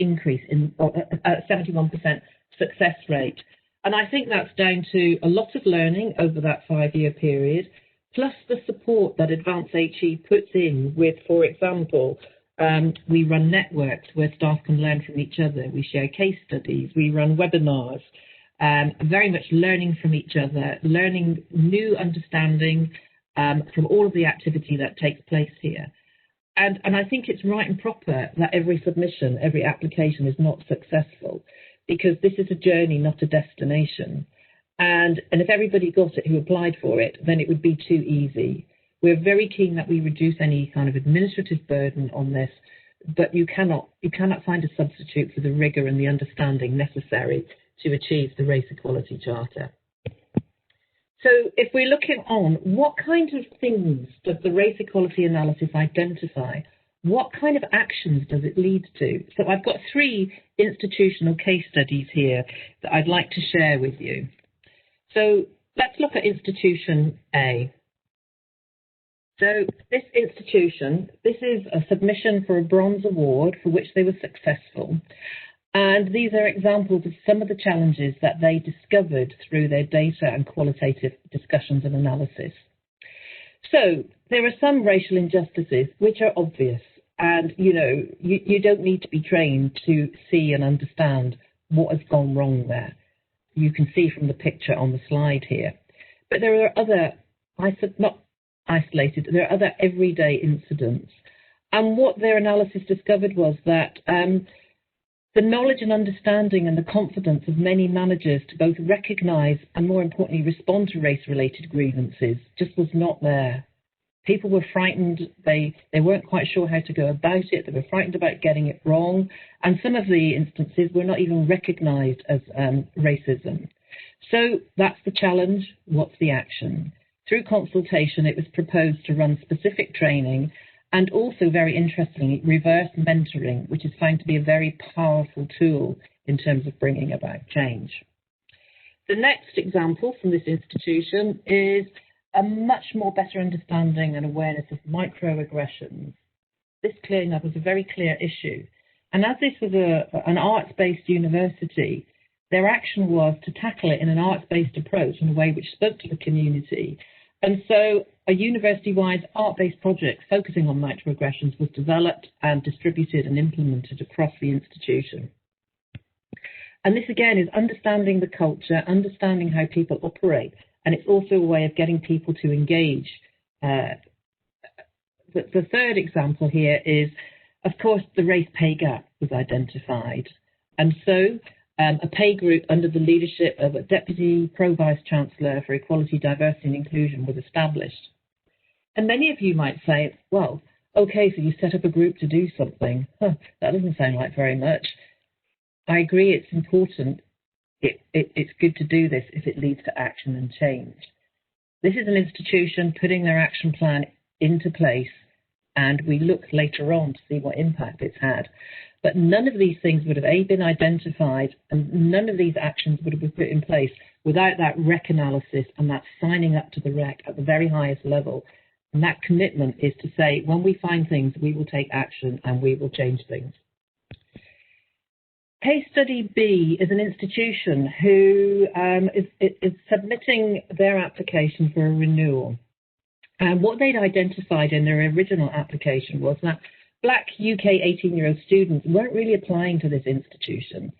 increase in 71% success rate. And I think that's down to a lot of learning over that 5-year period, plus the support that Advance HE puts in with, for example, we run networks where staff can learn from each other. We share case studies. We run webinars, very much learning from each other, learning new understanding from all of the activity that takes place here. And I think it's right and proper that every submission, every application is not successful, because this is a journey, not a destination. And if everybody got it who applied for it, then it would be too easy. We're very keen that we reduce any kind of administrative burden on this, but you cannot find a substitute for the rigour and the understanding necessary to achieve the Race Equality Charter. So if we're looking on, what kind of things does the race equality analysis identify? What kind of actions does it lead to? So I've got 3 institutional case studies here that I'd like to share with you. So let's look at institution A. So this institution, this is a submission for a bronze award for which they were successful. And these are examples of some of the challenges that they discovered through their data and qualitative discussions and analysis. So there are some racial injustices which are obvious, and you don't need to be trained to see and understand what has gone wrong there. You can see from the picture on the slide here. But there are other, not isolated, there are other everyday incidents. And what their analysis discovered was that the knowledge and understanding and the confidence of many managers to both recognise and, more importantly, respond to race-related grievances just was not there. People were frightened. They weren't quite sure how to go about it. They were frightened about getting it wrong. And some of the instances were not even recognised as racism. So that's the challenge. What's the action? Through consultation, it was proposed to run specific training and also, very interestingly, reverse mentoring, which is found to be a very powerful tool in terms of bringing about change. The next example from this institution is a much more better understanding and awareness of microaggressions. This clearing up was a very clear issue. And as this was an arts-based university, Their action was to tackle it in an arts-based approach in a way which spoke to the community. And so a university-wide art-based project focusing on microaggressions was developed and distributed and implemented across the institution. And this, again, is understanding the culture, understanding how people operate, and it's also a way of getting people to engage. The third example here is, of course, the race pay gap was identified. And so a pay group under the leadership of a Deputy Pro-Vice-Chancellor for Equality, Diversity and Inclusion was established. And many of you might say, well, okay, so you set up a group to do something. That doesn't sound like very much. I agree it's important. It's good to do this if it leads to action and change. This is an institution putting their action plan into place, and we look later on to see what impact it's had. But none of these things would have been identified, and none of these actions would have been put in place without that REC analysis and that signing up to the REC at the very highest level. And that commitment is to say, when we find things, we will take action and we will change things. Case Study B is an institution who is submitting their application for a renewal. And what they'd identified in their original application was that Black UK 18-year-old students weren't really applying to this institution,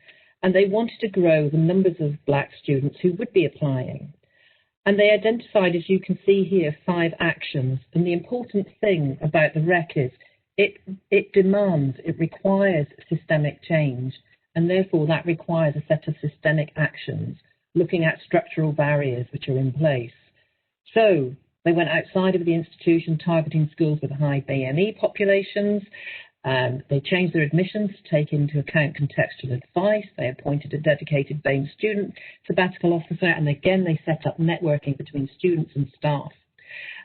and they wanted to grow the numbers of Black students who would be applying. And they identified, as you can see here, 5 actions. And the important thing about the REC is it demands, it requires systemic change. And therefore, that requires a set of systemic actions, looking at structural barriers which are in place. So they went outside of the institution, targeting schools with high BME populations. They changed their admissions to take into account contextual advice. They appointed a dedicated BAME student sabbatical officer. And again, they set up networking between students and staff.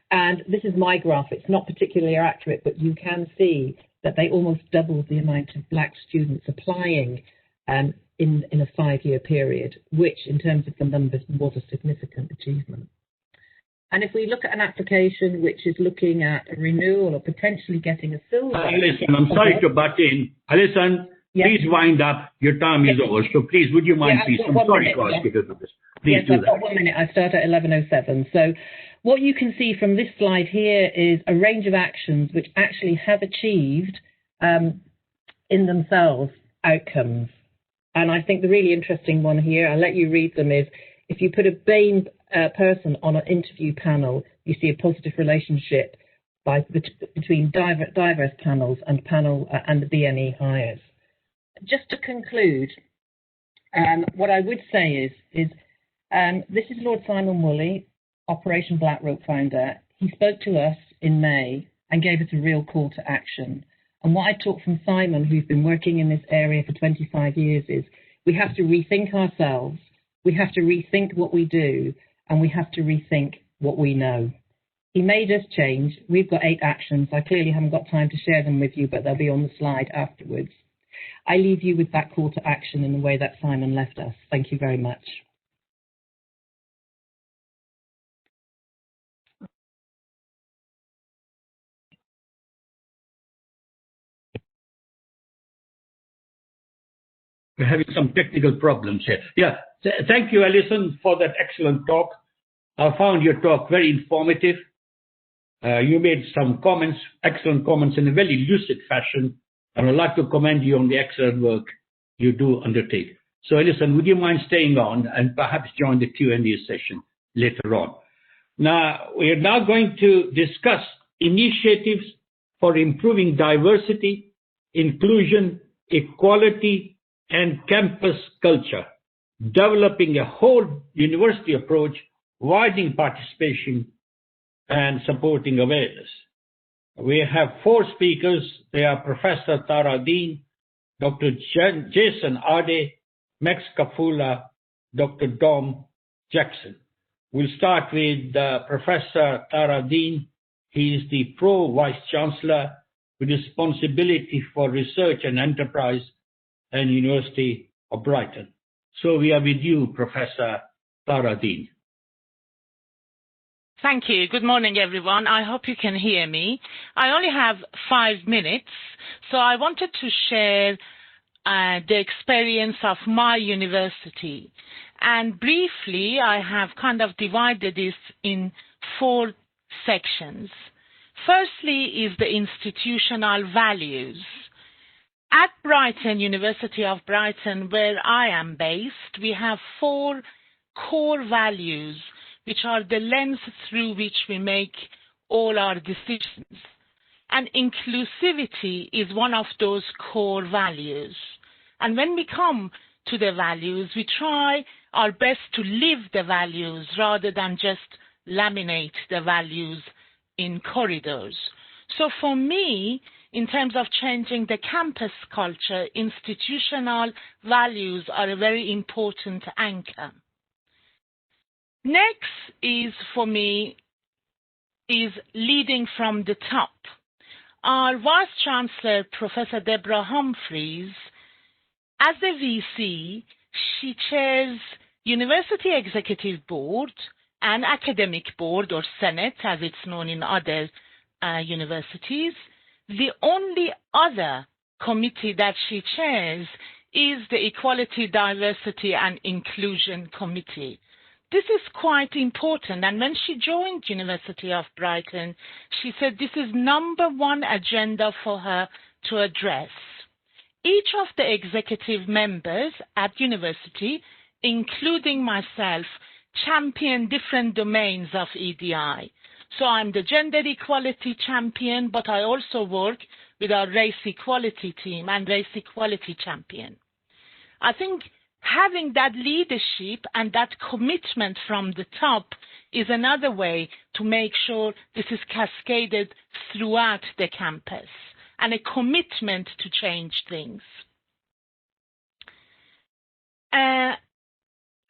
And this is my graph. It's not particularly accurate, but you can see that they almost doubled the amount of Black students applying in a 5-year period, which in terms of the numbers was a significant achievement. And if we look at an application which is looking at a renewal or potentially getting a silver... Alison, I'm sorry to butt in. Alison, please wind up. Your time is over. So please, would you mind, please? I'm sorry to ask you to do this. Please do that. I've got 1 minute. I start at 11:07. So what you can see from this slide here is a range of actions which actually have achieved in themselves outcomes. And I think the really interesting one here, I'll let you read them, is if you put a BAME person on an interview panel, you see a positive relationship between diverse panels and the BME hires. Just to conclude, what I would say is this is Lord Simon Woolley, Operation Black Rope founder. He spoke to us in May and gave us a real call to action. And what I took from Simon, who's been working in this area for 25 years, is we have to rethink ourselves, we have to rethink what we do, and we have to rethink what we know. He made us change. We've got 8 actions. I clearly haven't got time to share them with you, but they'll be on the slide afterwards. I leave you with that call to action in the way that Simon left us. Thank you very much. We're having some technical problems here. Yeah, thank you, Alison, for that excellent talk. I found your talk very informative. You made some comments, excellent comments in a very lucid fashion, and I'd like to commend you on the excellent work you do undertake. So, Alison, would you mind staying on and perhaps join the Q&A session later on? Now, we are now going to discuss initiatives for improving diversity, inclusion, equality, and campus culture, developing a whole university approach, widening participation, and supporting awareness. We have 4 speakers. They are Professor Tara Dean, Dr. Jason Ade, Max Kafula, Dr. Dom Jackson. We'll start with Professor Tara Dean. He is the Pro-Vice-Chancellor with responsibility for research and enterprise and University of Brighton. So we are with you, Professor Tara Dean. Thank you. Good morning, everyone. I hope you can hear me. I only have 5 minutes, so I wanted to share the experience of my university. And briefly, I have kind of divided this in 4 sections. Firstly is the institutional values. At Brighton, University of Brighton, where I am based, we have 4 core values, which are the lens through which we make all our decisions. And inclusivity is one of those core values. And when we come to the values, we try our best to live the values rather than just laminate the values in corridors. So for me, in terms of changing the campus culture, institutional values are a very important anchor. Next is, for me, is leading from the top. Our Vice Chancellor, Professor Deborah Humphreys, as a VC, she chairs University Executive Board and Academic Board, or Senate, as it's known in other universities. The only other committee that she chairs is the Equality, Diversity and Inclusion Committee. This is quite important, and when she joined University of Brighton, she said this is #1 agenda for her to address. Each of the executive members at university, including myself, champion different domains of EDI. So I'm the gender equality champion, but I also work with our race equality team and race equality champion. I think having that leadership and that commitment from the top is another way to make sure this is cascaded throughout the campus, and a commitment to change things.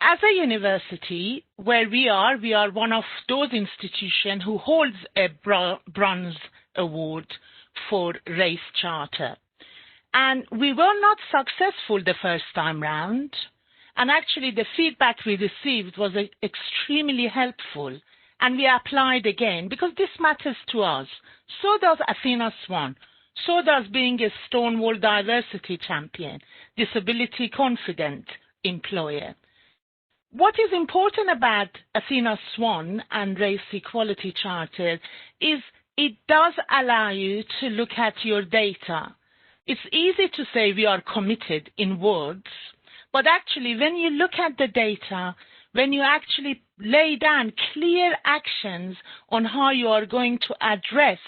As a university, where we are one of those institutions who holds a bronze award for Race Charter. And we were not successful the first time round. And actually the feedback we received was extremely helpful. And we applied again because this matters to us. So does Athena Swan. So does being a Stonewall diversity champion, disability confident employer. What is important about Athena Swan and Race Equality Charter is it does allow you to look at your data. It's easy to say we are committed in words, but actually when you look at the data, when you actually lay down clear actions on how you are going to address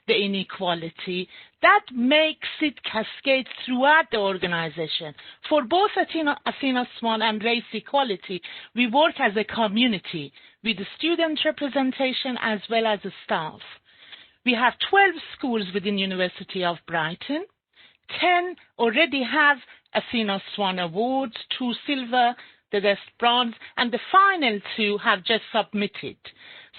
the inequality, that makes it cascade throughout the organization. For both Athena Swan and Race Equality, we work as a community with the student representation as well as the staff. We have 12 schools within University of Brighton. 10 already have Athena Swan Awards, 2 silver, the rest bronze, and the final 2 have just submitted.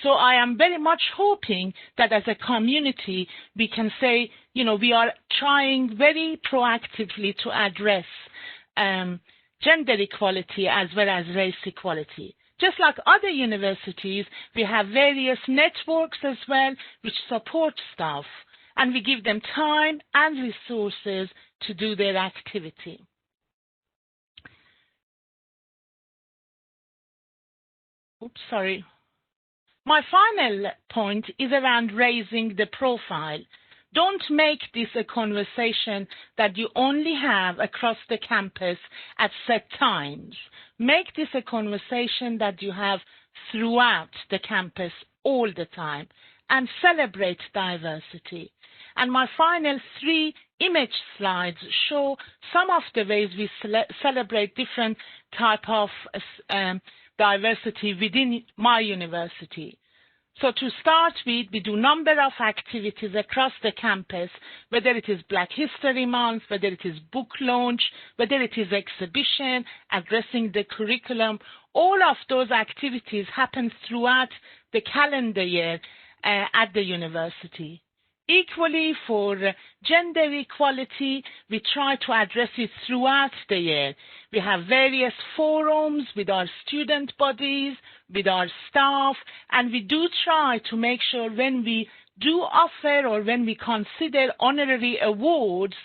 So I am very much hoping that as a community, we can say, we are trying very proactively to address gender equality as well as race equality. Just like other universities, we have various networks as well which support staff, and we give them time and resources to do their activity. Oops, sorry. My final point is around raising the profile. Don't make this a conversation that you only have across the campus at set times. Make this a conversation that you have throughout the campus all the time, and celebrate diversity. And my final 3 image slides show some of the ways we celebrate different type of diversity within my university. So to start with, we do a number of activities across the campus, whether it is Black History Month, whether it is book launch, whether it is exhibition, addressing the curriculum. All of those activities happen throughout the calendar year at the university. Equally, for gender equality, we try to address it throughout the year. We have various forums with our student bodies, with our staff, and we do try to make sure when we do offer or when we consider honorary awards,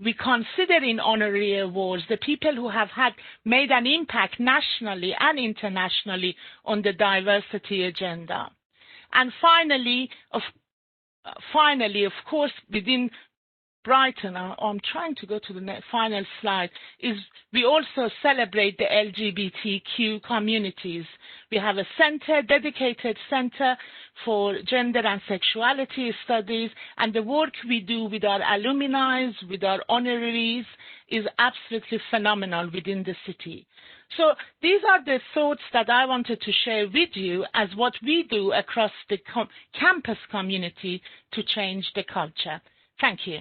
we consider in honorary awards the people who have made an impact nationally and internationally on the diversity agenda. And finally, of course, within Brighton, I'm trying to go to the final slide, is we also celebrate the LGBTQ communities. We have a dedicated center for gender and sexuality studies, and the work we do with our alumni, with our honoraries, is absolutely phenomenal within the city. So these are the thoughts that I wanted to share with you as what we do across the campus community to change the culture. Thank you.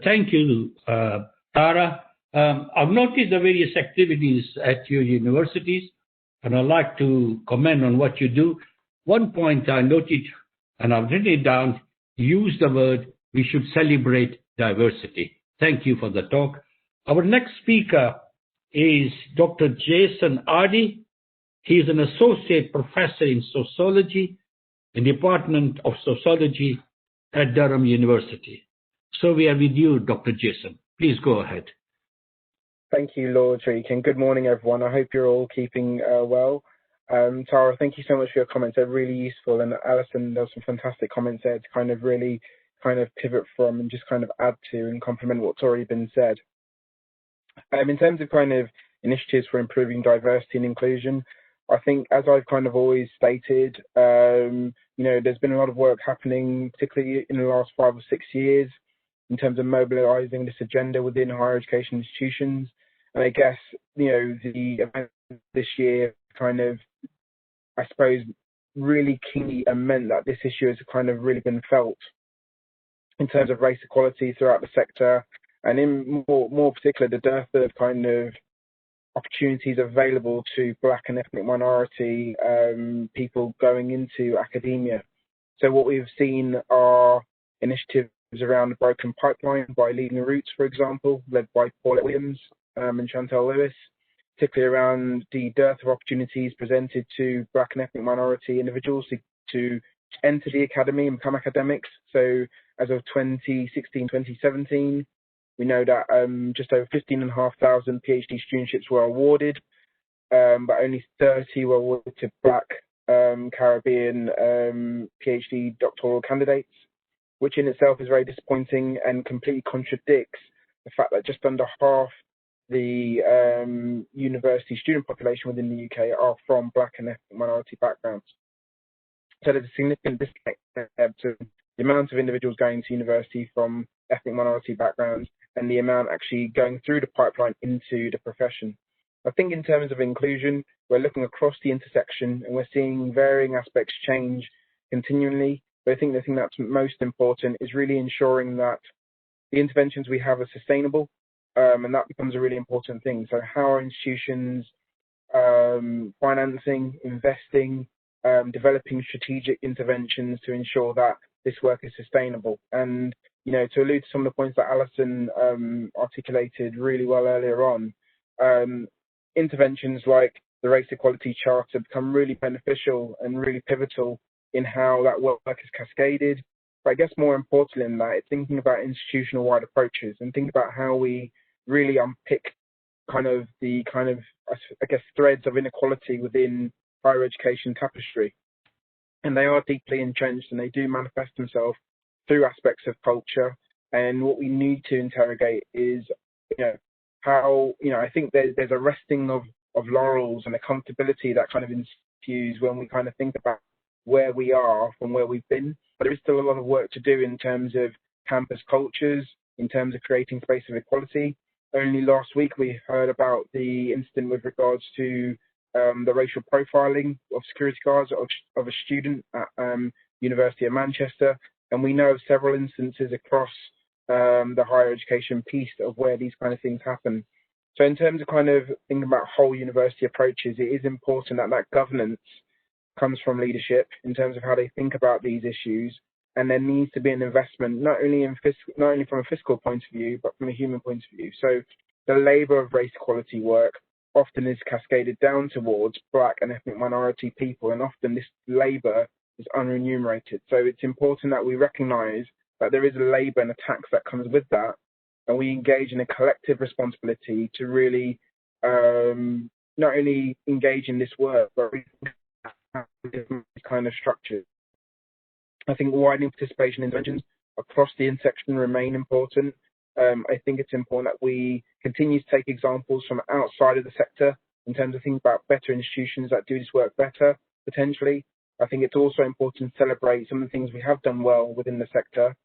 Thank you, Tara. I've noticed the various activities at your universities, and I'd like to comment on what you do. One point I noted, and I've written it down, use the word, we should celebrate diversity. Thank you for the talk. Our next speaker is Dr. Jason Ardy. He is an associate professor in sociology in the Department of Sociology at Durham University. So we are with you, Dr. Jason. Please go ahead. Thank you, Lord Sheikh, and good morning, everyone. I hope you're all keeping well. Tara, thank you so much for your comments. They're really useful. And Alison, there were some fantastic comments there to kind of really pivot from and just kind of add to and complement what's already been said. In terms of kind of initiatives for improving diversity and inclusion, I think, as I've kind of always stated, there's been a lot of work happening, particularly in the last 5 or 6 years, in terms of mobilizing this agenda within higher education institutions. And I guess, the event this year kind of, I suppose, really key and meant that this issue has kind of really been felt in terms of race equality throughout the sector, and in more particular, the dearth of kind of opportunities available to Black and ethnic minority people going into academia. So what we've seen are initiatives around the Broken Pipeline by Leading Roots, for example, led by Paulette Williams and Chantal Lewis, particularly around the dearth of opportunities presented to Black and ethnic minority individuals to enter the academy and become academics. So as of 2016-2017, we know that just over 15,500 PhD studentships were awarded, but only 30 were awarded to Black Caribbean PhD doctoral candidates, which in itself is very disappointing and completely contradicts the fact that just under half the university student population within the UK are from Black and ethnic minority backgrounds. So there's a significant disconnect to the amount of individuals going to university from ethnic minority backgrounds and the amount actually going through the pipeline into the profession. I think in terms of inclusion, we're looking across the intersection and we're seeing varying aspects change continually. But I think the thing that's most important is really ensuring that the interventions we have are sustainable, and that becomes a really important thing. So how are institutions financing, investing, developing strategic interventions to ensure that this work is sustainable? And, to allude to some of the points that Alison articulated really well earlier on, interventions like the Race Equality Charter become really beneficial and really pivotal in how that work is cascaded. But I guess more importantly than that, it's thinking about institutional-wide approaches and think about how we really unpick threads of inequality within higher education tapestry. And they are deeply entrenched and they do manifest themselves through aspects of culture. And what we need to interrogate is, how, I think there's a resting of laurels and a comfortability that kind of ensues when we kind of think about where we are from where we've been. But there is still a lot of work to do in terms of campus cultures, in terms of creating space of equality. Only last week we heard about the incident with regards to the racial profiling of security guards of a student at University of Manchester. And we know of several instances across the higher education piece of where these kind of things happen. So in terms of kind of thinking about whole university approaches, it is important that that governance comes from leadership in terms of how they think about these issues. And there needs to be an investment, not only from a fiscal point of view, but from a human point of view. So the labour of race equality work often is cascaded down towards Black and ethnic minority people, and often this labour is unremunerated. So it's important that we recognise but there is a labour and a tax that comes with that, and we engage in a collective responsibility to really not only engage in this work, but different kind of structures. I think widening participation interventions across the intersection remain important. I think it's important that we continue to take examples from outside of the sector in terms of thinking about better institutions that do this work better, potentially. I think it's also important to celebrate some of the things we have done well within the sector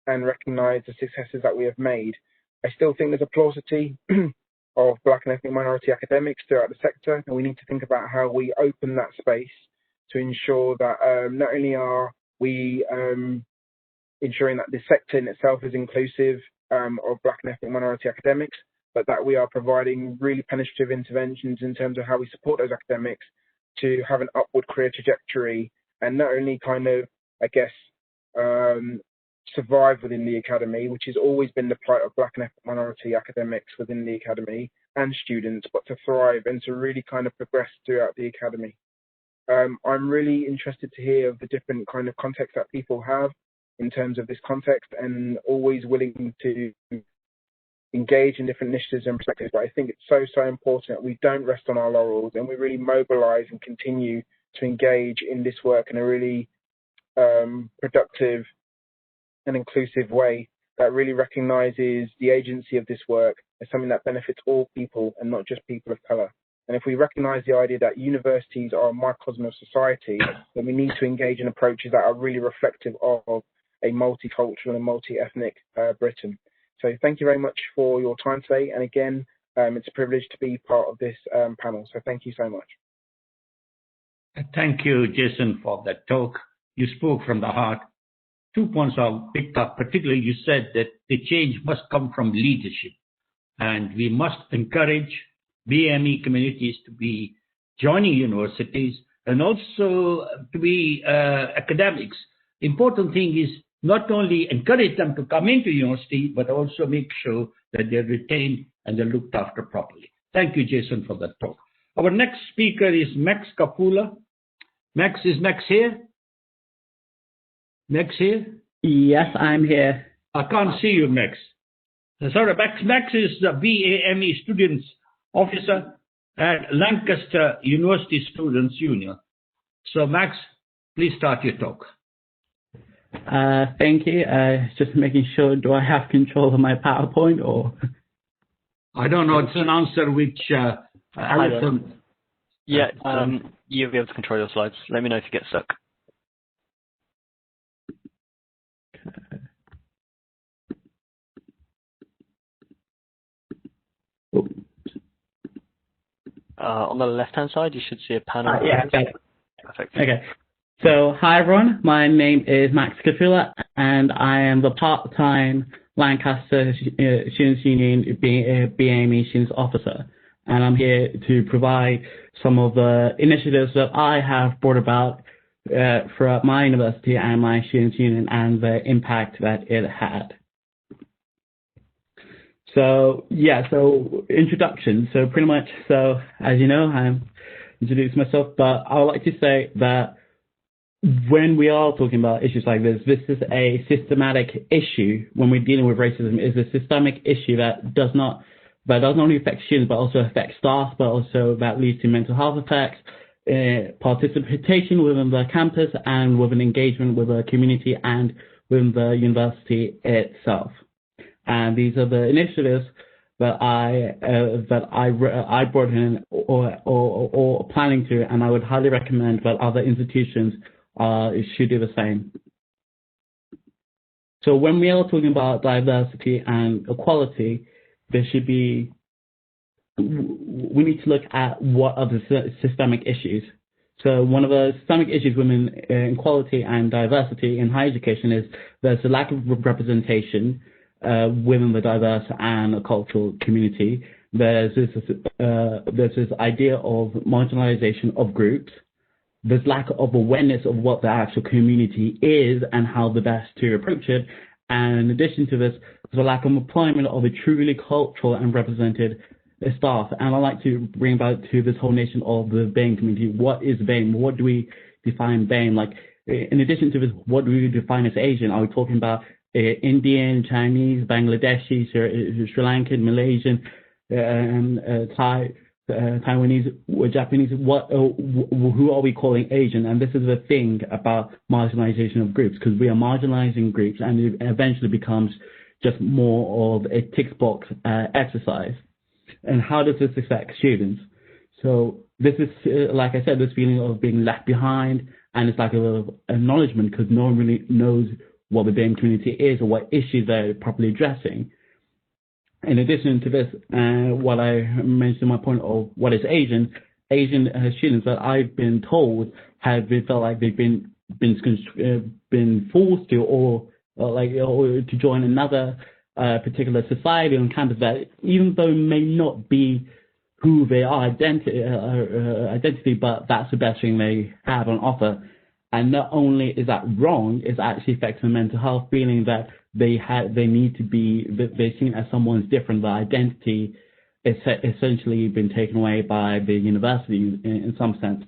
and recognise the successes that we have made. I still think there's a paucity of Black and ethnic minority academics throughout the sector, and we need to think about how we open that space to ensure that not only are we ensuring that the sector in itself is inclusive of Black and ethnic minority academics, but that we are providing really penetrative interventions in terms of how we support those academics to have an upward career trajectory and not only kind of, I guess, survive within the academy, which has always been the plight of Black and ethnic minority academics within the academy and students, but to thrive and to really kind of progress throughout the academy. I'm really interested to hear of the different kind of contexts that people have in terms of this context, and always willing to engage in different initiatives and perspectives. But I think it's so important that we don't rest on our laurels and we really mobilise and continue to engage in this work in a really productive and inclusive way that really recognises the agency of this work as something that benefits all people and not just people of colour. And if we recognise the idea that universities are a microcosm of society, then we need to engage in approaches that are really reflective of a multicultural and multi-ethnic Britain. So thank you very much for your time today. And again, it's a privilege to be part of this panel. So thank you so much. Thank you, Jason, for that talk. You spoke from the heart. 2 points I'll pick up. Particularly, you said that the change must come from leadership, and we must encourage BME communities to be joining universities and also to be academics. Important thing is not only encourage them to come into university, but also make sure that they're retained and they're looked after properly. Thank you, Jason, for that talk. Our next speaker is Max Kapula. Max, is Max here? Max here? Yes, I'm here. I can't see you, Max. Sorry, Max is the BAME Students Officer at Lancaster University Students Union. So, Max, please start your talk. Thank you. Just making sure, do I have control of my PowerPoint or? I don't know. It's an answer which Alison. Yeah, you'll be able to control your slides. Let me know if you get stuck. On the left-hand side, you should see a panel. Yeah, okay. Perfect. Okay. So, hi everyone. My name is Max Kapula, and I am the part-time Lancaster Students Union BAME Students Officer. And I'm here to provide some of the initiatives that I have brought about throughout my university and my students union and the impact that it had. So, yeah, so introduction. So pretty much, so as you know, I'm introduced myself, but I would like to say that when we are talking about issues like this is a systematic issue. When we're dealing with racism, is a systemic issue that does not only affect students, but also affect staff, but also that leads to mental health effects, participation within the campus, and with an engagement with the community and within the university itself. And these are the initiatives that I brought in or planning to, and I would highly recommend that other institutions should do the same. So when we are talking about diversity and equality, we need to look at what are the systemic issues. So one of the systemic issues within equality and diversity in higher education is there's a lack of representation within the diverse and cultural community. There's this idea of marginalization of groups. There's lack of awareness of what the actual community is and how the best to approach it. And in addition to this, there's a lack of employment of a truly cultural and represented staff. And I'd like to bring back to this whole nation of the BAME community. What is BAME? What do we define BAME? Like, in addition to this, what do we define as Asian? Are we talking about Indian, Chinese, Bangladeshi, Sri Lankan, Malaysian, Thai, Taiwanese, or Japanese, who are we calling Asian? And this is the thing about marginalization of groups, because we are marginalizing groups and it eventually becomes just more of a tick box exercise. And how does this affect students? So this is, like I said, this feeling of being left behind, and it's like a acknowledgement because no one really knows what the BAME community is or what issues they're properly addressing. In addition to this, what I mentioned, my point of what is Asian students that I've been told have felt like they've been forced to or to join another particular society on campus that even though may not be who they are identity, but that's the best thing they have on offer. And not only is that wrong, it's actually affecting mental health, feeling that they need to be, they're seen as someone's different. Their identity is essentially been taken away by the university in some sense.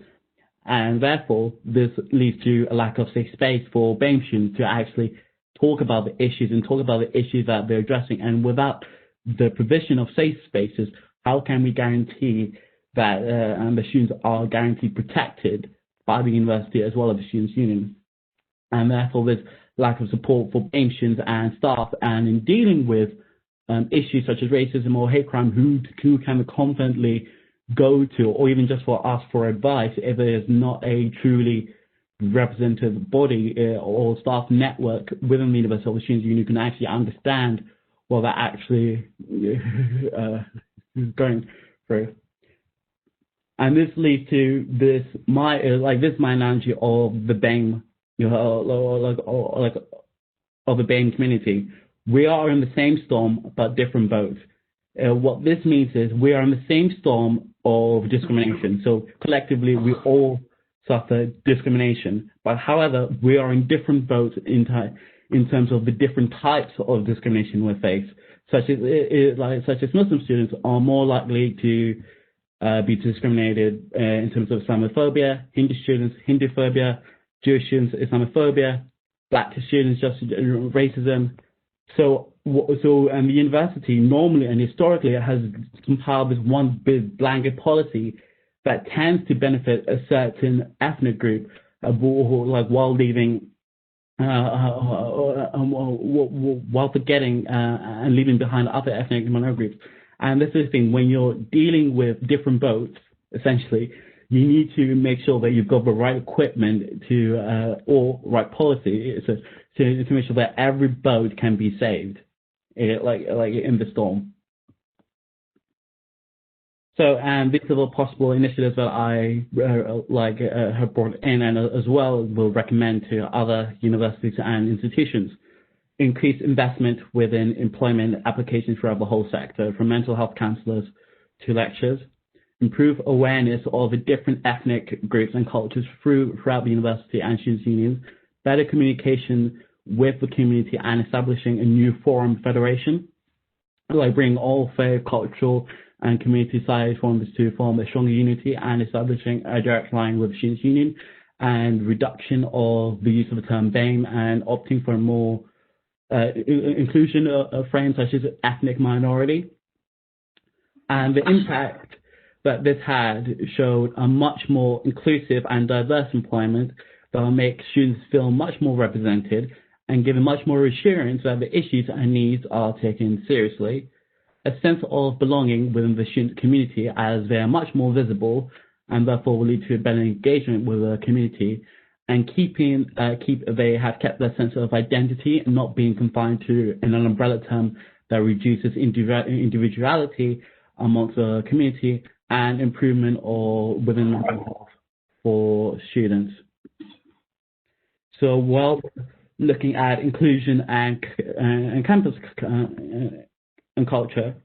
And therefore, this leads to a lack of safe space for BAME students to actually talk about the issues and talk about the issues that they're addressing. And without the provision of safe spaces, how can we guarantee that the students are guaranteed protected by the university as well as the students' union? And therefore, there's lack of support for BAME students and staff, and in dealing with issues such as racism or hate crime, who can confidently go to, or even just for ask for advice if there is not a truly representative body or staff network within the University of the Students' Union who can actually understand what they're actually going through. And this leads to my analogy of the BAME, of the BAME community. We are in the same storm, but different boats. What this means is we are in the same storm of discrimination. So collectively, we all suffer discrimination. But however, we are in different boats in terms of the different types of discrimination we face. Such as Muslim students are more likely to be discriminated in terms of Islamophobia, Hindu students, Hinduphobia, Jewish students, Islamophobia, Black students, just racism. So the university normally and historically has compiled this one big blanket policy that tends to benefit a certain ethnic group, while leaving, while forgetting and leaving behind other ethnic minority groups. And this is the thing, when you're dealing with different boats, essentially, you need to make sure that you've got the right equipment or right policy to make sure that every boat can be saved, like in the storm. So, and these are the possible initiatives that I have brought in and as well will recommend to other universities and institutions. Increase investment within employment applications throughout the whole sector, from mental health counselors to lecturers. Improve awareness of the different ethnic groups and cultures throughout the university and students' unions. Better communication with the community and establishing a new forum federation. Bringing all faith, cultural and community side forums to form a stronger unity and establishing a direct line with the students' union. And reduction of the use of the term BAME and opting for a more inclusion of frames such as ethnic minority. And the impact that this had showed a much more inclusive and diverse employment that will make students feel much more represented and give much more assurance that the issues and needs are taken seriously. A sense of belonging within the student community as they are much more visible and therefore will lead to a better engagement with the community, and they have kept their sense of identity and not being confined to an umbrella term that reduces individuality amongst the community, and improvement within mental health for students. So while looking at inclusion and campus and culture,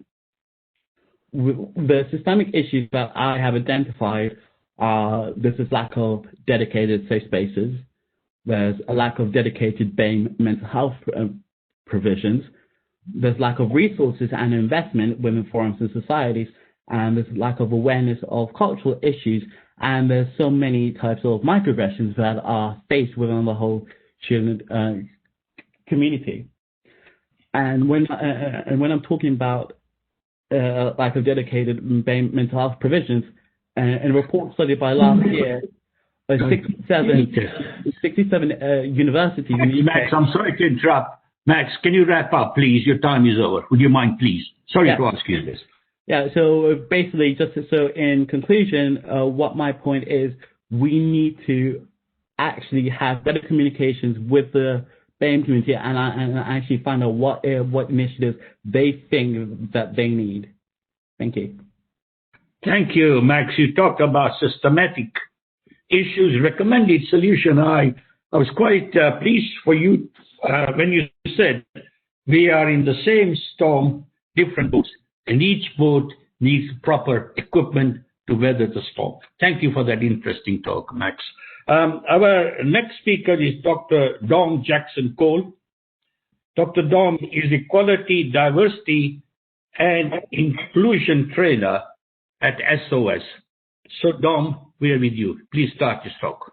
the systemic issues that I have identified this is lack of dedicated safe spaces. There's a lack of dedicated BAME mental health provisions. There's lack of resources and investment within forums and societies, and there's lack of awareness of cultural issues, and there's so many types of microaggressions that are faced within the whole student community. And when I'm talking about lack of dedicated mental health provisions, in a report study by last year, 67 universities in the UK. Max, I'm sorry to interrupt. Max, can you wrap up, please? Your time is over. Would you mind, please? Sorry to ask you this. Yeah, so basically, just so in conclusion, what my point is, we need to actually have better communications with the BAME community and actually find out what initiatives they think that they need. Thank you. Thank you, Max. You talked about systematic issues, recommended solution. I was quite pleased for you when you said we are in the same storm, different boats, and each boat needs proper equipment to weather the storm. Thank you for that interesting talk, Max. Our next speaker is Dr. Dom Jackson Cole. Dr. Dom is Equality, Diversity, and Inclusion Trainer at SOS. So, Dom, we are with you. Please start your talk.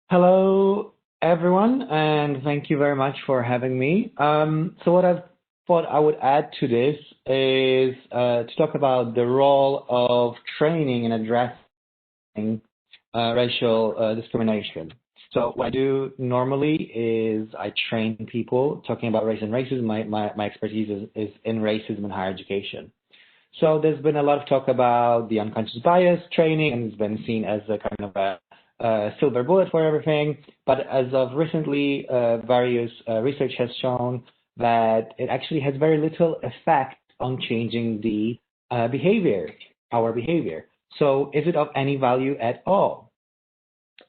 Hello, everyone, and thank you very much for having me. So what I thought I would add to this is to talk about the role of training in addressing racial discrimination. So what I do normally is I train people talking about race and racism. My expertise is in racism in higher education. So there's been a lot of talk about the unconscious bias training, and it's been seen as a kind of a silver bullet for everything. But as of recently, various research has shown that it actually has very little effect on changing the behavior, our behavior. So is it of any value at all?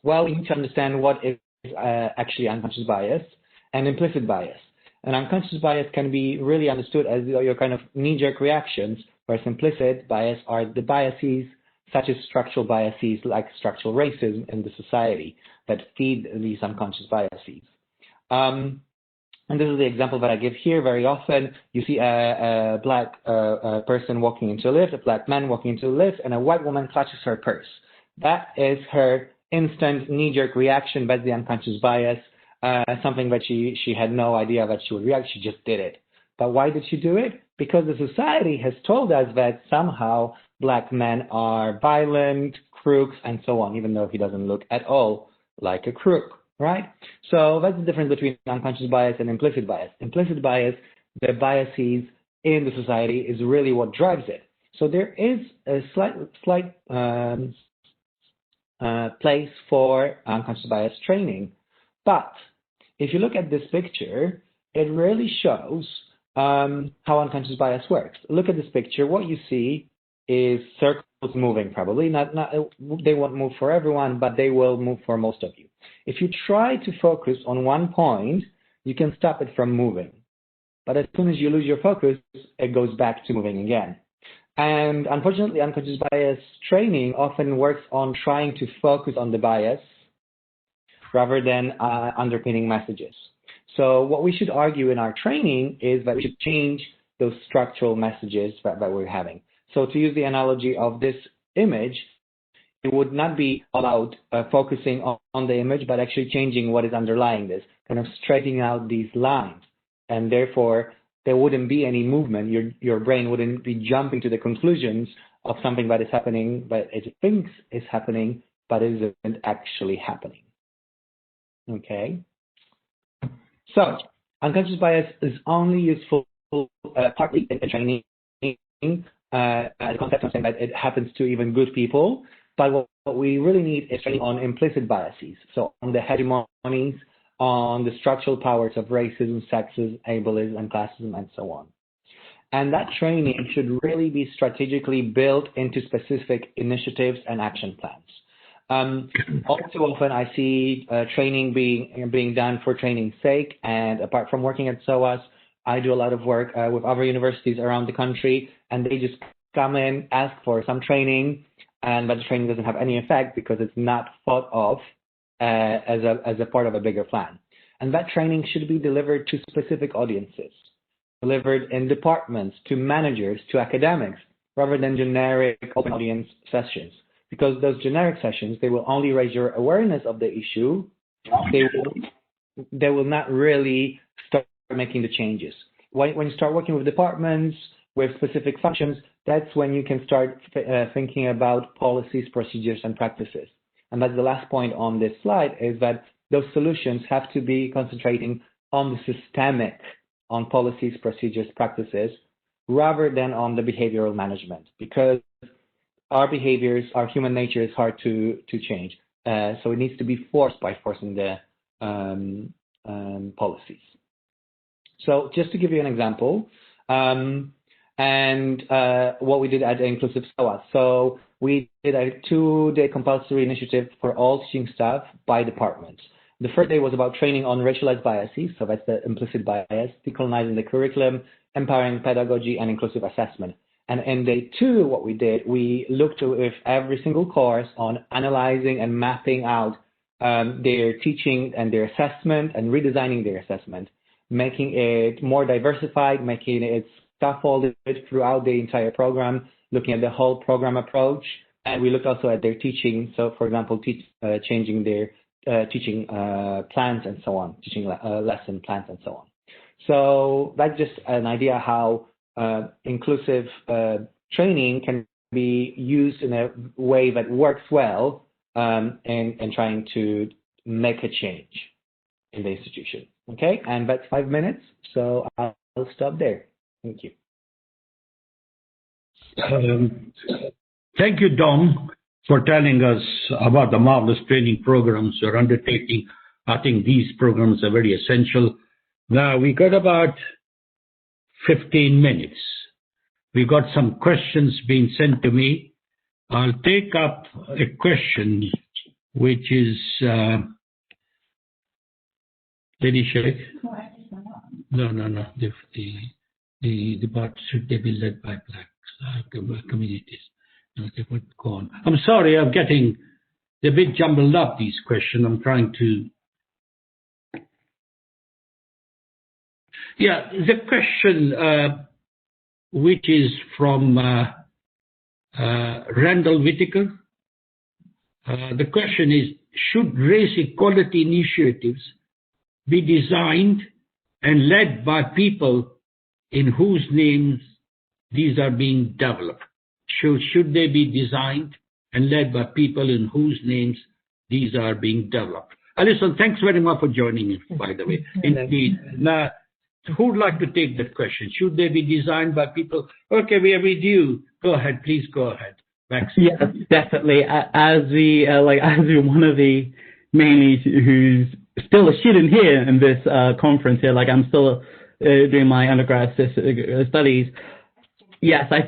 Well, we need to understand what is actually unconscious bias and implicit bias. And unconscious bias can be really understood as your kind of knee-jerk reactions, whereas implicit bias are the biases, such as structural biases like structural racism in the society that feed these unconscious biases. And this is the example that I give here. Very often, you see a black person walking into a lift, a black man walking into a lift, and a white woman clutches her purse. That is her instant knee-jerk reaction. That's the unconscious bias, something that she had no idea that she would react. She just did it. But why did she do it? Because the society has told us that somehow black men are violent, crooks, and so on, even though he doesn't look at all like a crook, right? So that's the difference between unconscious bias and implicit bias. Implicit bias, the biases in the society, is really what drives it. So there is a slight place for unconscious bias training. But if you look at this picture, it really shows how unconscious bias works. Look at this picture. What you see is circles moving, probably. They won't move for everyone, but they will move for most of you. If you try to focus on one point, you can stop it from moving. But as soon as you lose your focus, it goes back to moving again. And unfortunately, unconscious bias training often works on trying to focus on the bias rather than underpinning messages. So what we should argue in our training is that we should change those structural messages that we're having. So to use the analogy of this image, it would not be about focusing on the image, but actually changing what is underlying this, kind of straightening out these lines. And therefore, there wouldn't be any movement. Your brain wouldn't be jumping to the conclusions of something that is happening, but it thinks is happening, but isn't actually happening. Okay? So, unconscious bias is only useful partly in training. The concept of saying that it happens to even good people, but what we really need is training on implicit biases. So, on the hegemonies, on the structural powers of racism, sexism, ableism, and classism, and so on. And that training should really be strategically built into specific initiatives and action plans. All too often, I see training being done for training's sake. And apart from working at SOAS, I do a lot of work with other universities around the country, and they just come in, ask for some training, but the training doesn't have any effect because it's not thought of as a part of a bigger plan. And that training should be delivered to specific audiences, delivered in departments, to managers, to academics, rather than generic open audience sessions. Because those generic sessions, they will only raise your awareness of the issue. They will not really start making the changes. When you start working with departments, with specific functions, that's when you can start thinking about policies, procedures, and practices. And that's the last point on this slide, is that those solutions have to be concentrating on the systemic, on policies, procedures, practices, rather than on the behavioral management, because our behaviors, our human nature is hard to change. So it needs to be forced by forcing the policies. So just to give you an example, what we did at Inclusive SOAS. So we did a 2-day compulsory initiative for all teaching staff by department. The first day was about training on racialized biases, so that's the implicit bias, decolonizing the curriculum, empowering pedagogy, and inclusive assessment. And in day 2, what we did, we looked with every single course on analyzing and mapping out their teaching and their assessment and redesigning their assessment, making it more diversified, making it scaffolded throughout the entire program, looking at the whole program approach. And we looked also at their teaching. So, for example, changing their teaching plans and so on, teaching lesson plans and so on. So that's just an idea how inclusive training can be used in a way that works well in trying to make a change in the institution. Okay, and that's 5 minutes, so I'll stop there. Thank you. Thank you, Dom, for telling us about the marvelous training programs you're undertaking. I think these programs are very essential. Now, we got about 15 minutes. We got some questions being sent to me. I'll take up a question, which is, Lady Sheikh? No. The part should they be led by black communities? Okay, what go on? I'm sorry, I'm getting a bit jumbled up, these questions. I'm trying to. Yeah, the question, which is from Randall Whitaker. The question is, should race equality initiatives be designed and led by people in whose names these are being developed? Should they be designed and led by people in whose names these are being developed? Alison, thanks very much for joining me, by the way. Indeed. Now, who would like to take that question? Should they be designed by people? Okay, we are with you. Go ahead, please go ahead. Max. Yeah, definitely. As one of the mainly who's still a student here in this conference here, I'm still doing my undergrad studies. Yes, I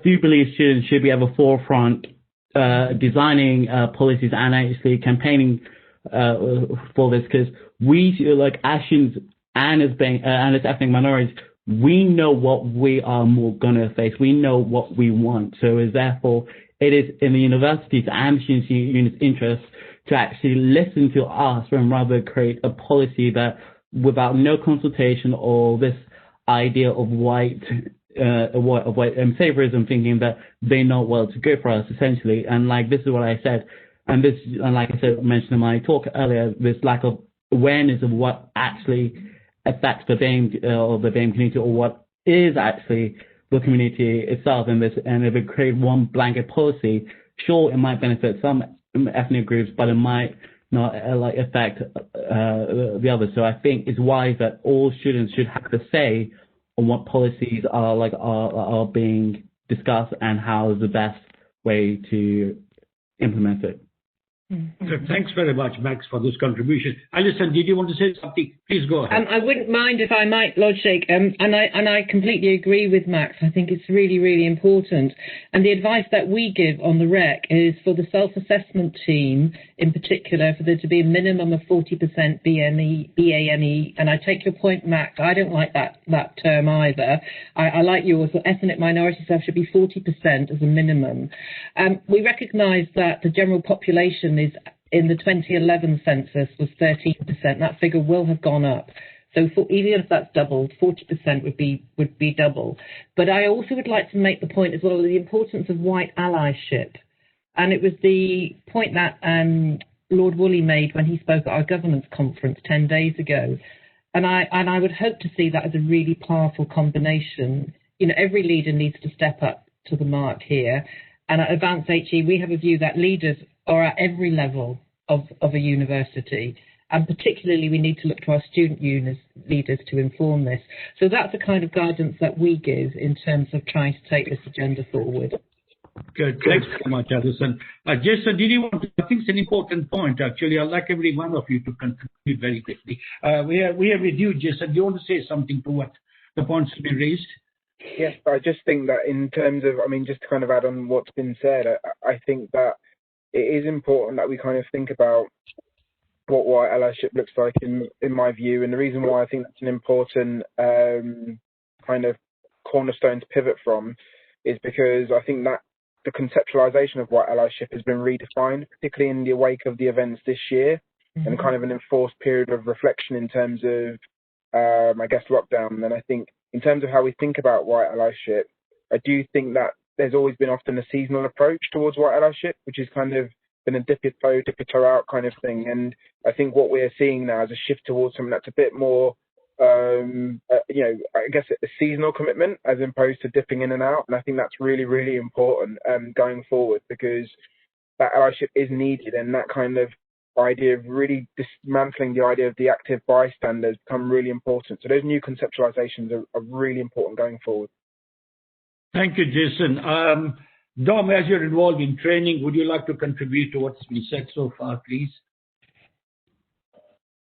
do believe students should be at the forefront designing policies and actually campaigning for this, because we, as students and as ethnic minorities, we know what we are more going to face. We know what we want. So therefore, it is in the universities and students' units' interest to actually listen to us and rather create a policy that, without no consultation or this idea of white favorism, thinking that they know well to go for us, essentially. And this is what I said, and like I said, mentioned in my talk earlier, this lack of awareness of what actually affects the BAME or the BAME community, or what is actually the community itself in this. And if we create one blanket policy, sure, it might benefit some ethnic groups, but it might not affect the others. So I think it's wise that all students should have to say on what policies are being discussed and how is the best way to implement it. Thanks very much, Max, for this contribution. Alison, did you want to say something? Please go ahead. I wouldn't mind if I might, Lord Sheikh, and I completely agree with Max. I think it's really, really important. And the advice that we give on the REC is for the self-assessment team, in particular, for there to be a minimum of 40% BAME. And I take your point, Max. I don't like that term either. I like yours. So ethnic minority staff should be 40% as a minimum. We recognise that the general population is, in the 2011 census, was 13%. That figure will have gone up. So even if that's doubled, 40% would be double. But I also would like to make the point as well of the importance of white allyship. And it was the point that Lord Woolley made when he spoke at our governance conference 10 days ago. And I would hope to see that as a really powerful combination. Every leader needs to step up to the mark here. And at Advanced HE, we have a view that leaders are at every level of a university. And particularly, we need to look to our student leaders to inform this. So that's the kind of guidance that we give in terms of trying to take this agenda forward. Good. Thanks so much, Alison. Jason, did you want to? I think it's an important point, actually. I'd like every one of you to contribute very quickly. We are with you, Jason. Do you want to say something to what the points have been raised? Yes, I just think that in terms of, just to kind of add on what's been said, I think that it is important that we kind of think about what white allyship looks like in my view. And the reason why I think that's an important kind of cornerstone to pivot from is because I think that the conceptualization of white allyship has been redefined, particularly in the wake of the events this year, and kind of an enforced period of reflection in terms of, I guess, lockdown. And I think in terms of how we think about white allyship, I do think that there's always been often a seasonal approach towards white allyship, which is kind of been a dip your toe out kind of thing. And I think what we're seeing now is a shift towards something that's a bit more, I guess a seasonal commitment as opposed to dipping in and out. And I think that's really, really important going forward, because that allyship is needed, and that kind of idea of really dismantling the idea of the active bystanders become really important. So those new conceptualizations are really important going forward. Thank you, Jason. Dom, as you're involved in training, would you like to contribute to what's been said so far, please?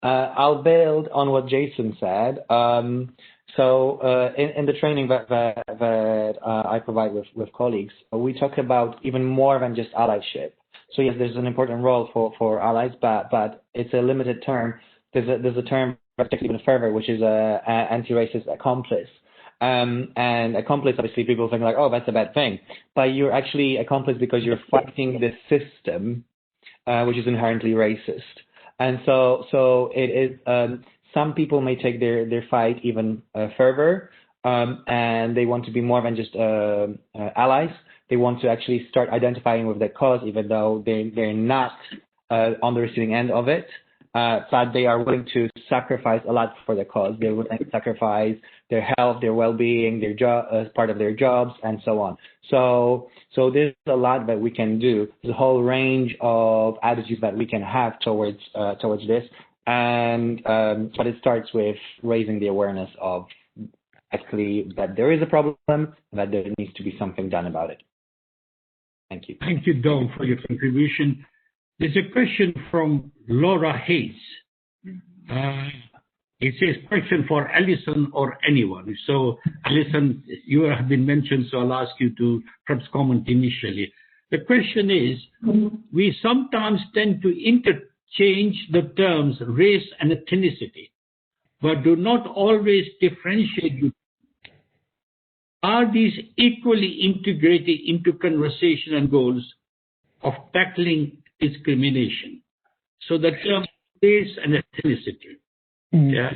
I'll build on what Jason said. So in the training that I provide with colleagues, we talk about even more than just allyship. So yes, there's an important role for allies, but it's a limited term. There's a term that takes even further, which is anti-racist accomplice. And accomplice, obviously, people think like, oh, that's a bad thing. But you're actually accomplice because you're fighting the system, which is inherently racist. And so it is. Some people may take their fight even further, and they want to be more than just allies. They want to actually start identifying with the cause, even though they're not on the receiving end of it. But they are willing to sacrifice a lot for the cause. They're willing to sacrifice their health, their well-being, their job as part of their jobs, and so on. So there's a lot that we can do. There's a whole range of attitudes that we can have towards this, and but it starts with raising the awareness of actually that there is a problem, that there needs to be something done about it. Thank you. Thank you, Dom, for your contribution. There's a question from Laura Hayes. It says, question for Alison or anyone. So, Alison, you have been mentioned, so I'll ask you to perhaps comment initially. The question is, we sometimes tend to interchange the terms race and ethnicity, but do not always differentiate. Are these equally integrated into conversation and goals of tackling discrimination? So the term race and ethnicity, yeah,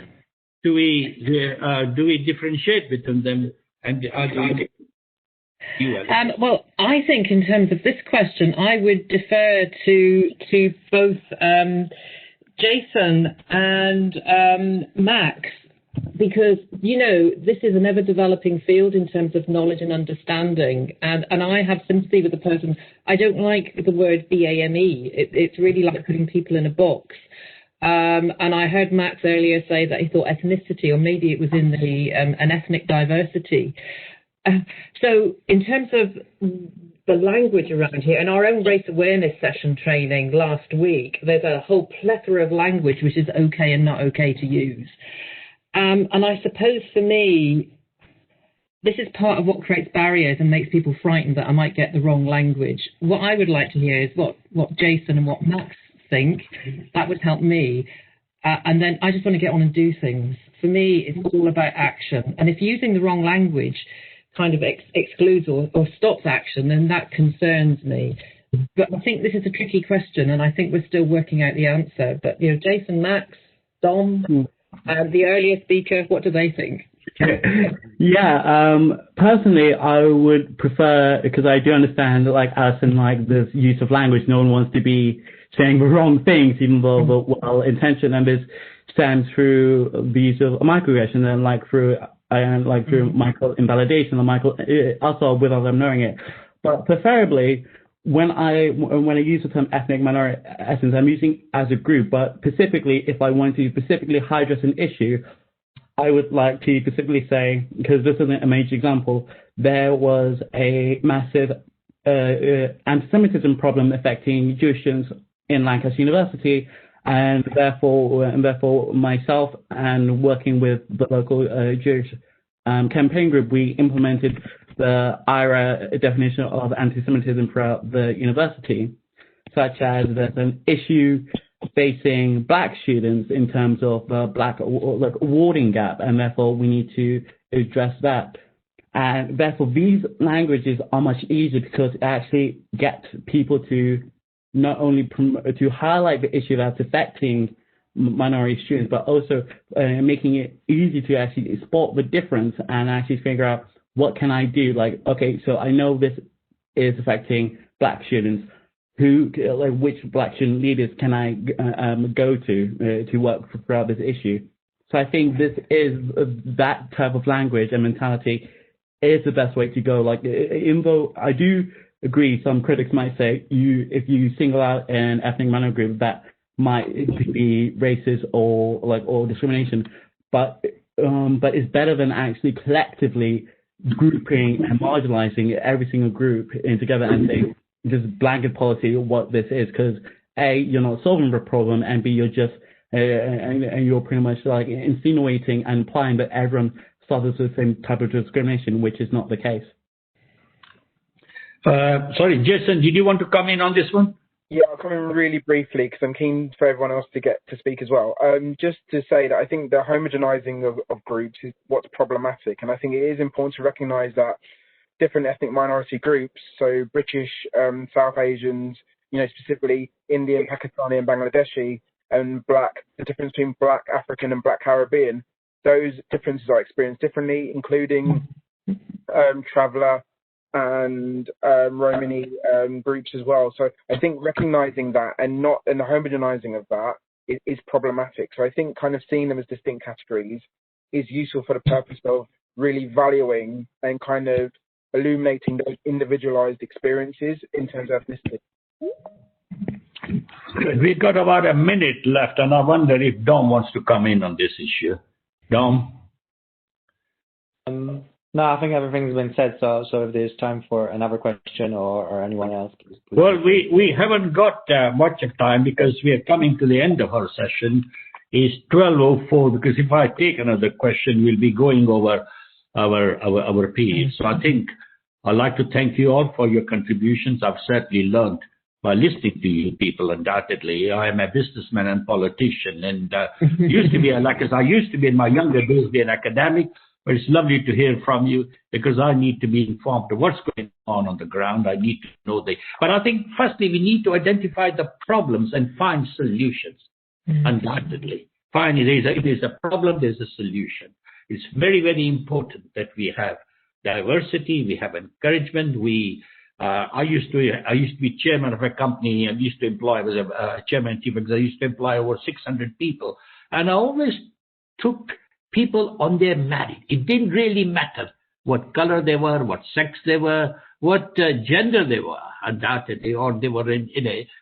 do we differentiate between them, and well, I think in terms of this question, I would defer to both Jason and Max, because, this is an ever-developing field in terms of knowledge and understanding, and I have sympathy with the person. I don't like the word BAME. It's really like putting people in a box. And I heard Max earlier say that he thought ethnicity, or maybe it was in the an ethnic diversity. So in terms of the language around here, in our own race awareness session training last week, there's a whole plethora of language which is okay and not okay to use. And I suppose for me, this is part of what creates barriers and makes people frightened that I might get the wrong language. What I would like to hear is what Jason and what Max think. That would help me. And then I just want to get on and do things. For me, it's all about action. And if using the wrong language kind of excludes or stops action, then that concerns me. But I think this is a tricky question, and I think we're still working out the answer. But, Jason, Max, Dom, the earlier speaker, what do they think? Yeah, personally, I would prefer, because I do understand that, like Alison, like this use of language, no one wants to be saying the wrong things, even though well-intentioned, and there's stems through the use of microaggression and through micro invalidation or also without them knowing it. But preferably, when I use the term ethnic minority essence, I'm using as a group. But specifically, if I want to specifically address an issue, I would like to specifically say, because this isn't a major example, there was a massive anti-Semitism problem affecting Jewish students in Lancaster University, and therefore myself and working with the local Jewish campaign group, we implemented the IHRA definition of anti-Semitism throughout the university, such as there's an issue facing black students in terms of black awarding gap, and therefore we need to address that. And therefore these languages are much easier because it actually gets people to not only to highlight the issue that's affecting minority students, but also making it easy to actually spot the difference and actually figure out what can I do. Like, okay, so I know this is affecting black students. Which black student leaders can I go to work throughout this issue? So I think this is that type of language and mentality is the best way to go. Like, even though I do agree, some critics might say if you single out an ethnic minority group, that might be racist or discrimination, but it's better than actually collectively grouping and marginalizing every single group in together and saying just blanket policy what this is, because A, you're not solving the problem, and B, you're just and you're pretty much like insinuating and implying that everyone suffers the same type of discrimination, which is not the case. Sorry, Jason, did you want to come in on this one? Yeah, I'll come in really briefly because I'm keen for everyone else to get to speak as well. Just to say that I think the homogenizing of groups is what's problematic, and I think it is important to recognise that different ethnic minority groups, so British, South Asians, specifically Indian, Pakistani and Bangladeshi, and black, the difference between black African and black Caribbean, those differences are experienced differently, including traveller and Romani groups as well. So I think recognising that and the homogenizing of that is problematic. So I think kind of seeing them as distinct categories is useful for the purpose of really valuing and kind of illuminating those individualized experiences in terms of ethnicity. We've got about a minute left, and I wonder if Dom wants to come in on this issue. Dom? No, I think everything's been said, so if there's time for another question or anyone else. Please. Well, we haven't got much of time because we are coming to the end of our session. It's 12:04, because if I take another question, we'll be going over our period. So I think I'd like to thank you all for your contributions. I've certainly learned by listening to you people, undoubtedly. I am a businessman and politician, and used to be, I used to be in my younger days, be an academic, but it's lovely to hear from you because I need to be informed of what's going on the ground. I need to know but I think firstly, we need to identify the problems and find solutions, undoubtedly. Finally, if there's a problem, there's a solution. It's very, very important that we have diversity, we have encouragement. I used to be chairman of a company. I used to employ, I was a chairman and chief because I used to employ over 600 people. And I always took people on their merit. It didn't really matter what color they were, what sex they were, what gender they were, undoubtedly, or they were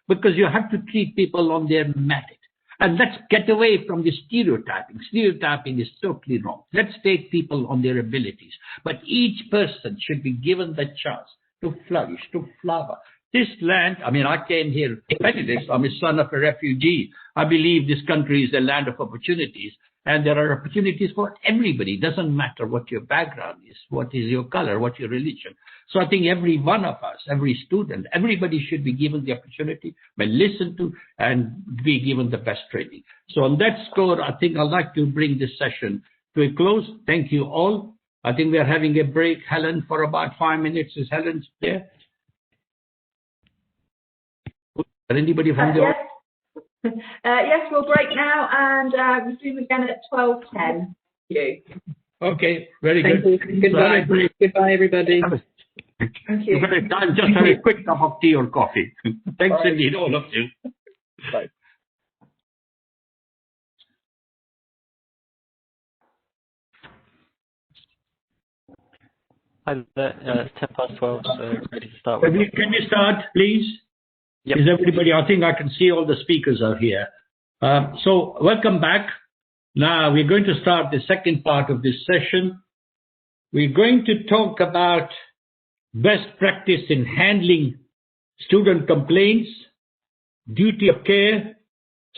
because you have to treat people on their merit. And let's get away from the stereotyping. Stereotyping is totally wrong. Let's take people on their abilities. But each person should be given the chance to flourish, to flower. This land, I came here, I'm a son of a refugee. I believe this country is a land of opportunities, and there are opportunities for everybody. It doesn't matter what your background is, what is your color, what your religion. So I think every one of us, every student, everybody should be given the opportunity, listened to, and be given the best training. So on that score, I think I'd like to bring this session to a close. Thank you all. I think we are having a break, Helen, for about 5 minutes. Is Helen there? Anybody from the yes, we'll break now and resume again at 12:10. Thank you. Okay, very good. Thank you. Goodbye. Goodbye, everybody. Thank you. Just have a quick cup of tea or coffee. Thanks indeed, all of you. Bye. Hi there. It's 10 past 12, so ready to start. Can we start, please? Yep. Is everybody? I think I can see all the speakers are here. So welcome back. Now we're going to start the second part of this session. We're going to talk about best practice in handling student complaints, duty of care,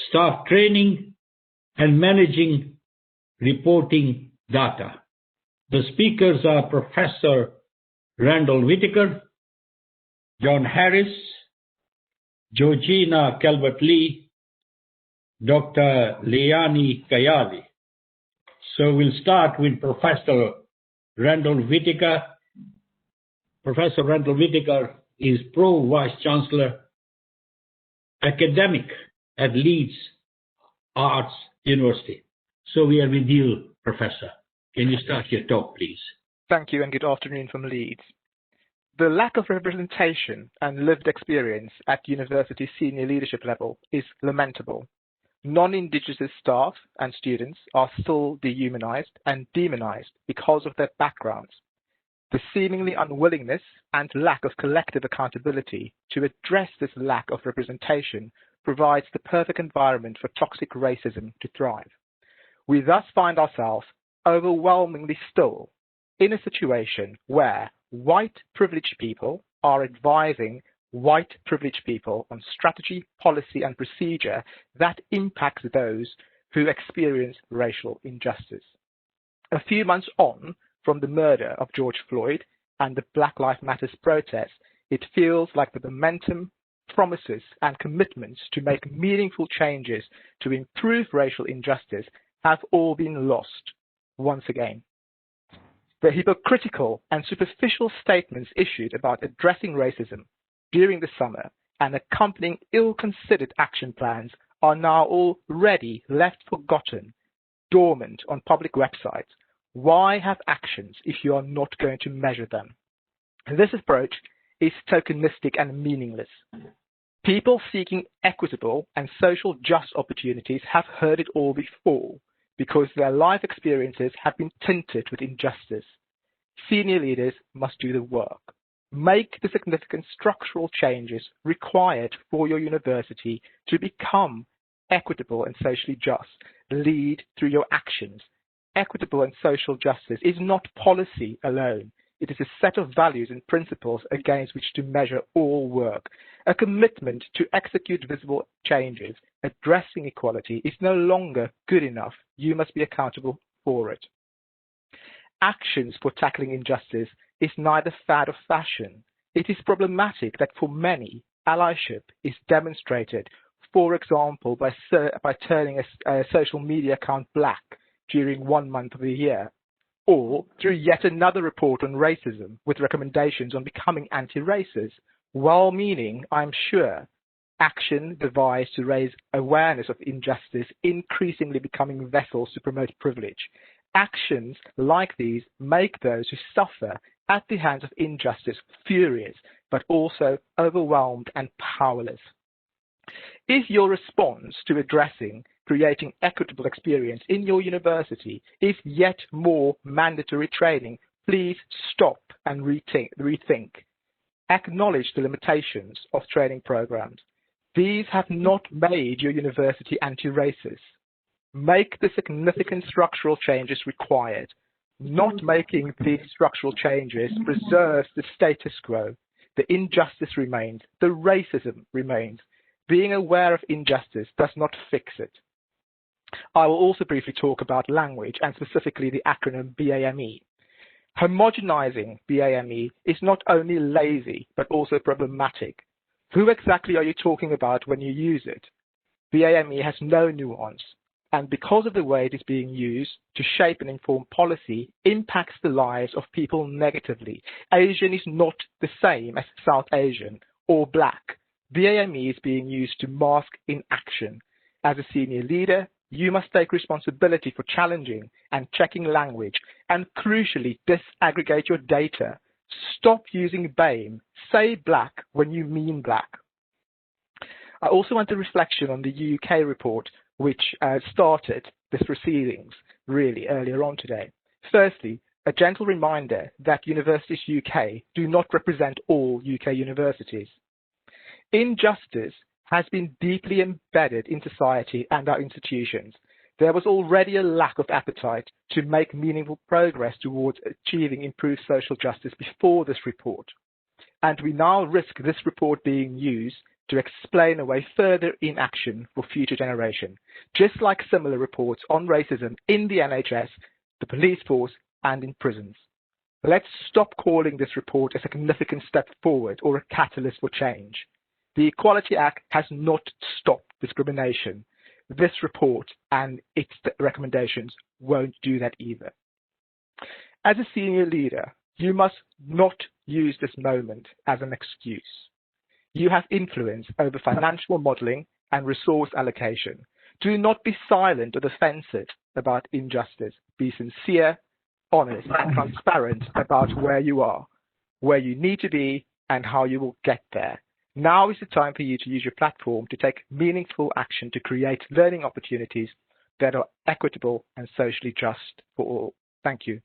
staff training, and managing reporting data. The speakers are Professor Randall Whitaker, John Harris, Georgina Calvert-Lee, Dr. Leani Kayali. So we'll start with Professor Randall Whitaker. Professor Randall Whitaker is Pro Vice Chancellor Academic at Leeds Arts University. So we are with you, Professor. Can you start your talk, please? Thank you and good afternoon from Leeds. The lack of representation and lived experience at university senior leadership level is lamentable. Non-Indigenous staff and students are still dehumanized and demonized because of their backgrounds. The seemingly unwillingness and lack of collective accountability to address this lack of representation provides the perfect environment for toxic racism to thrive. We thus find ourselves overwhelmingly still in a situation where white privileged people are advising white privileged people on strategy, policy, and procedure that impacts those who experience racial injustice. A few months on from the murder of George Floyd and the Black Lives Matter protests, it feels like the momentum, promises, and commitments to make meaningful changes to improve racial injustice have all been lost once again. The hypocritical and superficial statements issued about addressing racism during the summer and accompanying ill-considered action plans are now already left forgotten, dormant on public websites. Why have actions if you are not going to measure them? This approach is tokenistic and meaningless. People seeking equitable and social just opportunities have heard it all before because their life experiences have been tinted with injustice. Senior leaders must do the work. Make the significant structural changes required for your university to become equitable and socially just. Lead through your actions. Equitable and social justice is not policy alone. It is a set of values and principles against which to measure all work. A commitment to execute visible changes addressing equality is no longer good enough. You must be accountable for it. Actions for tackling injustice is neither fad or fashion. It is problematic that for many, allyship is demonstrated, for example, by turning a social media account black during 1 month of the year, or through yet another report on racism with recommendations on becoming anti-racist, well-meaning, I'm sure, action devised to raise awareness of injustice increasingly becoming vessels to promote privilege. Actions like these make those who suffer at the hands of injustice furious, but also overwhelmed and powerless. If your response to addressing creating equitable experience in your university is yet more mandatory training, please stop and rethink. Acknowledge the limitations of training programs. These have not made your university anti-racist. Make the significant structural changes required. Not making these structural changes preserves the status quo. The injustice remains. The racism remains. Being aware of injustice does not fix it. I will also briefly talk about language and specifically the acronym BAME. Homogenizing BAME is not only lazy but also problematic. Who exactly are you talking about when you use it? BAME has no nuance, and because of the way it is being used to shape and inform policy, impacts the lives of people negatively. Asian is not the same as South Asian or Black. BAME is being used to mask inaction. As a senior leader, you must take responsibility for challenging and checking language, and crucially, disaggregate your data. Stop using BAME. Say Black when you mean Black. I also want a reflection on the UK report, which started the proceedings really earlier on today. Firstly, a gentle reminder that Universities UK do not represent all UK universities. Injustice has been deeply embedded in society and our institutions. There was already a lack of appetite to make meaningful progress towards achieving improved social justice before this report. And we now risk this report being used to explain away further inaction for future generations, just like similar reports on racism in the NHS, the police force, and in prisons. Let's stop calling this report a significant step forward or a catalyst for change. The Equality Act has not stopped discrimination. This report and its recommendations won't do that either. As a senior leader, you must not use this moment as an excuse. You have influence over financial modelling and resource allocation. Do not be silent or defensive about injustice. Be sincere, honest, and transparent about where you are, where you need to be, and how you will get there. Now is the time for you to use your platform to take meaningful action to create learning opportunities that are equitable and socially just for all. Thank you.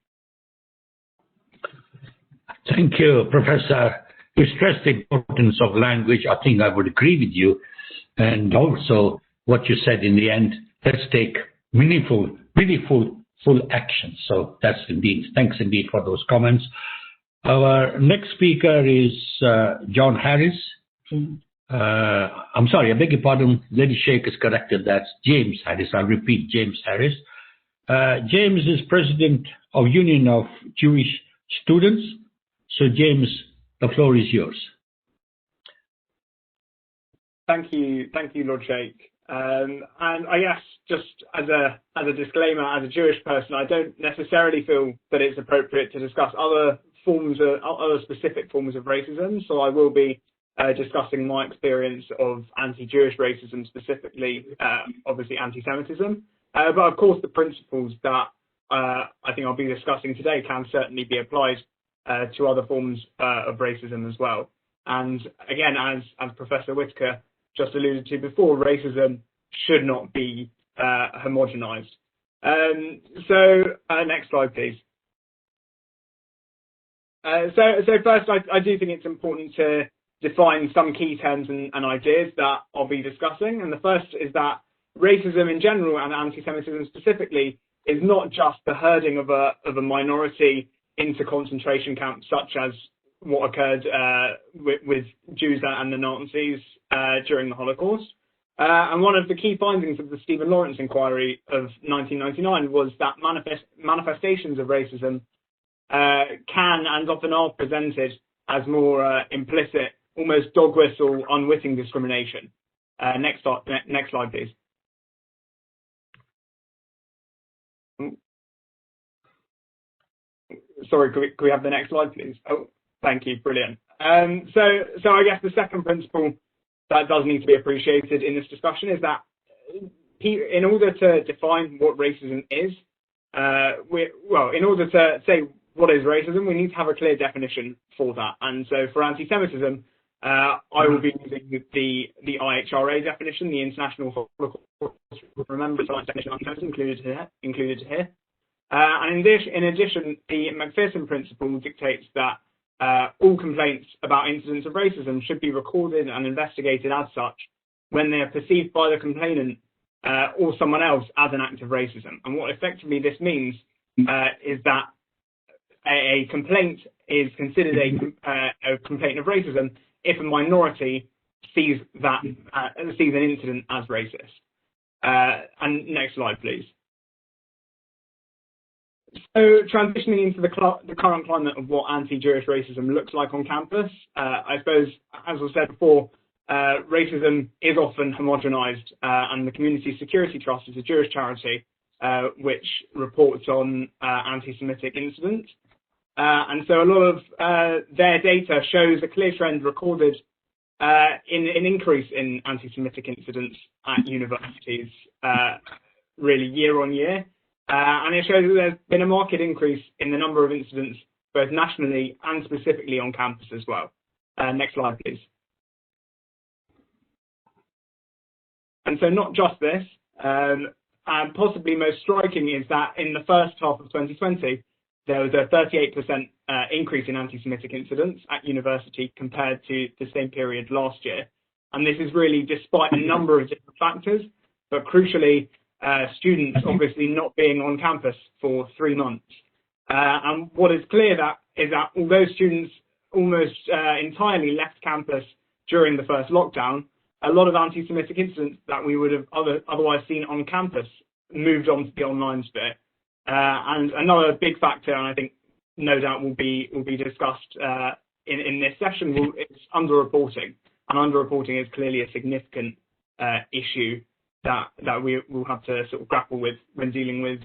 Thank you, Professor. You stressed the importance of language. I think I would agree with you. And also what you said in the end, let's take meaningful action. So that's indeed, thanks indeed for those comments. Our next speaker is John Harris. I'm sorry, I beg your pardon. Lady Sheikh has corrected that. James Harris. I'll repeat, James Harris. James is president of Union of Jewish Students. So James, the floor is yours. Thank you, Lord Sheikh. And I guess just as a disclaimer, as a Jewish person, I don't necessarily feel that it's appropriate to discuss other specific forms of racism. So I will be discussing my experience of anti-Jewish racism, specifically, obviously anti-Semitism. But of course, the principles that I think I'll be discussing today can certainly be applied to other forms of racism as well. And again, as Professor Whitaker just alluded to before, racism should not be homogenized. So next slide, please. So first, I do think it's important to define some key terms and ideas that I'll be discussing. And the first is that racism in general and anti-Semitism specifically is not just the herding of a minority into concentration camps, such as what occurred with Jews and the Nazis during the Holocaust. And one of the key findings of the Stephen Lawrence inquiry of 1999 was that manifestations of racism can and often are presented as more implicit, almost dog whistle, unwitting discrimination. Next slide, please. Sorry, could we have the next slide, please? Oh, thank you, brilliant. So I guess the second principle that does need to be appreciated in this discussion is that in order to define what racism is, in order to say what is racism, we need to have a clear definition for that. And so for anti-Semitism, I will be using the IHRA definition, the International Remembrance definition of anti-Semitism included here. And in addition, the Macpherson principle dictates that all complaints about incidents of racism should be recorded and investigated as such when they are perceived by the complainant or someone else as an act of racism. And what effectively this means is that a complaint is considered a complaint of racism if a minority sees an incident as racist. And next slide, please. So transitioning into the current climate of what anti-Jewish racism looks like on campus, I suppose, as was said before, racism is often homogenized, and the Community Security Trust is a Jewish charity which reports on anti-Semitic incidents. And so a lot of their data shows a clear trend recorded in an increase in anti-Semitic incidents at universities, really year on year. And it shows that there's been a marked increase in the number of incidents, both nationally and specifically on campus as well. Next slide, please. And so not just this, and possibly most striking is that in the first half of 2020, there was a 38% increase in anti-Semitic incidents at university compared to the same period last year. And this is really despite a number of different factors, but crucially, students obviously not being on campus for 3 months. And what is clear is that although students almost entirely left campus during the first lockdown, a lot of anti-Semitic incidents that we would have otherwise seen on campus moved on to the online sphere. And another big factor, and I think no doubt will be discussed in this session, is underreporting. And underreporting is clearly a significant issue that we will have to sort of grapple with when dealing with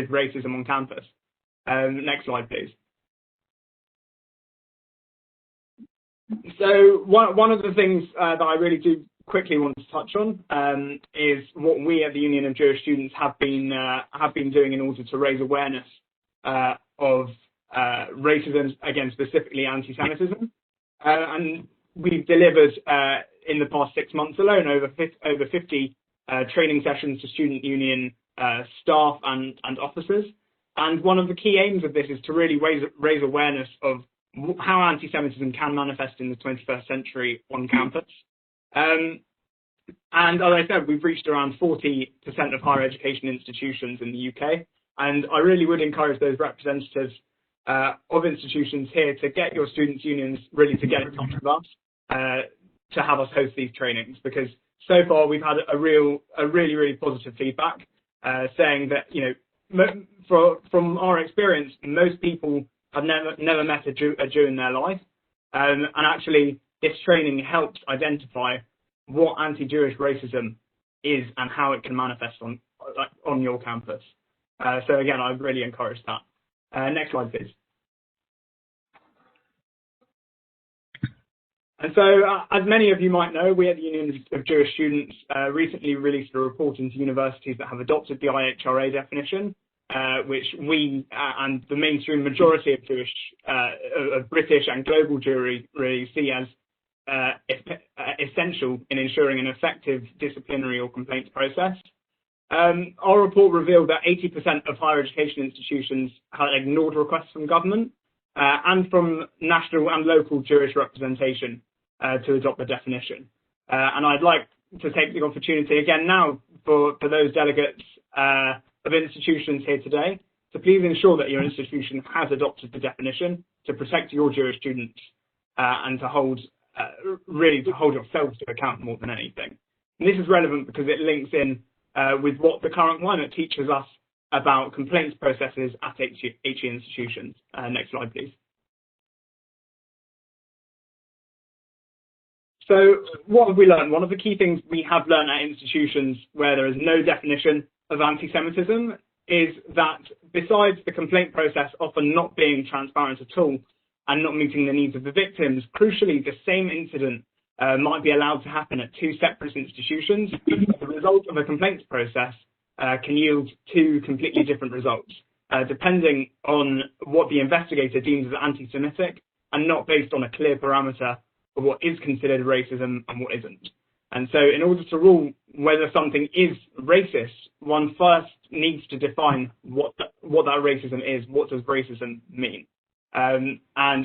racism on campus. Next slide, please. So one of the things that I really do quickly want to touch on is what we at the Union of Jewish Students have been doing in order to raise awareness of racism, again specifically anti-Semitism, and we've delivered in the past 6 months alone over 50 training sessions to student union staff and officers. And one of the key aims of this is to really raise awareness of how anti-Semitism can manifest in the 21st century on campus. And as I said, we've reached around 40% of higher education institutions in the UK. And I really would encourage those representatives of institutions here to get your students' unions really to get in touch with us to have us host these trainings, because so far we've had a really positive feedback saying that, you know, from our experience, most people have never met a Jew in their life, and actually this training helps identify what anti-Jewish racism is and how it can manifest on your campus. So again, I really encourage that. Next slide, please. And so, as many of you might know, we at the Union of Jewish Students recently released a report into universities that have adopted the IHRA definition, which we and the mainstream majority of British and global Jewry really see as essential in ensuring an effective disciplinary or complaints process. Our report revealed that 80% of higher education institutions had ignored requests from government and from national and local Jewish representation to adopt the definition. And I'd like to take the opportunity again now for those delegates of institutions here today to please ensure that your institution has adopted the definition to protect your Jewish students and to hold yourselves to account more than anything. And this is relevant because it links in with what the current climate teaches us about complaints processes at HE institutions. Next slide, please. So what have we learned? One of the key things we have learned at institutions where there is no definition of anti-Semitism is that besides the complaint process often not being transparent at all and not meeting the needs of the victims, crucially, the same incident might be allowed to happen at 2 separate institutions. The result of a complaints process can yield 2 completely different results, depending on what the investigator deems as anti-Semitic and not based on a clear parameter of what is considered racism and what isn't. And so in order to rule whether something is racist, one first needs to define what that racism is. What does racism mean? And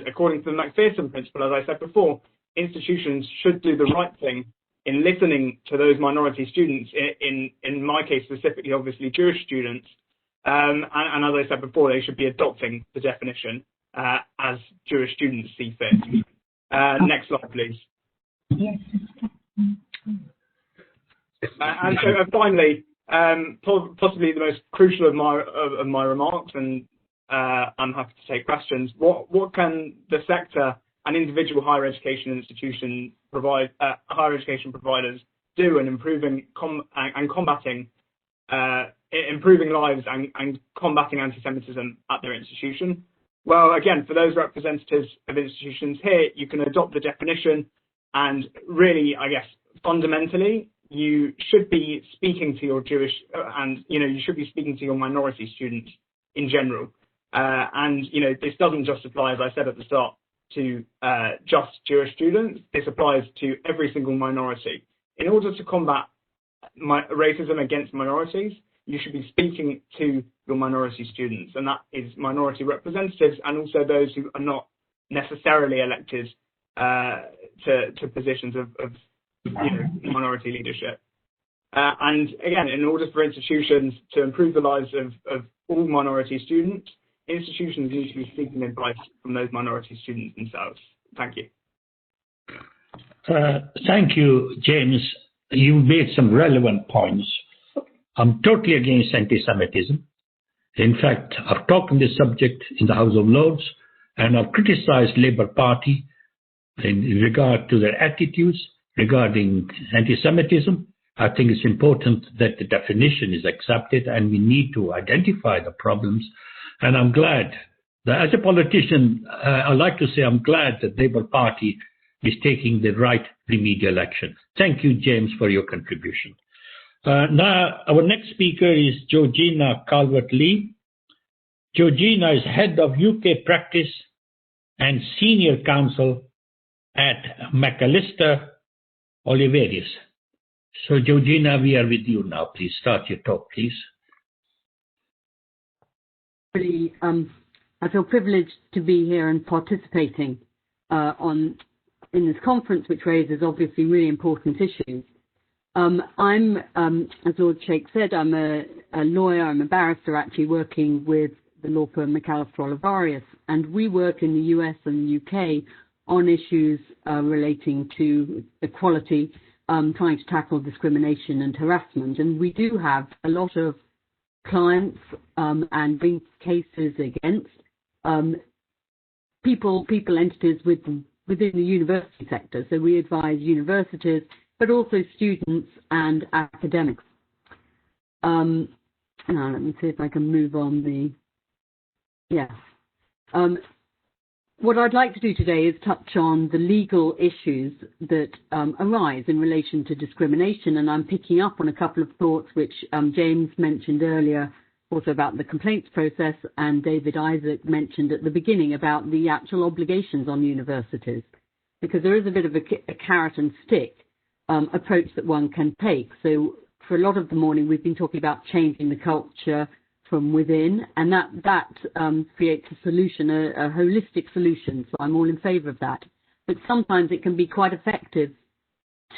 according to the McPherson principle, as I said before, institutions should do the right thing in listening to those minority students, in my case specifically, obviously Jewish students, and as I said before, they should be adopting the definition as Jewish students see fit. Next slide, please. Yes. And so finally, possibly the most crucial of my remarks, and I'm happy to take questions. What can the sector and individual higher education institution higher education providers do in improving combating improving lives and combating anti-Semitism at their institution? Well, again, for those representatives of institutions here, you can adopt the definition, and really, I guess, fundamentally, you should be speaking to your Jewish and, you should be speaking to your minority students in general. And, this doesn't just apply, as I said at the start, to just Jewish students. This applies to every single minority. In order to combat racism against minorities, you should be speaking to your minority students, and that is minority representatives and also those who are not necessarily elected to positions of minority leadership. And again, in order for institutions to improve the lives of all minority students, institutions need to be seeking advice from those minority students themselves. Thank you. Thank you, James. You made some relevant points. I'm totally against anti-Semitism. In fact, I've talked on this subject in the House of Lords, and I've criticized Labour Party in regard to their attitudes regarding anti-Semitism. I think it's important that the definition is accepted and we need to identify the problems. And I'm glad that as a politician, I like to say I'm glad that the Labour Party is taking the right remedial action. Thank you, James, for your contribution. Now, our next speaker is Georgina Calvert-Lee. Georgina is Head of UK Practice and Senior Counsel at McAllister Oliveris. So, Georgina, we are with you now. Please start your talk, please. Really, I feel privileged to be here and participating in this conference, which raises obviously really important issues. I'm, as Lord Sheikh said, I'm a lawyer, I'm a barrister actually working with the law firm McAllister Oliveris, and we work in the US and the UK on issues relating to equality, trying to tackle discrimination and harassment. And we do have a lot of clients and bring cases against entities within the university sector. So we advise universities, but also students and academics. Now let me see if I can move on what I'd like to do today is touch on the legal issues that arise in relation to discrimination, and I'm picking up on a couple of thoughts which James mentioned earlier, also about the complaints process, and David Isaac mentioned at the beginning about the actual obligations on universities, because there is a bit of a carrot and stick approach that one can take. So for a lot of the morning, we've been talking about changing the culture from within, and that creates a solution, a holistic solution. So I'm all in favour of that. But sometimes it can be quite effective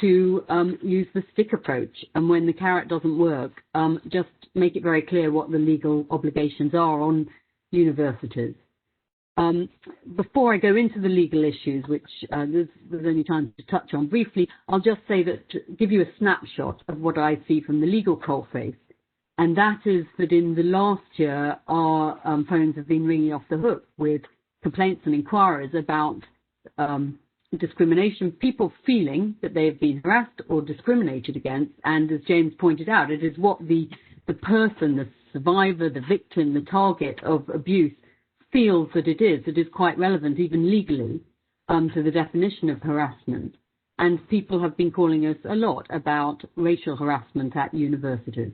to use the stick approach, and when the carrot doesn't work, just make it very clear what the legal obligations are on universities. Before I go into the legal issues, which there's only time to touch on briefly, I'll just say that to give you a snapshot of what I see from the legal coalface. And that is that in the last year, our phones have been ringing off the hook with complaints and inquiries about discrimination, people feeling that they have been harassed or discriminated against. And as James pointed out, it is what the person, the survivor, the victim, the target of abuse feels that it is. It is quite relevant, even legally, to the definition of harassment. And people have been calling us a lot about racial harassment at universities.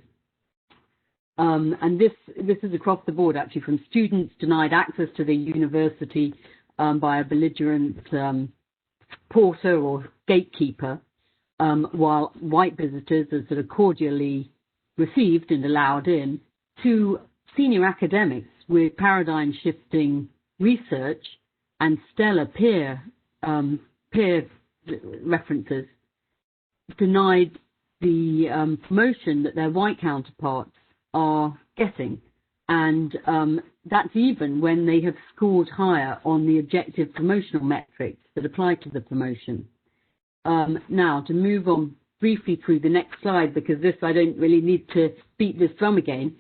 And this is across the board, actually, from students denied access to the university by a belligerent porter or gatekeeper, while white visitors are sort of cordially received and allowed in, to senior academics with paradigm-shifting research and stellar peer references denied the promotion that their white counterparts are getting, and that's even when they have scored higher on the objective promotional metrics that apply to the promotion. Now, to move on briefly through the next slide, because this I don't really need to beat this drum again.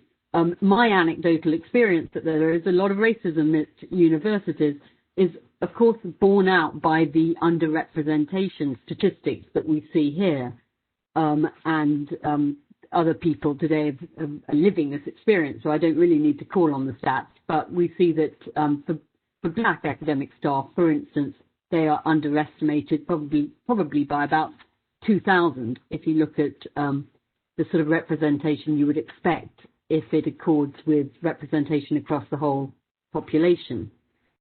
My anecdotal experience that there is a lot of racism at universities is, of course, borne out by the underrepresentation statistics that we see here, and other people today are living this experience, so I don't really need to call on the stats, but we see that for black academic staff, for instance, they are underestimated probably by about 2,000 if you look at the sort of representation you would expect if it accords with representation across the whole population.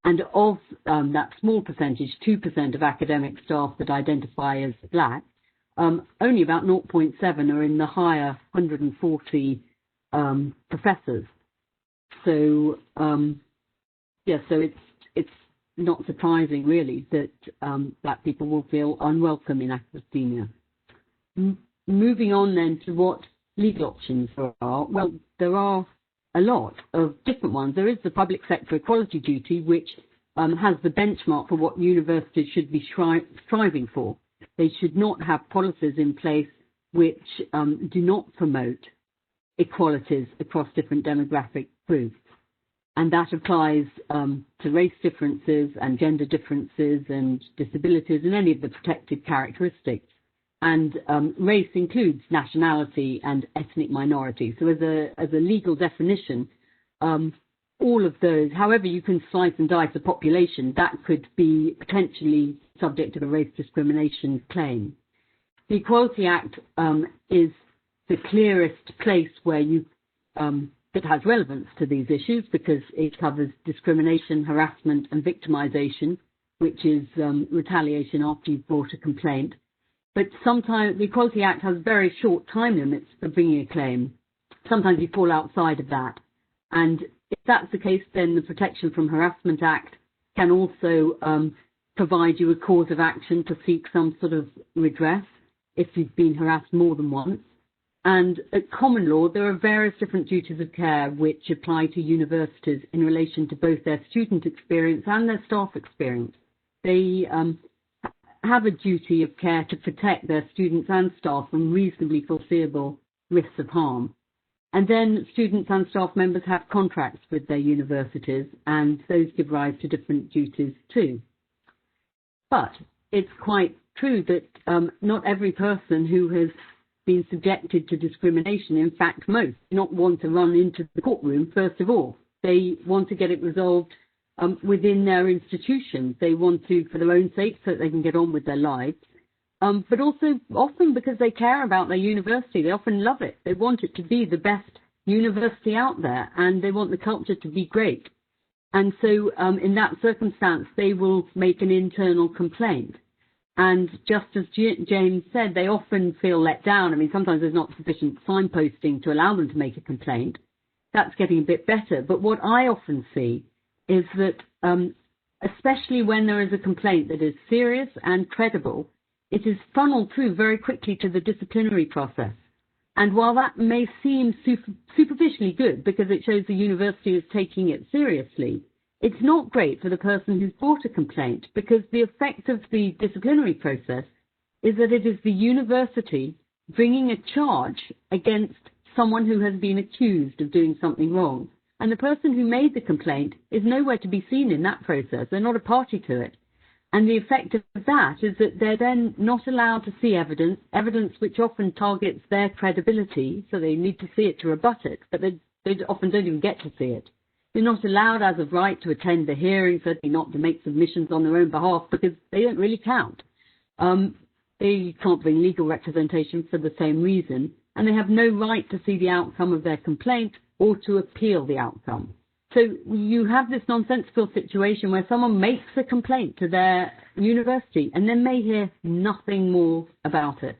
And of that small percentage, 2% of academic staff that identify as black, only about 0.7 are in the higher 140 professors. So so it's not surprising really that black people will feel unwelcome in academia. Moving on then to what legal options there are. Well, there are a lot of different ones. There is the public sector equality duty, which has the benchmark for what universities should be striving for. They should not have policies in place which do not promote equalities across different demographic groups. And that applies to race differences and gender differences and disabilities and any of the protected characteristics. And race includes nationality and ethnic minority. So as a legal definition, all of those, however you can slice and dice a population, that could be potentially subject to a race discrimination claim. The Equality Act is the clearest place where you that has relevance to these issues because it covers discrimination, harassment and victimization, which is retaliation after you've brought a complaint. But sometimes the Equality Act has very short time limits for bringing a claim. Sometimes you fall outside of that. And if that's the case, then the Protection from Harassment Act can also provide you a cause of action to seek some sort of redress if you've been harassed more than once. And at common law, there are various different duties of care which apply to universities in relation to both their student experience and their staff experience. They have a duty of care to protect their students and staff from reasonably foreseeable risks of harm. And then students and staff members have contracts with their universities, and those give rise to different duties too. But it's quite true that not every person who has been subjected to discrimination, in fact most, do not want to run into the courtroom first of all. They want to get it resolved within their institution. They want to, for their own sake, so that they can get on with their lives, but also often because they care about their university. They often love it. They want it to be the best university out there, and they want the culture to be great. And so in that circumstance, they will make an internal complaint. And just as James said, they often feel let down. I mean, sometimes there's not sufficient signposting to allow them to make a complaint. That's getting a bit better. But what I often see is that, especially when there is a complaint that is serious and credible, it is funneled through very quickly to the disciplinary process. And while that may seem superficially good because it shows the university is taking it seriously, it's not great for the person who's brought a complaint, because the effect of the disciplinary process is that it is the university bringing a charge against someone who has been accused of doing something wrong. And the person who made the complaint is nowhere to be seen in that process. They're not a party to it. And the effect of that is that they're then not allowed to see evidence which often targets their credibility, so they need to see it to rebut it, but they often don't even get to see it. They're not allowed as of right to attend the hearing, certainly not to make submissions on their own behalf, because they don't really count. They can't bring legal representation for the same reason, and they have no right to see the outcome of their complaint or to appeal the outcome. So you have this nonsensical situation where someone makes a complaint to their university and then may hear nothing more about it.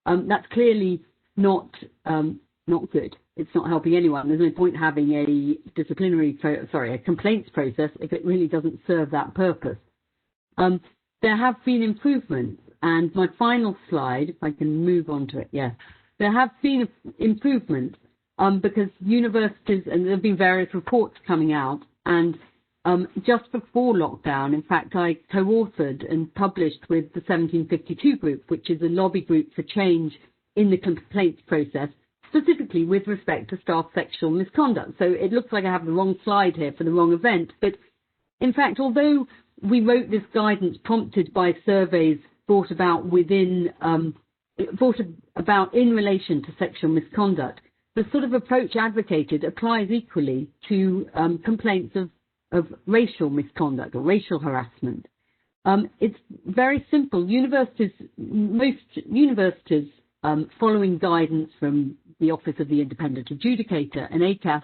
That's clearly not good. It's not helping anyone. There's no point having a complaints process if it really doesn't serve that purpose. There have been improvements, and my final slide, if I can move on to it, yes. There have been improvements because universities, and there have been various reports coming out, and just before lockdown, in fact, I co-authored and published with the 1752 group, which is a lobby group for change in the complaints process, specifically with respect to staff sexual misconduct. So it looks like I have the wrong slide here for the wrong event. But in fact, although we wrote this guidance prompted by surveys brought about in relation to sexual misconduct, the sort of approach advocated applies equally to complaints of racial misconduct or racial harassment. It's very simple. Most universities, following guidance from the Office of the Independent Adjudicator and ACAS,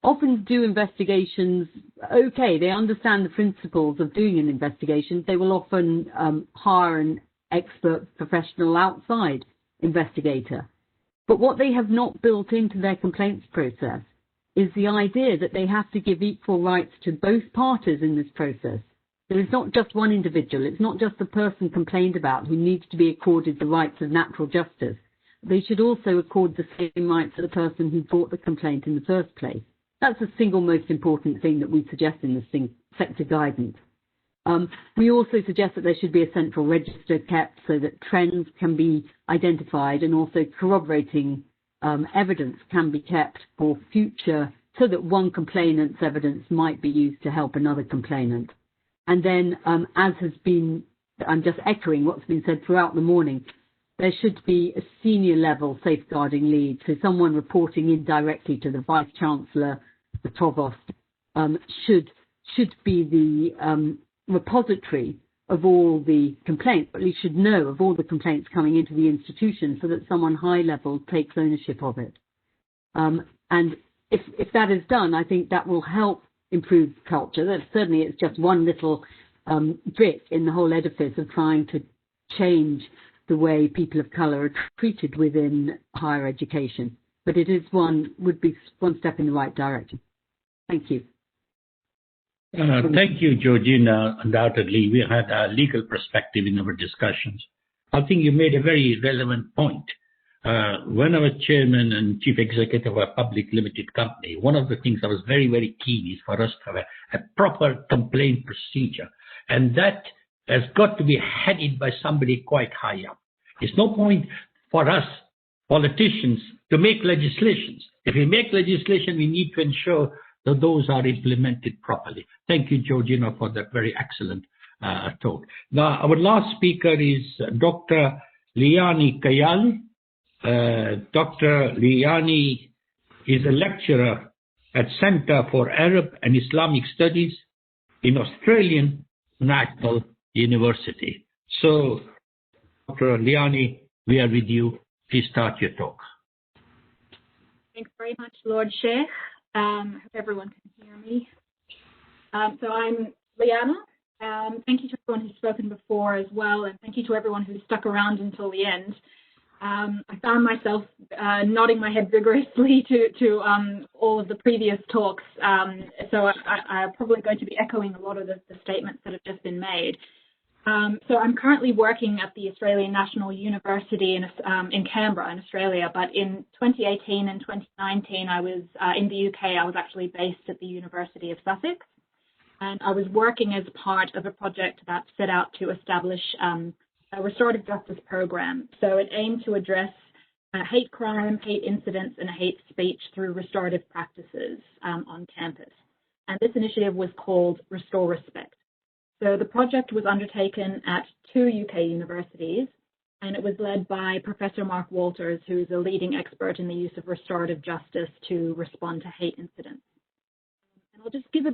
often do investigations. Okay, they understand the principles of doing an investigation. They will often hire an expert professional outside investigator. But what they have not built into their complaints process is the idea that they have to give equal rights to both parties in this process. There is not just one individual. It's not just the person complained about who needs to be accorded the rights of natural justice. They should also accord the same rights to the person who brought the complaint in the first place. That's the single most important thing that we suggest in this sector guidance. We also suggest that there should be a central register kept so that trends can be identified, and also corroborating evidence can be kept for future, so that one complainant's evidence might be used to help another complainant. And then, as has been, I'm just echoing what's been said throughout the morning, there should be a senior level safeguarding lead, so someone reporting in directly to the Vice Chancellor, the Provost, should be the repository of all the complaints, but at least should know of all the complaints coming into the institution, so that someone high level takes ownership of it. And if that is done, I think that will help improve culture. That certainly it's just one little brick in the whole edifice of trying to change the way people of colour are treated within higher education. But it is would be one step in the right direction. Thank you. Thank you, Georgina. Undoubtedly, we had a legal perspective in our discussions. I think you made a very relevant point. When I was chairman and chief executive of a public limited company, one of the things I was very, very keen is for us to have a proper complaint procedure. And that has got to be headed by somebody quite high up. It's no point for us, politicians, to make legislations. If we make legislation, we need to ensure that those are implemented properly. Thank you, Georgina, for that very excellent talk. Now, our last speaker is Dr. Liani Kayali. Dr. Liani is a lecturer at Centre for Arab and Islamic Studies in Australian National University. So, Dr. Liani, we are with you. Please start your talk. Thanks very much, Lord Sheikh. I hope everyone can hear me. So I'm Liana. Thank you to everyone who's spoken before as well, and thank you to everyone who's stuck around until the end. I found myself nodding my head vigorously to all of the previous talks, so I'm probably going to be echoing a lot of the statements that have just been made. So I'm currently working at the Australian National University in Canberra in Australia, but in 2018 and 2019 I was in the UK. I was actually based at the University of Sussex, and I was working as part of a project that set out to establish a restorative justice program. So it aimed to address hate crime, hate incidents, and hate speech through restorative practices on campus. And this initiative was called Restore Respect. So the project was undertaken at 2 UK universities, and it was led by Professor Mark Walters, who is a leading expert in the use of restorative justice to respond to hate incidents. And I'll just give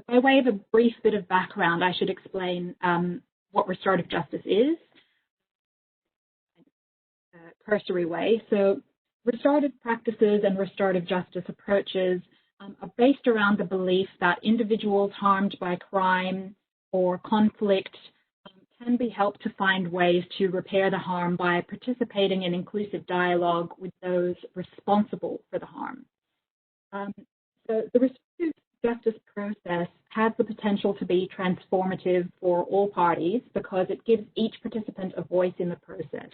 by way of a brief bit of background, I should explain what restorative justice is, cursory way. So restorative practices and restorative justice approaches are based around the belief that individuals harmed by crime or conflict can be helped to find ways to repair the harm by participating in inclusive dialogue with those responsible for the harm. So the restorative justice process has the potential to be transformative for all parties because it gives each participant a voice in the process.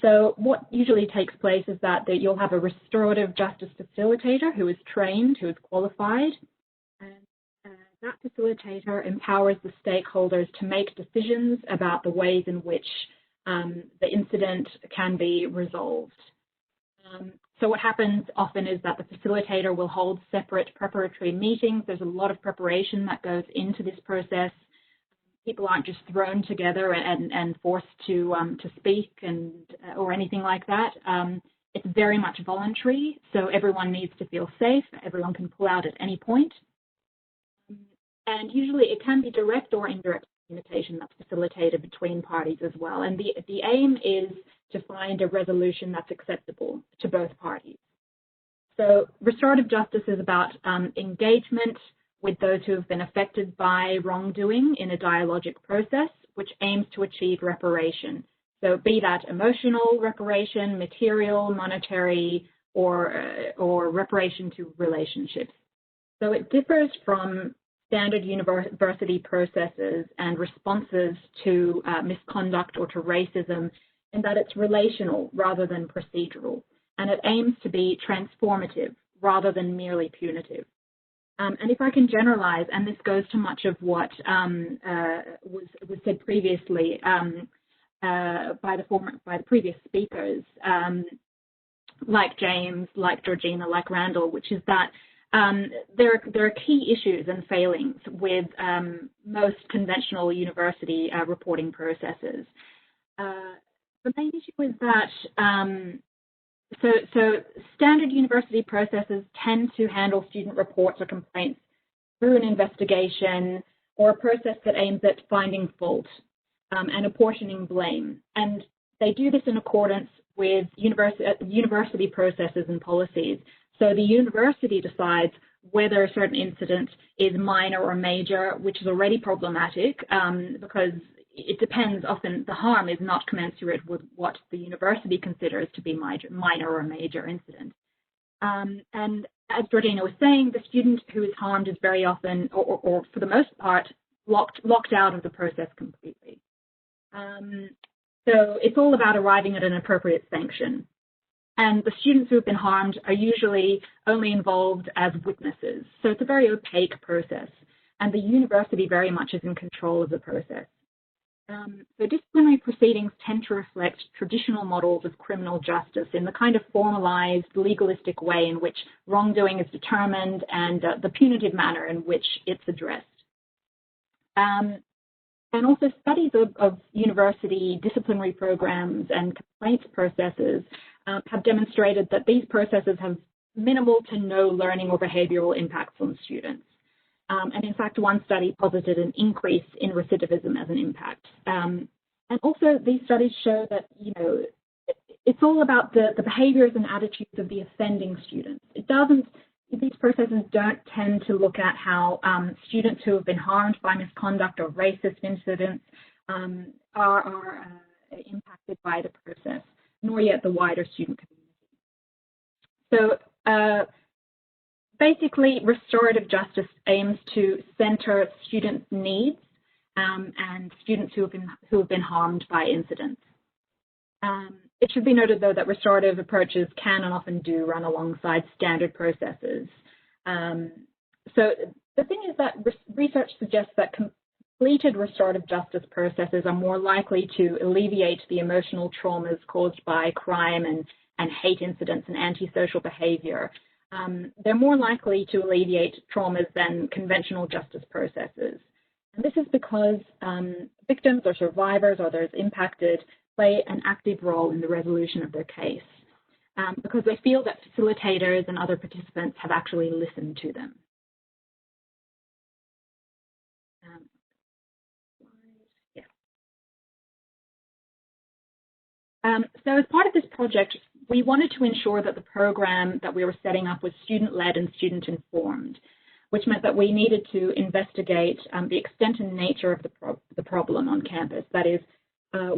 So what usually takes place is that you'll have a restorative justice facilitator who is trained, who is qualified, and that facilitator empowers the stakeholders to make decisions about the ways in which the incident can be resolved. So what happens often is that the facilitator will hold separate preparatory meetings. There's a lot of preparation that goes into this process. People aren't just thrown together and forced to speak or anything like that. It's very much voluntary, so everyone needs to feel safe. Everyone can pull out at any point. And usually it can be direct or indirect communication that's facilitated between parties as well. And the aim is to find a resolution that's acceptable to both parties. So restorative justice is about engagement with those who have been affected by wrongdoing in a dialogic process, which aims to achieve reparation. So be that emotional reparation, material, monetary, or reparation to relationships. So it differs from standard university processes and responses to misconduct or to racism in that it's relational rather than procedural, and it aims to be transformative rather than merely punitive. And if I can generalize, and this goes to much of what was said previously by the previous speakers, like James, like Georgina, like Randall, which is that there are key issues and failings with most conventional university reporting processes. The main issue is that so standard university processes tend to handle student reports or complaints through an investigation or a process that aims at finding fault and apportioning blame. And they do this in accordance with university processes and policies. So the university decides whether a certain incident is minor or major, which is already problematic because it depends. Often the harm is not commensurate with what the university considers to be minor or major incident. And as Georgina was saying, the student who is harmed is very often, or for the most part, locked out of the process completely. So it's all about arriving at an appropriate sanction. And the students who have been harmed are usually only involved as witnesses. So it's a very opaque process, and the university very much is in control of the process. So disciplinary proceedings tend to reflect traditional models of criminal justice in the kind of formalized, legalistic way in which wrongdoing is determined and the punitive manner in which it's addressed. And also studies of university disciplinary programs and complaints processes have demonstrated that these processes have minimal to no learning or behavioral impacts on students. And in fact, one study posited an increase in recidivism as an impact. And also these studies show that, you know, it's all about the behaviors and attitudes of the offending students. These processes don't tend to look at how students who have been harmed by misconduct or racist incidents are impacted by the process, nor yet the wider student community. So basically, restorative justice aims to center students' needs and students who have been harmed by incidents. It should be noted, though, that restorative approaches can and often do run alongside standard processes. So the thing is that research suggests that completed restorative justice processes are more likely to alleviate the emotional traumas caused by crime and hate incidents and antisocial behavior. They're more likely to alleviate traumas than conventional justice processes. And this is because victims or survivors or those impacted play an active role in the resolution of their case because they feel that facilitators and other participants have actually listened to them. So as part of this project, we wanted to ensure that the program that we were setting up was student-led and student-informed, which meant that we needed to investigate the extent and nature of the problem on campus. That is,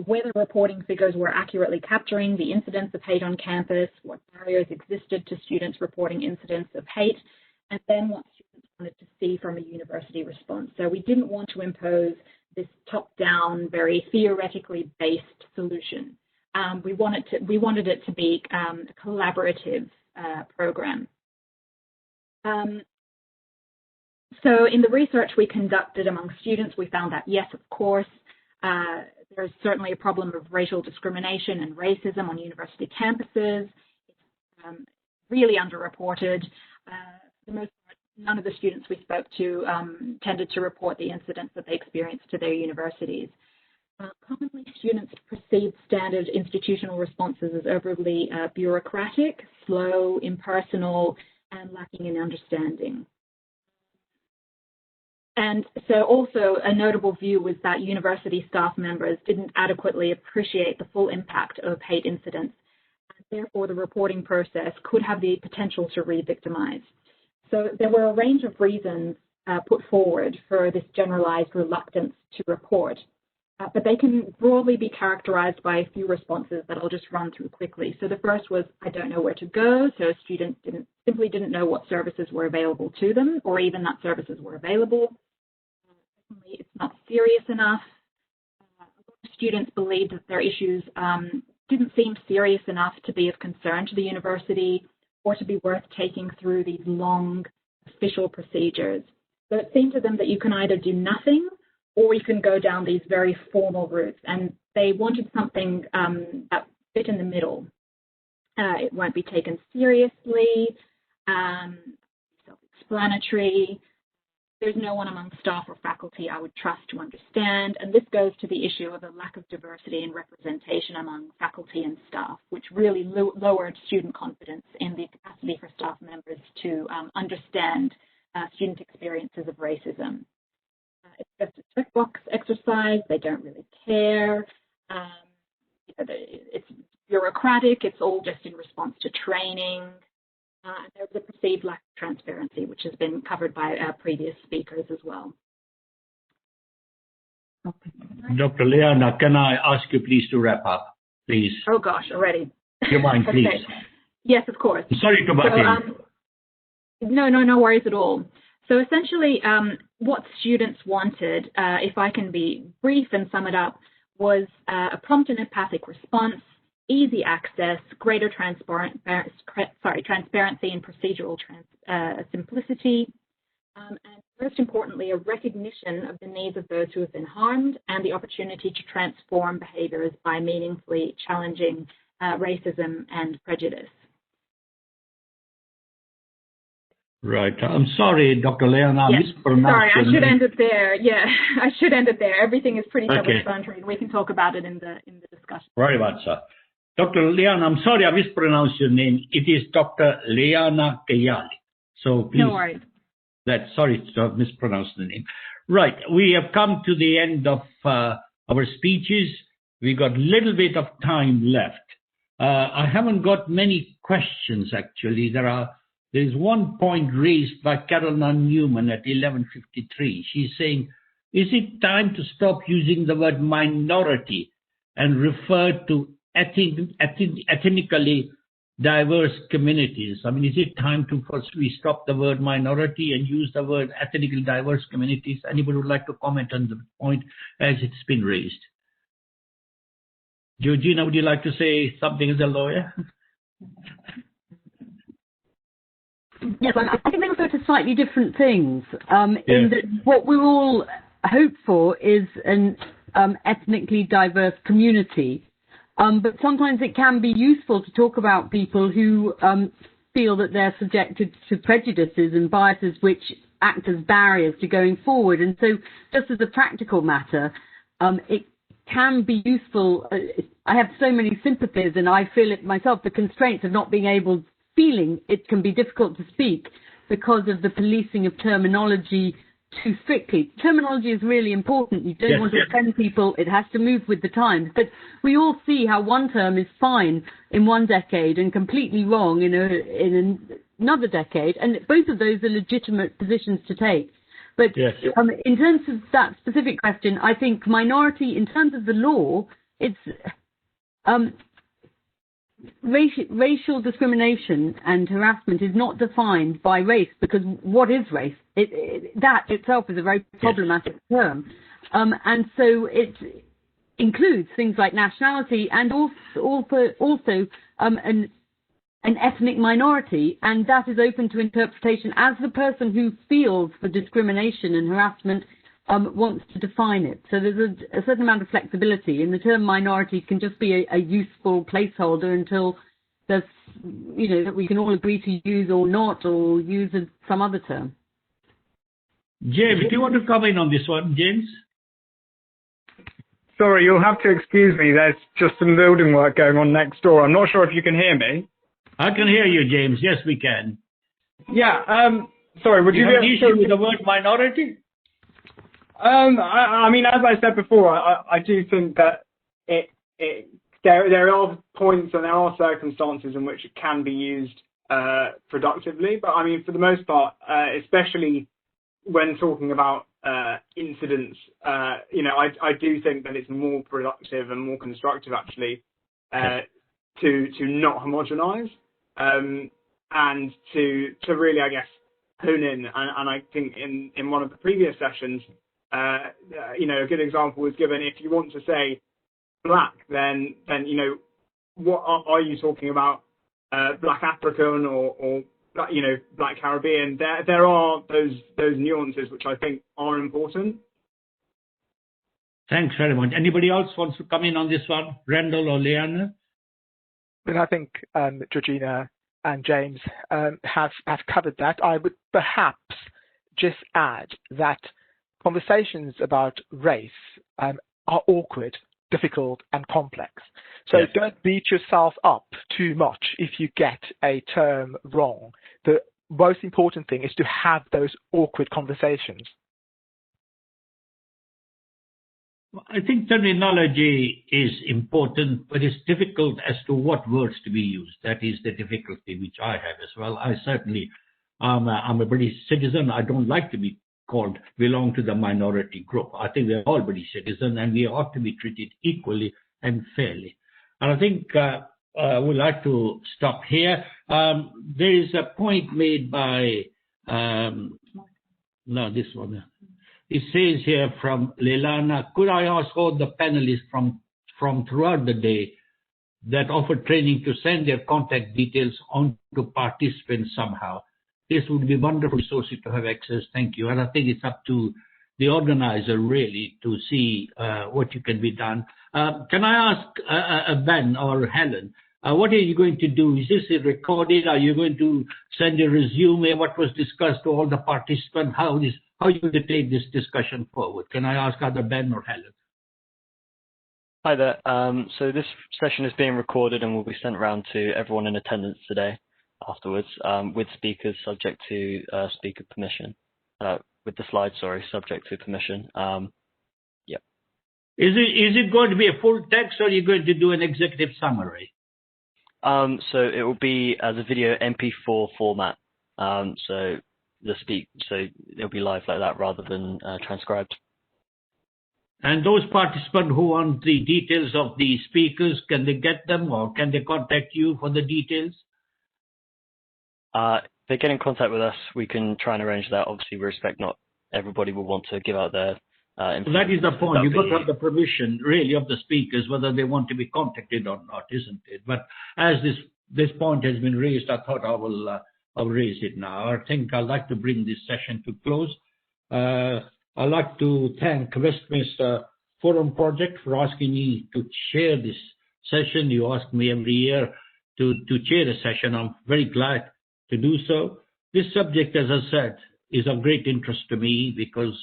whether reporting figures were accurately capturing the incidents of hate on campus, what barriers existed to students reporting incidents of hate, and then what students wanted to see from a university response. So we didn't want to impose this top-down, very theoretically based solution. We wanted it to be a collaborative program. So in the research we conducted among students, we found that yes, of course, there's certainly a problem of racial discrimination and racism on university campuses. It's really underreported. For the most part, none of the students we spoke to tended to report the incidents that they experienced to their universities. Commonly, students perceive standard institutional responses as overly bureaucratic, slow, impersonal, and lacking in understanding. And so also a notable view was that university staff members didn't adequately appreciate the full impact of hate incidents, and therefore the reporting process could have the potential to re-victimize. So there were a range of reasons put forward for this generalized reluctance to report. but they can broadly be characterized by a few responses that I'll just run through quickly. So the first was, I don't know where to go. So students simply didn't know what services were available to them, or even that services were available. Secondly, it's not serious enough. A lot of students believed that their issues didn't seem serious enough to be of concern to the university or to be worth taking through these long official procedures. So it seemed to them that you can either do nothing or you can go down these very formal routes, and they wanted something that fit in the middle. It won't be taken seriously, self-explanatory. There's no one among staff or faculty I would trust to understand, and this goes to the issue of a lack of diversity and representation among faculty and staff, which really lowered student confidence in the capacity for staff members to understand student experiences of racism. It's just a checkbox exercise. They don't really care. It's bureaucratic. It's all just in response to training. There's a perceived lack of transparency, which has been covered by previous speakers as well. Dr. Liana, can I ask you please to wrap up, please? Oh gosh, already. Do you mind, please? Okay. Yes, of course. Sorry to butt in. No worries at all. So essentially, what students wanted, if I can be brief and sum it up, was a prompt and empathic response, easy access, greater transparency and procedural simplicity, and most importantly, a recognition of the needs of those who have been harmed and the opportunity to transform behaviours by meaningfully challenging racism and prejudice. Right. I'm sorry, Dr. Leona, I mispronounced. Sorry, I should end it there. Yeah, I should end it there. Everything is pretty self-explanatory, and we can talk about it in the discussion. Very much, sir. Dr. Leona, I'm sorry I mispronounced your name. It is Dr. Leana Kayali. So please. No worries. Sorry to have mispronounced the name. Right. We have come to the end of our speeches. We got a little bit of time left. I haven't got many questions, actually. There's one point raised by Caroline Newman at 11:53. She's saying, is it time to stop using the word minority and refer to ethnically diverse communities? I mean, is it time to first we stop the word minority and use the word ethnically diverse communities? Anybody would like to comment on the point as it's been raised? Georgina, would you like to say something as a lawyer? Yes, I think they refer to slightly different things. In that what we all hope for is an ethnically diverse community. But sometimes it can be useful to talk about people who feel that they're subjected to prejudices and biases which act as barriers to going forward. And so just as a practical matter, it can be useful. I have so many sympathies, and I feel it myself, the constraints of not being able, feeling it can be difficult to speak because of the policing of terminology too strictly. Terminology is really important. You don't want to offend people. It has to move with the times. But we all see how one term is fine in one decade and completely wrong in another decade. And both of those are legitimate positions to take. But in terms of that specific question, I think minority, in terms of the law, it's racial discrimination and harassment is not defined by race, because what is race? That itself is a very problematic term. And so it includes things like nationality and also an ethnic minority, and that is open to interpretation as the person who feels the discrimination and harassment wants to define it. So there's a certain amount of flexibility, and the term minority can just be a useful placeholder until there's, that we can all agree to use or not, or use some other term. James, do you want to come in on this one, James? Sorry, you'll have to excuse me. There's just some building work going on next door. I'm not sure if you can hear me. I can hear you, James. Yes, we can. Yeah. Sorry, would you have an issue with the word minority? I mean, as I said before, I do think that there are points and there are circumstances in which it can be used productively. But I mean, for the most part, especially when talking about incidents, you know, I do think that it's more productive and more constructive actually to not homogenise and to really, I guess, hone in. And I think in one of the previous sessions, you know, a good example was given. If you want to say black, then you know, what are you talking about? Black African or you know, Black Caribbean? There are those nuances which I think are important. Thanks very much. Anybody else wants to come in on this one? Randall or Leanna? Then I think Georgina and James have covered that. I would perhaps just add that conversations about race are awkward, difficult, and complex. So don't beat yourself up too much if you get a term wrong. The most important thing is to have those awkward conversations. I think terminology is important, but it's difficult as to what words to be used. That is the difficulty which I have as well. I certainly, I'm a British citizen. I don't like to be called belong to the minority group. I think we're all British citizens and we ought to be treated equally and fairly. And I think we'd like to stop here. There is a point made by, no, this one. It says here from Leilana, could I ask all the panelists from throughout the day that offer training to send their contact details on to participants somehow? This would be wonderful resources to have access. Thank you. And I think it's up to the organizer really to see what you can be done. Can I ask Ben or Helen, what are you going to do? Is this recorded? Are you going to send a resume? What was discussed to all the participants? How are you going to take this discussion forward? Can I ask either Ben or Helen? Hi there. So this session is being recorded and will be sent around to everyone in attendance today afterwards, with speakers subject to speaker permission. With the slides, sorry, subject to permission. Yep. Is it going to be a full text or are you going to do an executive summary? So it will be as a video MP4 format. So it'll be live like that rather than transcribed. And those participants who want the details of the speakers, can they get them or can they contact you for the details? They get in contact with us. We can try and arrange that. Obviously, we respect not everybody will want to give out their information. That is the point. You've got to have the permission, really, of the speakers, whether they want to be contacted or not, isn't it? But as this point has been raised, I thought I'll raise it now. I think I'd like to bring this session to close. I'd like to thank Westminster Forum Project for asking me to chair this session. You ask me every year to chair a session. I'm very glad to do so. This subject, as I said, is of great interest to me because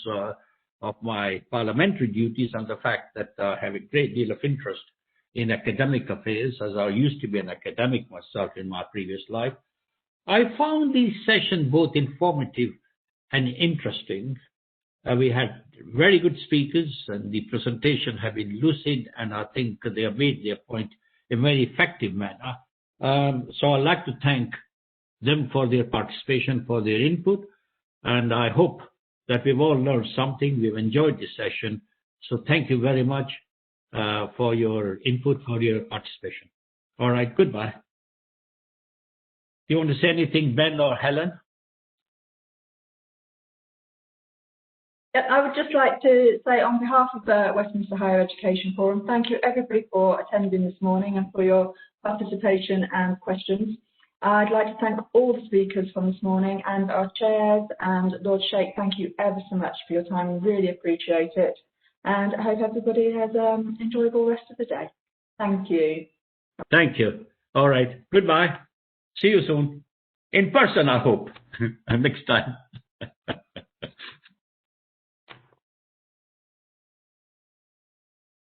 of my parliamentary duties and the fact that I have a great deal of interest in academic affairs, as I used to be an academic myself in my previous life. I found these sessions both informative and interesting. We had very good speakers and the presentation have been lucid and I think they have made their point in a very effective manner. So I'd like to thank them for their participation, for their input, and I hope that we've all learned something. We've enjoyed this session. So thank you very much for your input, for your participation. All right, goodbye. Do you want to say anything, Ben or Helen? I would just like to say on behalf of the Westminster Higher Education Forum, thank you everybody for attending this morning and for your participation and questions. I'd like to thank all the speakers from this morning and our chairs and Lord Sheikh, thank you ever so much for your time. Really appreciate it. And I hope everybody has an enjoyable rest of the day. Thank you. Thank you. All right. Goodbye. See you soon. In person, I hope. Next time.